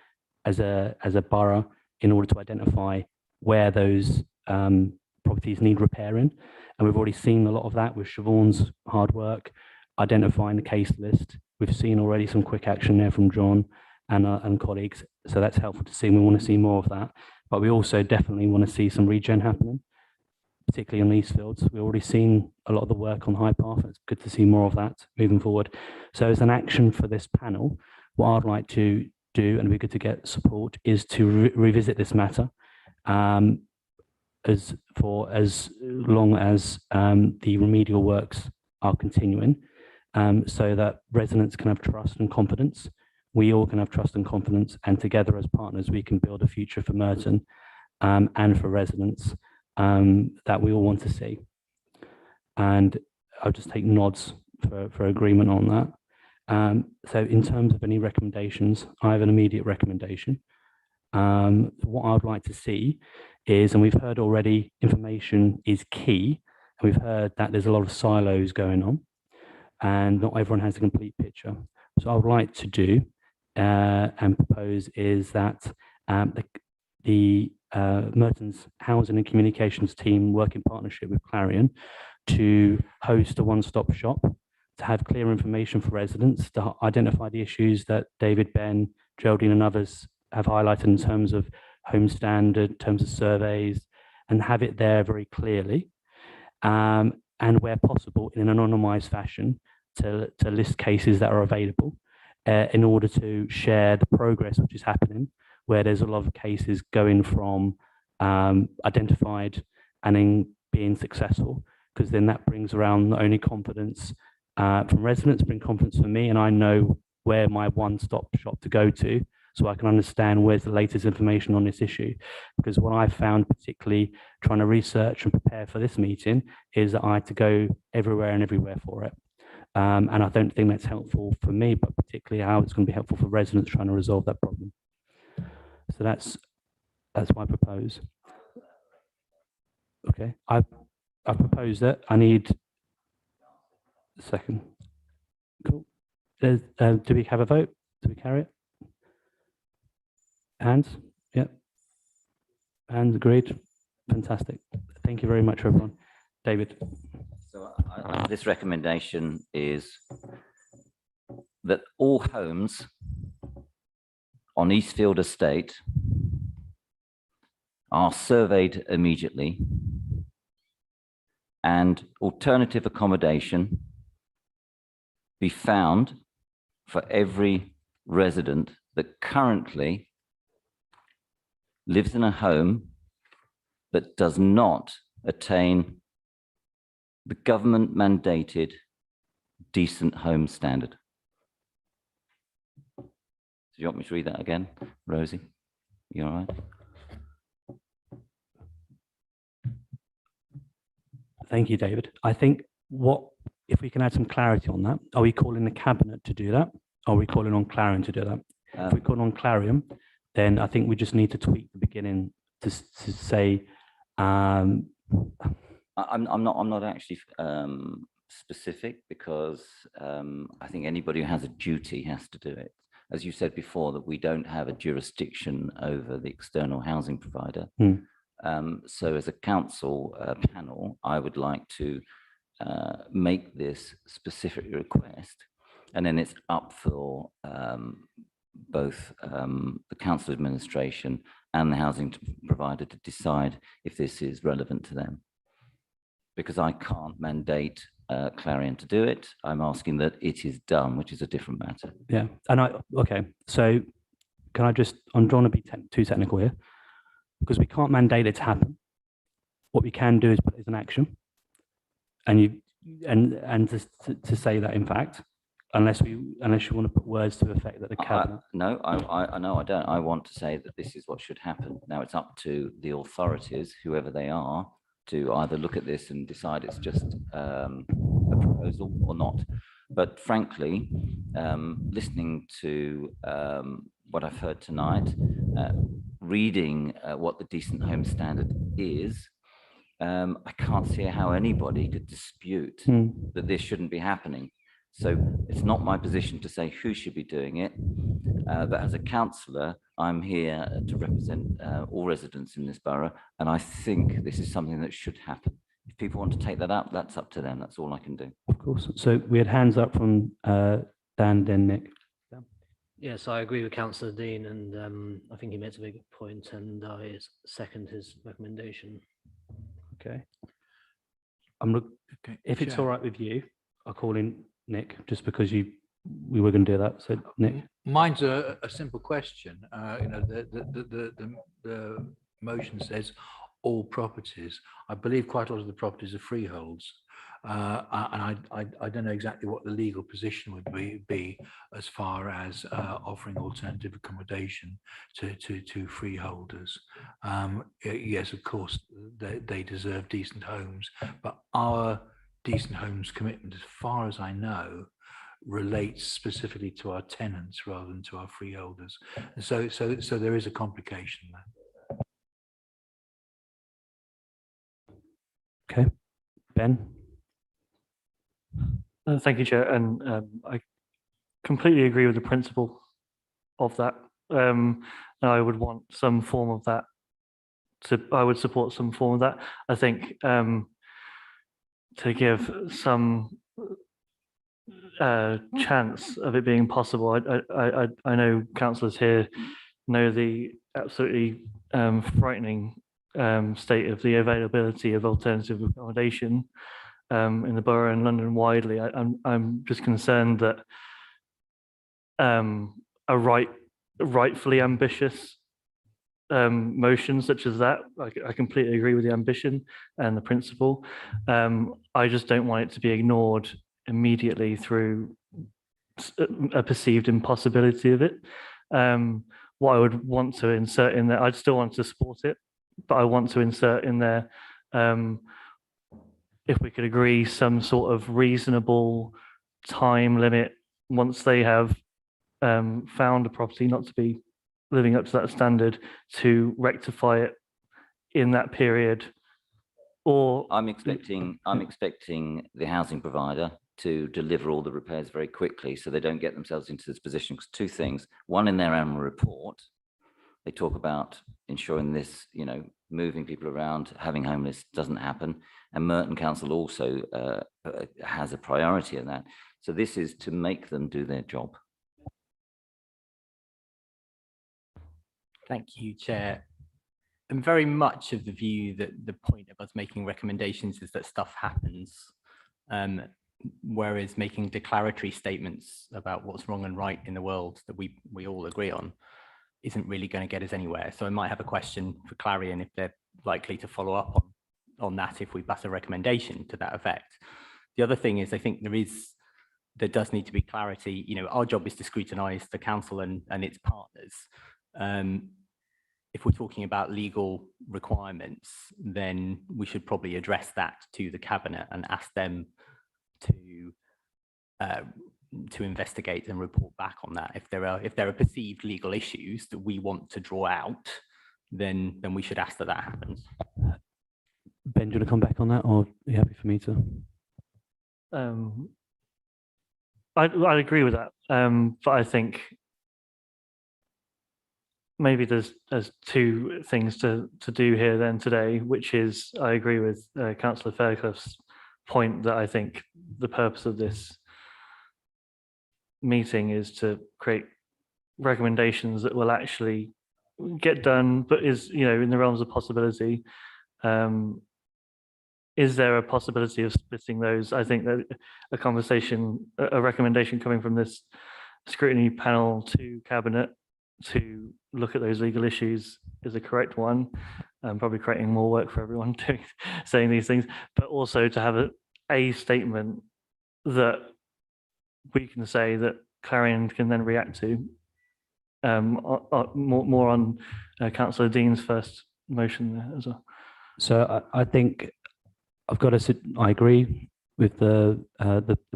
S1: as a borough in order to identify where those properties need repairing. And we've already seen a lot of that with Siobhan's hard work, identifying the case list. We've seen already some quick action there from John and colleagues. So that's helpful to see. And we want to see more of that. But we also definitely want to see some regen happening, particularly on these fields. We've already seen a lot of the work on High Path. It's good to see more of that moving forward. So as an action for this panel, what I'd like to do, and it'd be good to get support, is to revisit this matter as long as the remedial works are continuing, so that residents can have trust and confidence. We all can have trust and confidence, and together as partners, we can build a future for Merton and for residents that we all want to see. And I'll just take nods for agreement on that. So in terms of any recommendations, I have an immediate recommendation. What I'd like to see is, and we've heard already, information is key. And we've heard that there's a lot of silos going on and not everyone has a complete picture. So I would like to do and propose is that the Merton's Housing and Communications team work in partnership with Clarion to host a one-stop shop, to have clear information for residents, to identify the issues that David, Ben, Geraldine and others have highlighted in terms of home standard, in terms of surveys, and have it there very clearly. And where possible, in an anonymized fashion, to list cases that are available in order to share the progress which is happening, where there's a lot of cases going from identified and then being successful, because then that brings around not only confidence from residents, bring confidence for me, and I know where my one-stop shop to go to, so I can understand where's the latest information on this issue. Because what I found, particularly trying to research and prepare for this meeting, is that I had to go everywhere and everywhere for it. And I don't think that's helpful for me, but particularly how it's going to be helpful for residents trying to resolve that problem. So that's what I propose. Okay, I propose that. I need a second. Cool. Do we have a vote? Do we carry it? Hands? Yep. Hands agreed. Fantastic. Thank you very much, everyone. David.
S9: So this recommendation is that all homes on Eastfield Estate are surveyed immediately, and alternative accommodation be found for every resident that currently lives in a home that does not attain the government mandated decent home standard. Do you want me to read that again, Rosie? You all right?
S1: Thank you, David. I think if we can add some clarity on that, are we calling the cabinet to do that? Or are we calling on Clarion to do that? If we call on Clarion, then I think we just need to tweak the beginning to say,
S9: I'm not actually specific because I think anybody who has a duty has to do it. As you said before, that we don't have a jurisdiction over the external housing provider. So as a council panel, I would like to make this specific request, and then it's up for both the council administration and the housing provider to decide if this is relevant to them. Because I can't mandate Clarion to do it. I'm asking that it is done, which is a different matter.
S1: Yeah, and okay, so can I just, I'm trying to be too technical here, because we can't mandate it to happen. What we can do is put it as an action, and to say that, in fact, unless you want to put words to effect that the cabinet.
S9: No, I know I don't. I want to say that this is what should happen. Now it's up to the authorities, whoever they are, to either look at this and decide it's just a proposal or not. But frankly, listening to what I've heard tonight, reading what the Decent Home Standard is, I can't see how anybody could dispute that this shouldn't be happening. So it's not my position to say who should be doing it, but as a councillor, I'm here to represent all residents in this borough, and I think this is something that should happen. If people want to take that up, that's up to them. That's all I can do.
S1: Of course. So we had hands up from Dan, then Nick.
S2: Yes, I agree with Councillor Dean, and I think he makes a very good point, and I second his recommendation.
S1: Okay. If it's all right with you, I'll call in Nick, just because we were going to do that. So Nick.
S10: Mine's a simple question. You know, the motion says all properties. I believe quite a lot of the properties are freeholds. And I don't know exactly what the legal position would be as far as offering alternative accommodation to freeholders. Yes, of course, they deserve decent homes, but our decent homes commitment, as far as I know, relates specifically to our tenants rather than to our freeholders. So there is a complication there.
S1: Okay, Ben.
S8: Thank you, Chair, and I completely agree with the principle of that. And I would want some form of that. I would support some form of that. I think to give some chance of it being possible. I know councillors here know the absolutely frightening state of the availability of alternative accommodation in the borough and London widely. I'm just concerned that a rightfully ambitious motion such as that, I completely agree with the ambition and the principle. I just don't want it to be ignored immediately through a perceived impossibility of it. What I would want to insert in there, I'd still want to support it, but I want to insert in there, if we could agree some sort of reasonable time limit once they have found a property not to be living up to that standard, to rectify it in that period. Or
S9: I'm expecting the housing provider to deliver all the repairs very quickly so they don't get themselves into this position. Because two things: one, in their annual report, they talk about ensuring this, you know, moving people around, having homeless doesn't happen. And Merton Council also has a priority in that. So this is to make them do their job.
S7: Thank you, Chair. I'm very much of the view that the point of us making recommendations is that stuff happens, whereas making declaratory statements about what's wrong and right in the world that we all agree on isn't really going to get us anywhere. So I might have a question for Clarion if they're likely to follow up on that if we pass a recommendation to that effect. The other thing is, I think there does need to be clarity. You know, our job is to scrutinise the council and its partners. If we're talking about legal requirements, then we should probably address that to the cabinet and ask them to investigate and report back on that. If there are perceived legal issues that we want to draw out, then we should ask that happens.
S1: Ben, do you want to come back on that, or are you happy for me to?
S8: I agree with that, but I think maybe there's two things to do here then today, which is I agree with Councillor Faircliff's point that I think the purpose of this meeting is to create recommendations that will actually get done, but is in the realms of possibility. Is there a possibility of splitting those? I think that a recommendation coming from this scrutiny panel to cabinet to look at those legal issues is a correct one. Probably creating more work for everyone saying these things, but also to have a statement that we can say that Clarion can then react to. More on Councillor Dean's first motion there as well.
S1: So I think I agree with the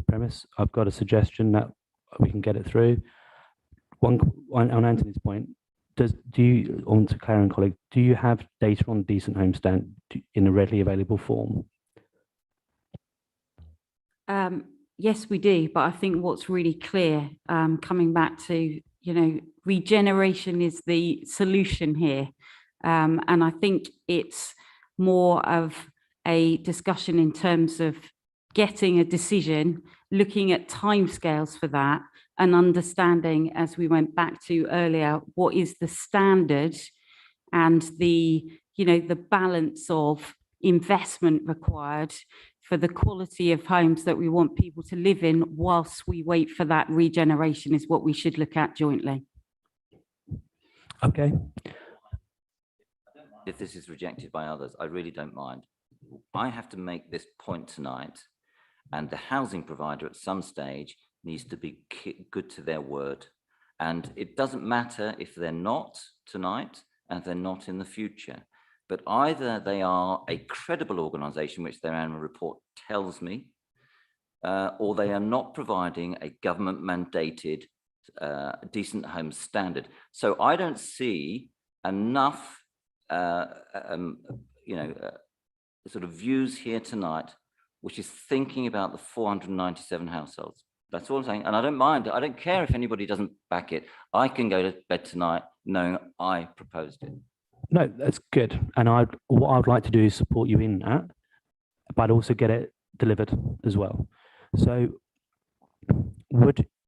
S1: premise. I've got a suggestion that we can get it through. On Anthony's point, on to Clarion colleague, do you have data on decent home stand in a readily available form?
S11: Yes, we do. But I think what's really clear, coming back to, regeneration is the solution here. And I think it's more of a discussion in terms of getting a decision, looking at timescales for that, and understanding, as we went back to earlier, what is the standard and the balance of investment required for the quality of homes that we want people to live in whilst we wait for that regeneration is what we should look at jointly.
S1: Okay.
S9: If this is rejected by others, I really don't mind. I have to make this point tonight, and the housing provider at some stage needs to be good to their word. And it doesn't matter if they're not tonight and they're not in the future, but either they are a credible organization, which their annual report tells me, or they are not providing a government mandated decent home standard. So I don't see enough sort of views here tonight, which is thinking about the 497 households. That's all I'm saying. And I don't mind. I don't care if anybody doesn't back it. I can go to bed tonight knowing I proposed it.
S1: No, that's good. And what I'd like to do is support you in that, but also get it delivered as well. So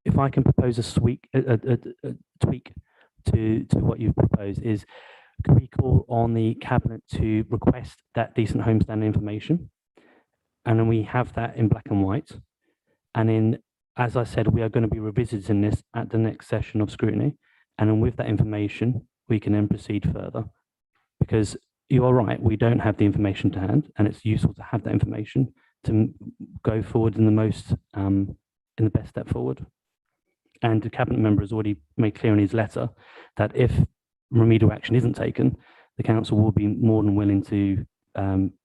S1: if I can propose a tweak to what you've proposed is, can we call on the cabinet to request that decent home stand information? And then we have that in black and white. And then, as I said, we are going to be revisiting this at the next session of scrutiny. And then with that information, we can then proceed further. Because you are right, we don't have the information to hand, and it's useful to have that information to go forward in the best step forward. And the cabinet member has already made clear in his letter that if remedial action isn't taken, the council will be more than willing to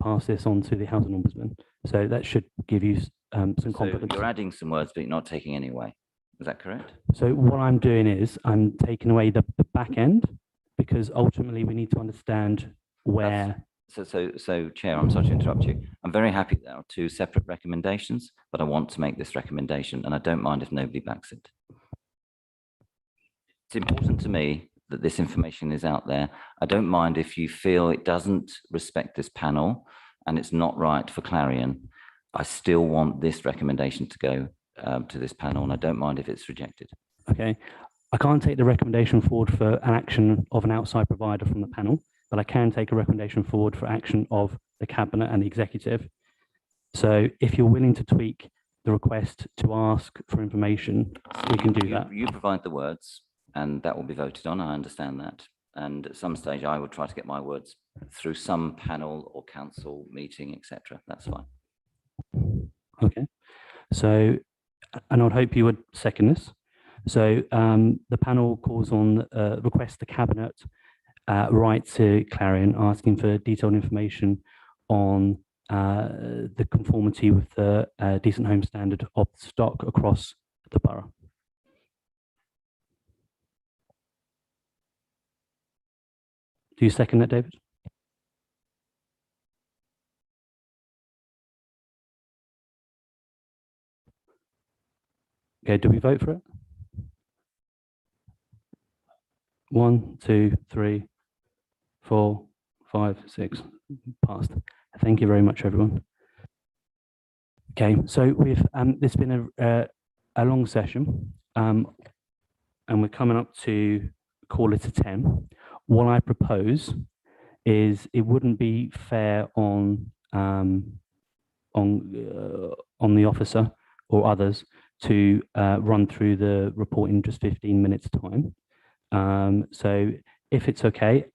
S1: pass this on to the housing ombudsman. So that should give you some confidence.
S9: So you're adding some words, but you're not taking any away. Is that correct?
S1: So what I'm doing is I'm taking away the back end, because ultimately we need to understand where.
S9: So Chair, I'm sorry to interrupt you. I'm very happy there are two separate recommendations, but I want to make this recommendation, and I don't mind if nobody backs it. It's important to me that this information is out there. I don't mind if you feel it doesn't respect this panel and it's not right for Clarion. I still want this recommendation to go to this panel, and I don't mind if it's rejected.
S1: Okay. I can't take the recommendation forward for an action of an outside provider from the panel, but I can take a recommendation forward for action of the cabinet and the executive. So if you're willing to tweak the request to ask for information, we can do that.
S9: You provide the words, and that will be voted on. I understand that. And at some stage, I will try to get my words through some panel or council meeting, etc. That's fine.
S1: Okay. So, and I'd hope you would second this. So the panel calls on, requests the cabinet write to Clarion asking for detailed information on the conformity with the decent home standard of stock across the borough. Do you second that, David? Okay, do we vote for it? 1, 2, 3, 4, 5, 6. Passed. Thank you very much, everyone. Okay, so we've this has been a long session, and we're coming up to call it a 10. What I propose is it wouldn't be fair on the officer or others to run through the report in just 15 minutes time. So if it's okay,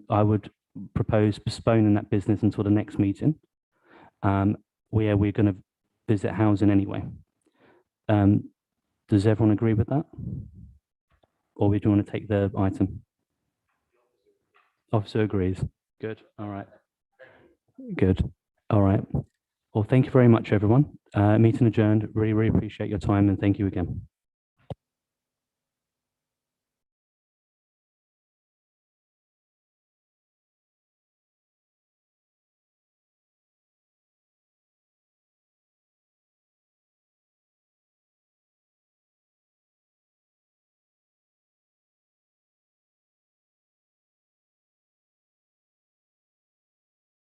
S1: I would propose postponing that business until the next meeting, where we're going to visit housing anyway. Does everyone agree with that? Or we do want to take the item? Officer agrees. Good. All right. Good. All right. Well, thank you very much, everyone. Meeting adjourned. Really, really appreciate your time, and thank you again.